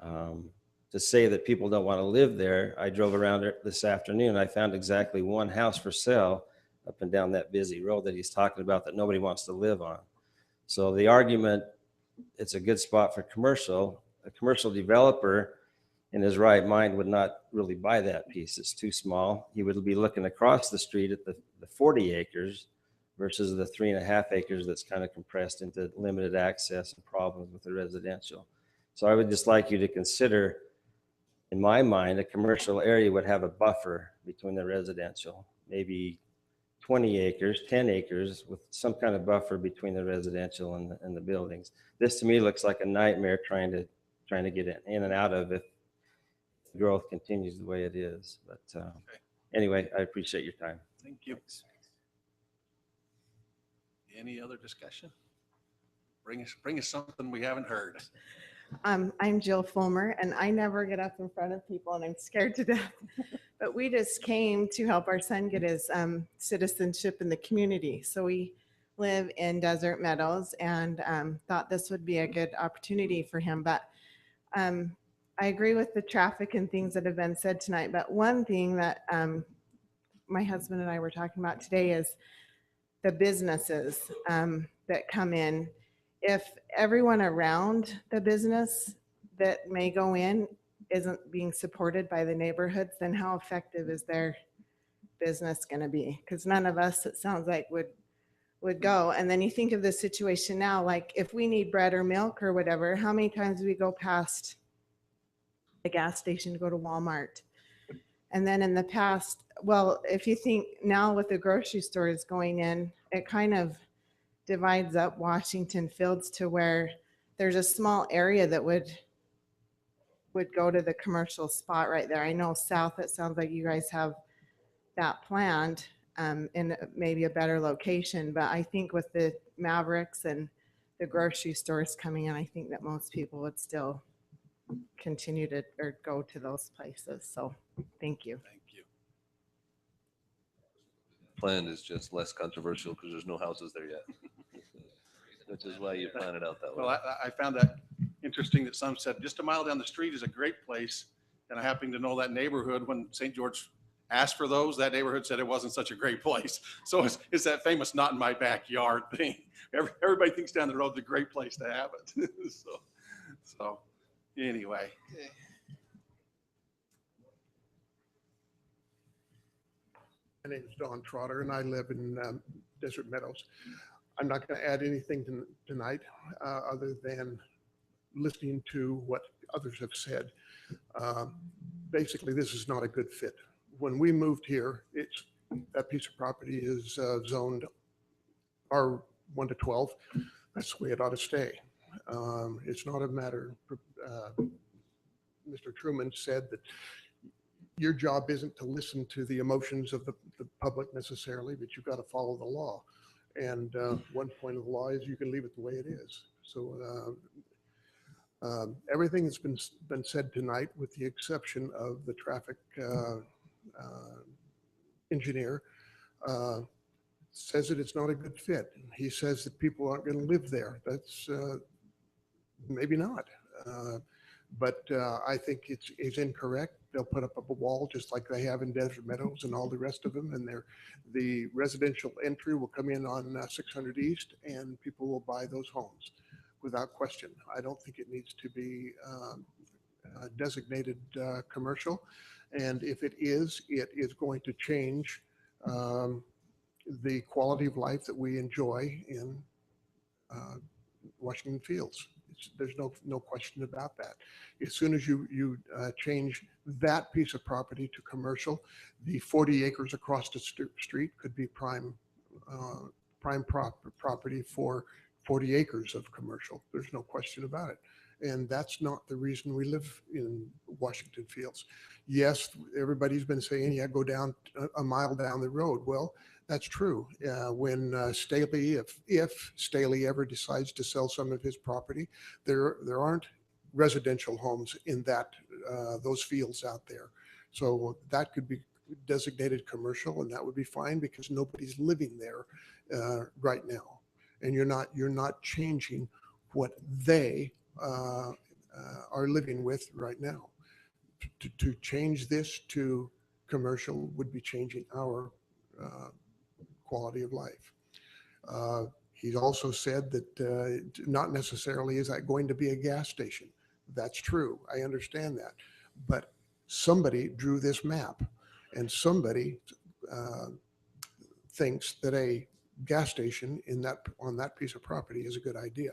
B: To say that people don't want to live there, I drove around it this afternoon. I found exactly one house for sale up and down that busy road that he's talking about that nobody wants to live on. So the argument, it's a good spot for commercial. A commercial developer in his right mind would not really buy that piece. It's too small. He would be looking across the street at the 40 acres versus the 3.5 acres that's kind of compressed into limited access and problems with the residential. So I would just like you to consider, in my mind, a commercial area would have a buffer between the residential, maybe 20 acres, 10 acres with some kind of buffer between the residential and the buildings. This to me looks like a nightmare trying to get in and out of if growth continues the way it is. But anyway, I appreciate your time.
A: Thank you. Any other discussion? Bring us something we haven't heard.
G: I'm Jill Fulmer, and I never get up in front of people, and I'm scared to death. But we just came to help our son get his citizenship in the community. So we live in Desert Meadows, and thought this would be a good opportunity for him. But I agree with the traffic and things that have been said tonight. But one thing that my husband and I were talking about today is the businesses that come in. If everyone around the business that may go in isn't being supported by the neighborhoods, then how effective is their business going to be? Because none of us, it sounds like, would go. And then you think of the situation now, like if we need bread or milk or whatever, how many times do we go past the gas station to go to Walmart? And then in the past, well, if you think now with the grocery stores going in, it kind of divides up Washington Fields to where there's a small area that would go to the commercial spot right there. I know south, it sounds like you guys have that planned in maybe a better location, but I think with the Mavericks and the grocery stores coming in, I think that most people would still continue to or go to those places. So thank you.
A: Thank you.
E: Plan is just less controversial because there's no houses there yet. Which is why you plan it out that way.
A: Well, I found that interesting that some said just a mile down the street is a great place. And I happen to know that neighborhood, when St. George asked for those, that neighborhood said it wasn't such a great place. So it's that famous not in my backyard thing. Everybody thinks down the road's a great place to have it. So anyway.
V: My name is Don Trotter, and I live in Desert Meadows. I'm not going to add anything tonight other than listening to what others have said. Basically, this is not a good fit. When we moved here, that piece of property is zoned R1 to 12. That's the way it ought to stay. It's not a matter, Mr. Truman said that your job isn't to listen to the emotions of the public necessarily, but you've got to follow the law. And one point of the law is you can leave it the way it is. So everything that's been said tonight, with the exception of the traffic engineer, says that it's not a good fit. He says that people aren't going to live there. That's maybe not. But I think it's incorrect. They'll put up a wall just like they have in Desert Meadows and all the rest of them. And the residential entry will come in on 600 East and people will buy those homes without question. I don't think it needs to be designated commercial. And if it is going to change the quality of life that we enjoy in Washington Fields. There's no question about that. As soon as you change that piece of property to commercial, the 40 acres across the street could be prime property for 40 acres of commercial. There's no question about it. And that's not the reason we live in Washington Fields. Yes, everybody's been saying, yeah, go down a mile down the road. Well, that's true. When Staley, if Staley ever decides to sell some of his property, there aren't residential homes in those fields out there. So that could be designated commercial, and that would be fine because nobody's living there right now. And you're not changing what they are living with right now. To change this to commercial would be changing our quality of life. He's also said that not necessarily is that going to be a gas station. That's true. I understand that. But somebody drew this map and somebody thinks that a gas station on that piece of property is a good idea.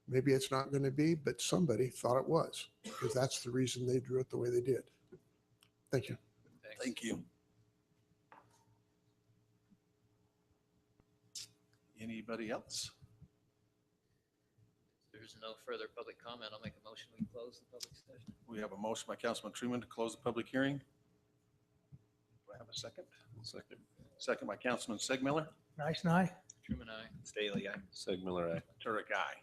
V: Maybe it's not going to be, but somebody thought it was because that's the reason they drew it the way they did. Thank you.
A: Thank you. Anybody else?
I: There's no further public comment. I'll make a motion. We close the public session.
A: We have a motion by Councilman Truman to close the public hearing. Do I have a second? Second. Second by Councilman Segmiller.
M: Nice and I.
I: Truman, aye.
F: Staley, aye.
E: Segmiller, aye.
A: Turek, aye.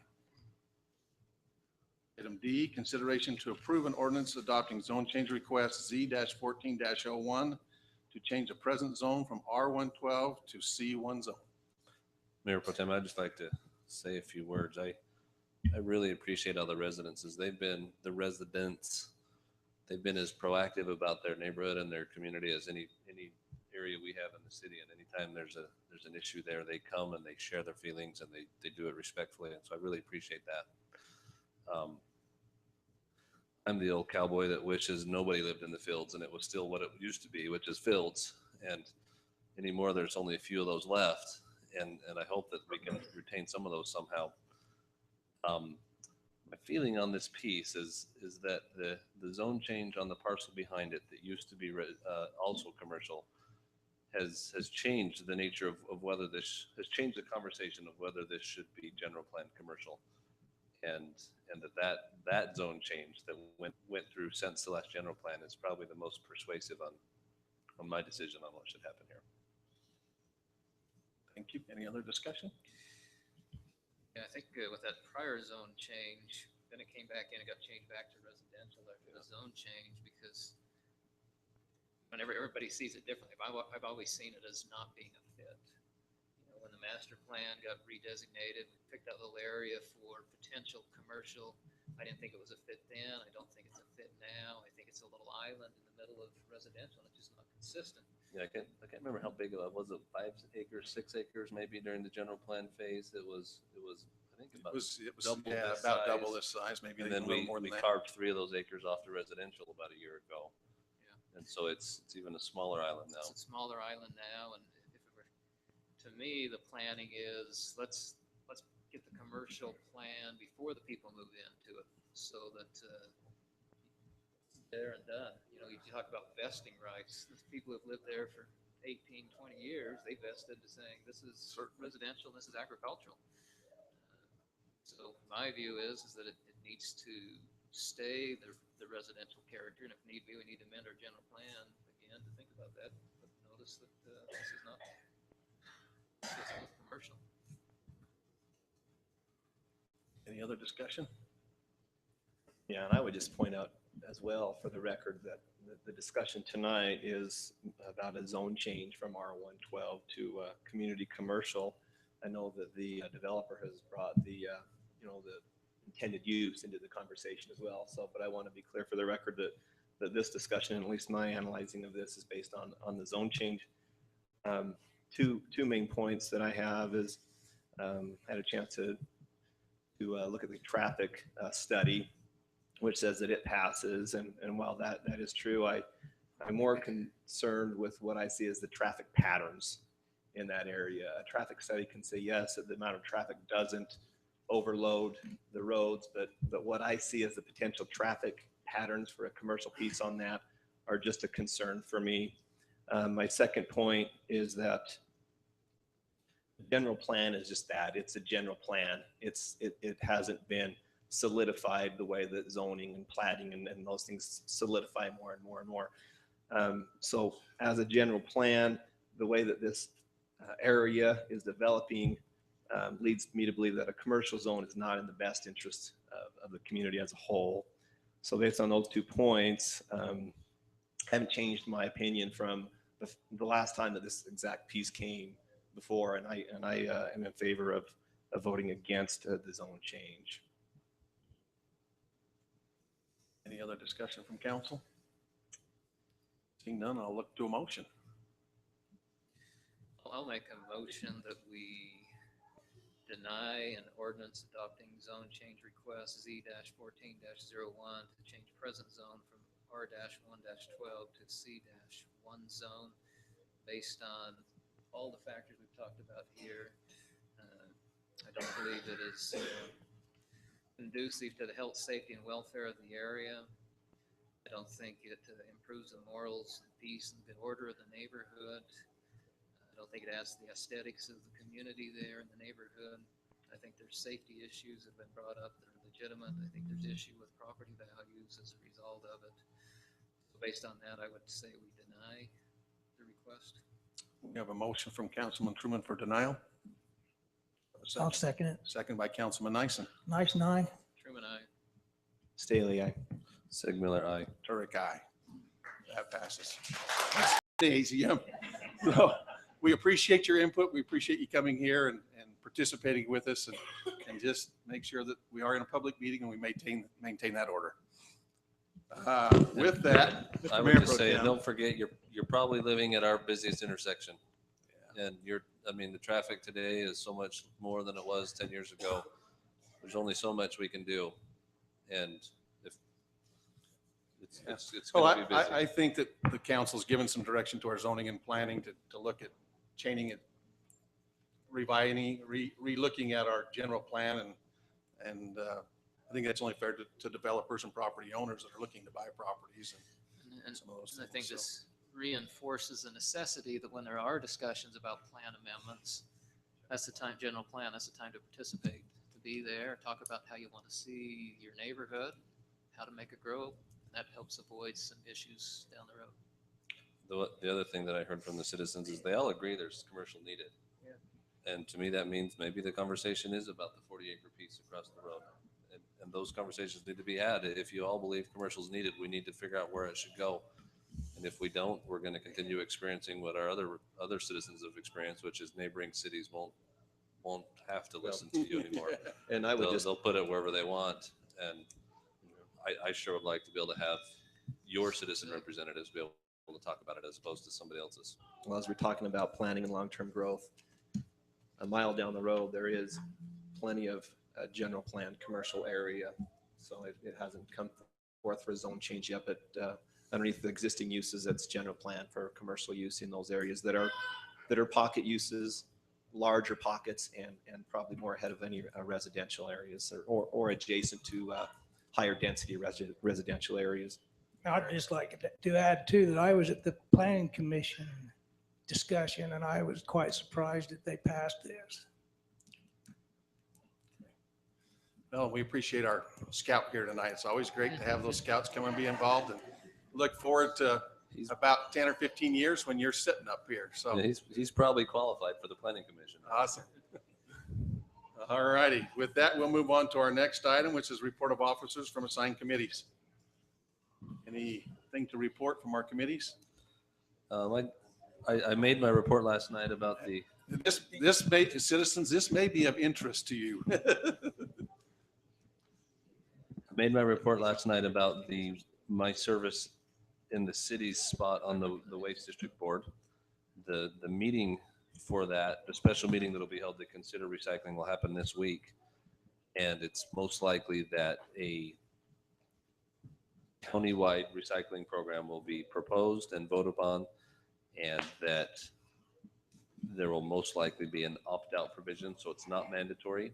A: Item D, consideration to approve an ordinance adopting zone change request Z-14-01 to change the present zone from R112 to C1 zone.
E: Mayor Pro Tem, I'd just like to say a few words. I really appreciate all the residences. They've been as proactive about their neighborhood and their community as any area we have in the city. And anytime there's an issue there, they come and they share their feelings and they do it respectfully. And so I really appreciate that. I'm the old cowboy that wishes nobody lived in the fields and it was still what it used to be, which is fields. And anymore, there's only a few of those left. And I hope that we can retain some of those somehow. My feeling on this piece is that the zone change on the parcel behind it that used to be also commercial has changed the nature of whether this has changed the conversation of whether this should be general plan commercial. And that zone change that went through since the last general plan is probably the most persuasive on my decision on what should happen here.
A: Thank you. Any other discussion?
I: Yeah, I think with that prior zone change, then it came back in, it got changed back to residential after the zone change because whenever everybody sees it differently, I've always seen it as not being a fit. You know, when the master plan got redesignated, we picked that little area for potential commercial. I didn't think it was a fit then. I don't think it's a fit now. I think it's a little island in the middle of residential. It's just not consistent.
E: Yeah, I can't remember how big it was. It 5 acres, 6 acres, maybe during the general plan phase. It was I think about
A: about double this size, maybe
E: and
A: a
E: then
A: little
E: we
A: more than that.
E: carved 3 of those acres off to residential about a year ago. Yeah. And so it's even a smaller island now.
I: It's a smaller island now, and if it were, to me, the planning is let's get the commercial plan before the people move into it, so that it's there and done. You know, you talk about vesting rights. These people who've lived there for 18, 20 years, they vested to saying this is residential, this is agricultural. So my view is that it needs to stay the residential character, and if need be, we need to amend our general plan again to think about that. But notice that this is not commercial.
A: Any other discussion?
F: Yeah, and I would just point out as well for the record that the discussion tonight is about a zone change from R112 to community commercial. I know that the developer has brought the, you know, the intended use into the conversation as well. So, but I want to be clear for the record that this discussion, at least my analyzing of this, is based on the zone change. Two main points that I have is had a chance to look at the traffic study, which says that it passes. And while that is true, I'm more concerned with what I see as the traffic patterns in that area. A traffic study can say yes, that the amount of traffic doesn't overload the roads, but what I see as the potential traffic patterns for a commercial piece on that are just a concern for me. My second point is that the general plan is just that. It's a general plan. It hasn't been solidified the way that zoning and plating and those things solidify more and more and more. So as a general plan, the way that this area is developing leads me to believe that a commercial zone is not in the best interest of the community as a whole. So based on those 2 points, I haven't changed my opinion from the last time that this exact piece came before, and I am in favor of voting against the zone change.
A: Any other discussion from council? Seeing none, I'll look to a motion.
I: I'll make a motion that we deny an ordinance adopting zone change request Z-14-01 to change present zone from R-1-12 to C-1 zone based on all the factors we've talked about here. I don't believe it is conducive to the health, safety, and welfare of the area. I don't think it improves the morals, and peace, and good order of the neighborhood. I don't think it adds to the aesthetics of the community there in the neighborhood. I think there's safety issues that have been brought up that are legitimate. I think there's issue with property values as a result of it. So based on that, I would say we deny the request.
A: We have a motion from Councilman Truman for denial.
M: I'll second it.
A: Second by Councilman Nyson.
M: Nice, nine.
I: Truman, aye.
F: Staley, aye.
E: Sigmiller, aye.
A: Turek, aye. That passes. Daisy, so we appreciate your input. We appreciate you coming here and participating with us, and just make sure that we are in a public meeting and we maintain that order. With that,
E: I
A: Mr.
E: would
A: Mayor
E: just
A: Pro
E: say,
A: Tem.
E: don't forget, you're probably living at our busiest intersection. And I mean, the traffic today is so much more than it was 10 years ago. There's only so much we can do. And if it's
A: Well,
E: going to be busy.
A: I think that the council's given some direction to our zoning and planning to look at changing it, re-looking at our general plan, and I think that's only fair to developers and property owners that are looking to buy properties and some of those
I: And I
A: things.
I: think this reinforces the necessity that when there are discussions about plan amendments, that's the time, general plan, that's the time to participate, to be there, talk about how you want to see your neighborhood, how to make it grow. That helps avoid some issues down the road.
E: The other thing that I heard from the citizens is they all agree there's commercial needed.
I: Yeah.
E: And to me, that means maybe the conversation is about the 40-acre piece across the road. And those conversations need to be had. If you all believe commercial is needed, we need to figure out where it should go. And if we don't, we're going to continue experiencing what our other citizens have experienced, which is neighboring cities won't have to listen to you anymore.
F: And I would
E: they'll put it wherever they want. And I sure would like to be able to have your citizen representatives be able to talk about it as opposed to somebody else's.
F: Well, as we're talking about planning and long-term growth, a mile down the road, there is plenty of general plan commercial area. So it hasn't come forth for a zone change yet, but underneath the existing uses, that's general plan for commercial use in those areas that are pocket uses, larger pockets, and probably more ahead of any residential areas or adjacent to higher density residential areas.
M: I'd just like to add too, that I was at the planning commission discussion and I was quite surprised that they passed this.
A: Well, we appreciate our scout here tonight. It's always great to have those scouts come and be involved, and look forward to about 10 or 15 years when you're sitting up here. So
E: Yeah, he's probably qualified for the planning commission.
A: awesome. All righty. With that, we'll move on to our next item, which is report of officers from assigned committees. Anything anything to report from our committees?
E: I made my report last night about the,
A: This may, citizens, this may be of interest to you.
E: I made my report last night about my service in the city's spot on the Waste District Board. The meeting for that, the special meeting that'll be held to consider recycling will happen this week. And it's most likely that a countywide recycling program will be proposed and voted upon, and that there will most likely be an opt-out provision, so it's not mandatory.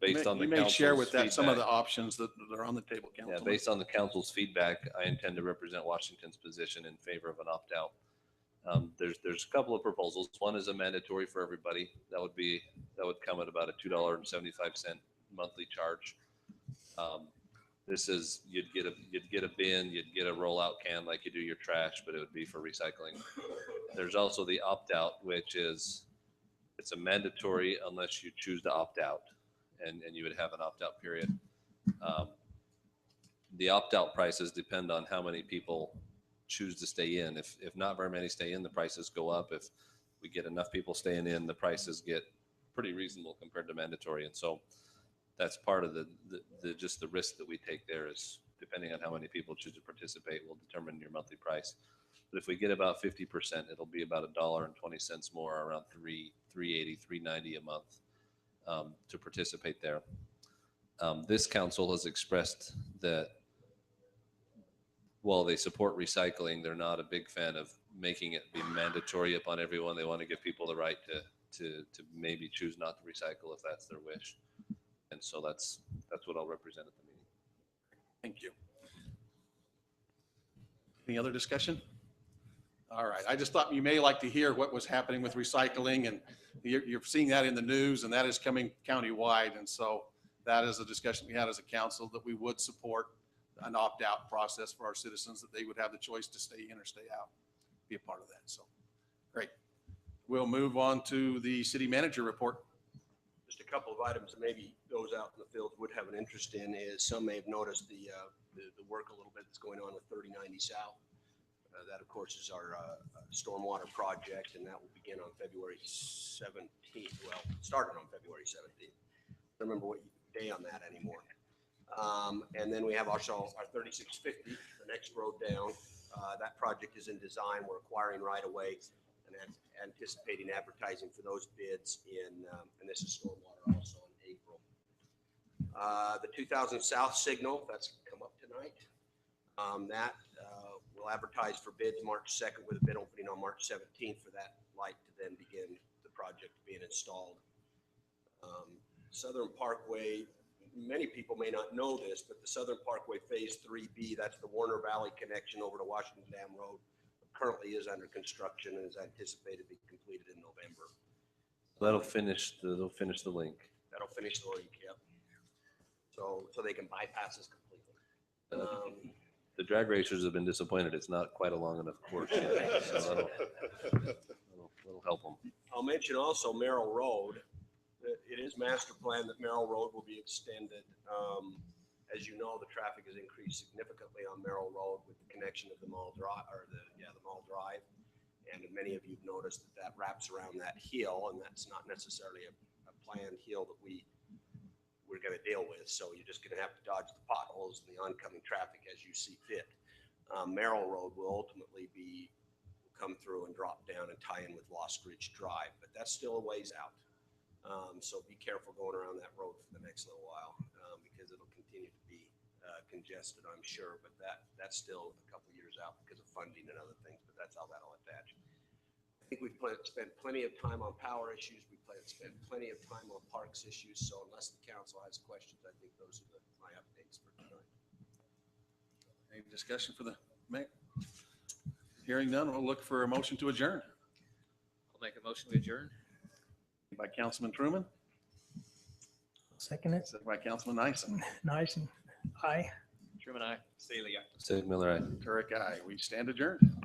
E: Based on the
A: You may share
E: council's
A: with that some of the
E: feedback.
A: options that are on the table,
E: Yeah,
A: Councilman.
E: based on the council's feedback, I intend to represent Washington's position in favor of an opt-out. There's a couple of proposals. One is a mandatory for everybody. That would come at about a $2.75 monthly charge. This is, you'd get a bin, you'd get a rollout can like you do your trash, but it would be for recycling. There's also the opt-out, which is, it's a mandatory unless you choose to opt out, and you would have an opt-out period. The opt-out prices depend on how many people choose to stay in. If not very many stay in, the prices go up. If we get enough people staying in, the prices get pretty reasonable compared to mandatory. And so that's part of the just the risk that we take there, is depending on how many people choose to participate will determine your monthly price. But if we get about 50%, it'll be about $1.20 more, around $3.80, $3.90 a month to participate there. This council has expressed that while they support recycling, they're not a big fan of making it be mandatory upon everyone. They want to give people the right to maybe choose not to recycle if that's their wish. And so that's what I'll represent at the meeting.
A: Thank you. Any other discussion? All right. I just thought you may like to hear what was happening with recycling, and you're seeing that in the news, and that is coming countywide. And so that is a discussion we had as a council, that we would support an opt-out process for our citizens, that they would have the choice to stay in or stay out, be a part of that. So great. We'll move on to the city manager report.
C: Just a couple of items that maybe those out in the field would have an interest in is, some may have noticed the work a little bit that's going on with 3090 South. That, of course, is our stormwater project, and that will begin on February 17th. Well, started on February 17th. I don't remember what day on that anymore. And then we have also our 3650, the next road down. That project is in design. We're acquiring right away and anticipating advertising for those bids and this is stormwater also in April. The 2000 South signal, that's come up tonight. That will advertise for bids March 2nd with a bid opening on March 17th for that light to then begin the project being installed. Southern Parkway, many people may not know this, but the Southern Parkway Phase 3B, that's the Warner Valley connection over to Washington Dam Road, currently is under construction and is anticipated to be completed in November.
E: That'll finish the link.
C: That'll finish the link, yep. So they can bypass this completely.
E: The drag racers have been disappointed. It's not quite a long enough course yet, so that'll help them.
C: I'll mention also Merrill Road. It is master plan that Merrill Road will be extended. As you know, the traffic has increased significantly on Merrill Road with the connection of the Mall Drive, or the Mall Drive. And many of you have noticed that wraps around that hill, and that's not necessarily a planned hill that we're going to deal with. So you're just going to have to dodge the potholes and the oncoming traffic as you see fit. Merrill Road will ultimately come through and drop down and tie in with Lost Ridge Drive, but that's still a ways out. So be careful going around that road for the next little while, because it'll continue to be congested, I'm sure, but that's still a couple years out because of funding and other things, but that's how that'll attach. I think we've spent plenty of time on power issues. We plan to spend plenty of time on parks issues. So unless the council has questions, I think those are my updates for tonight.
A: Any discussion for the mayor? Hearing none, we'll look for a motion to adjourn.
I: I'll make a motion to adjourn.
A: By Councilman Truman,
M: Second it.
A: second by Councilman Nyson.
M: Nice and aye.
I: Truman, aye.
F: Staley, aye.
E: Sig Miller, aye.
A: Turek, aye. We stand adjourned.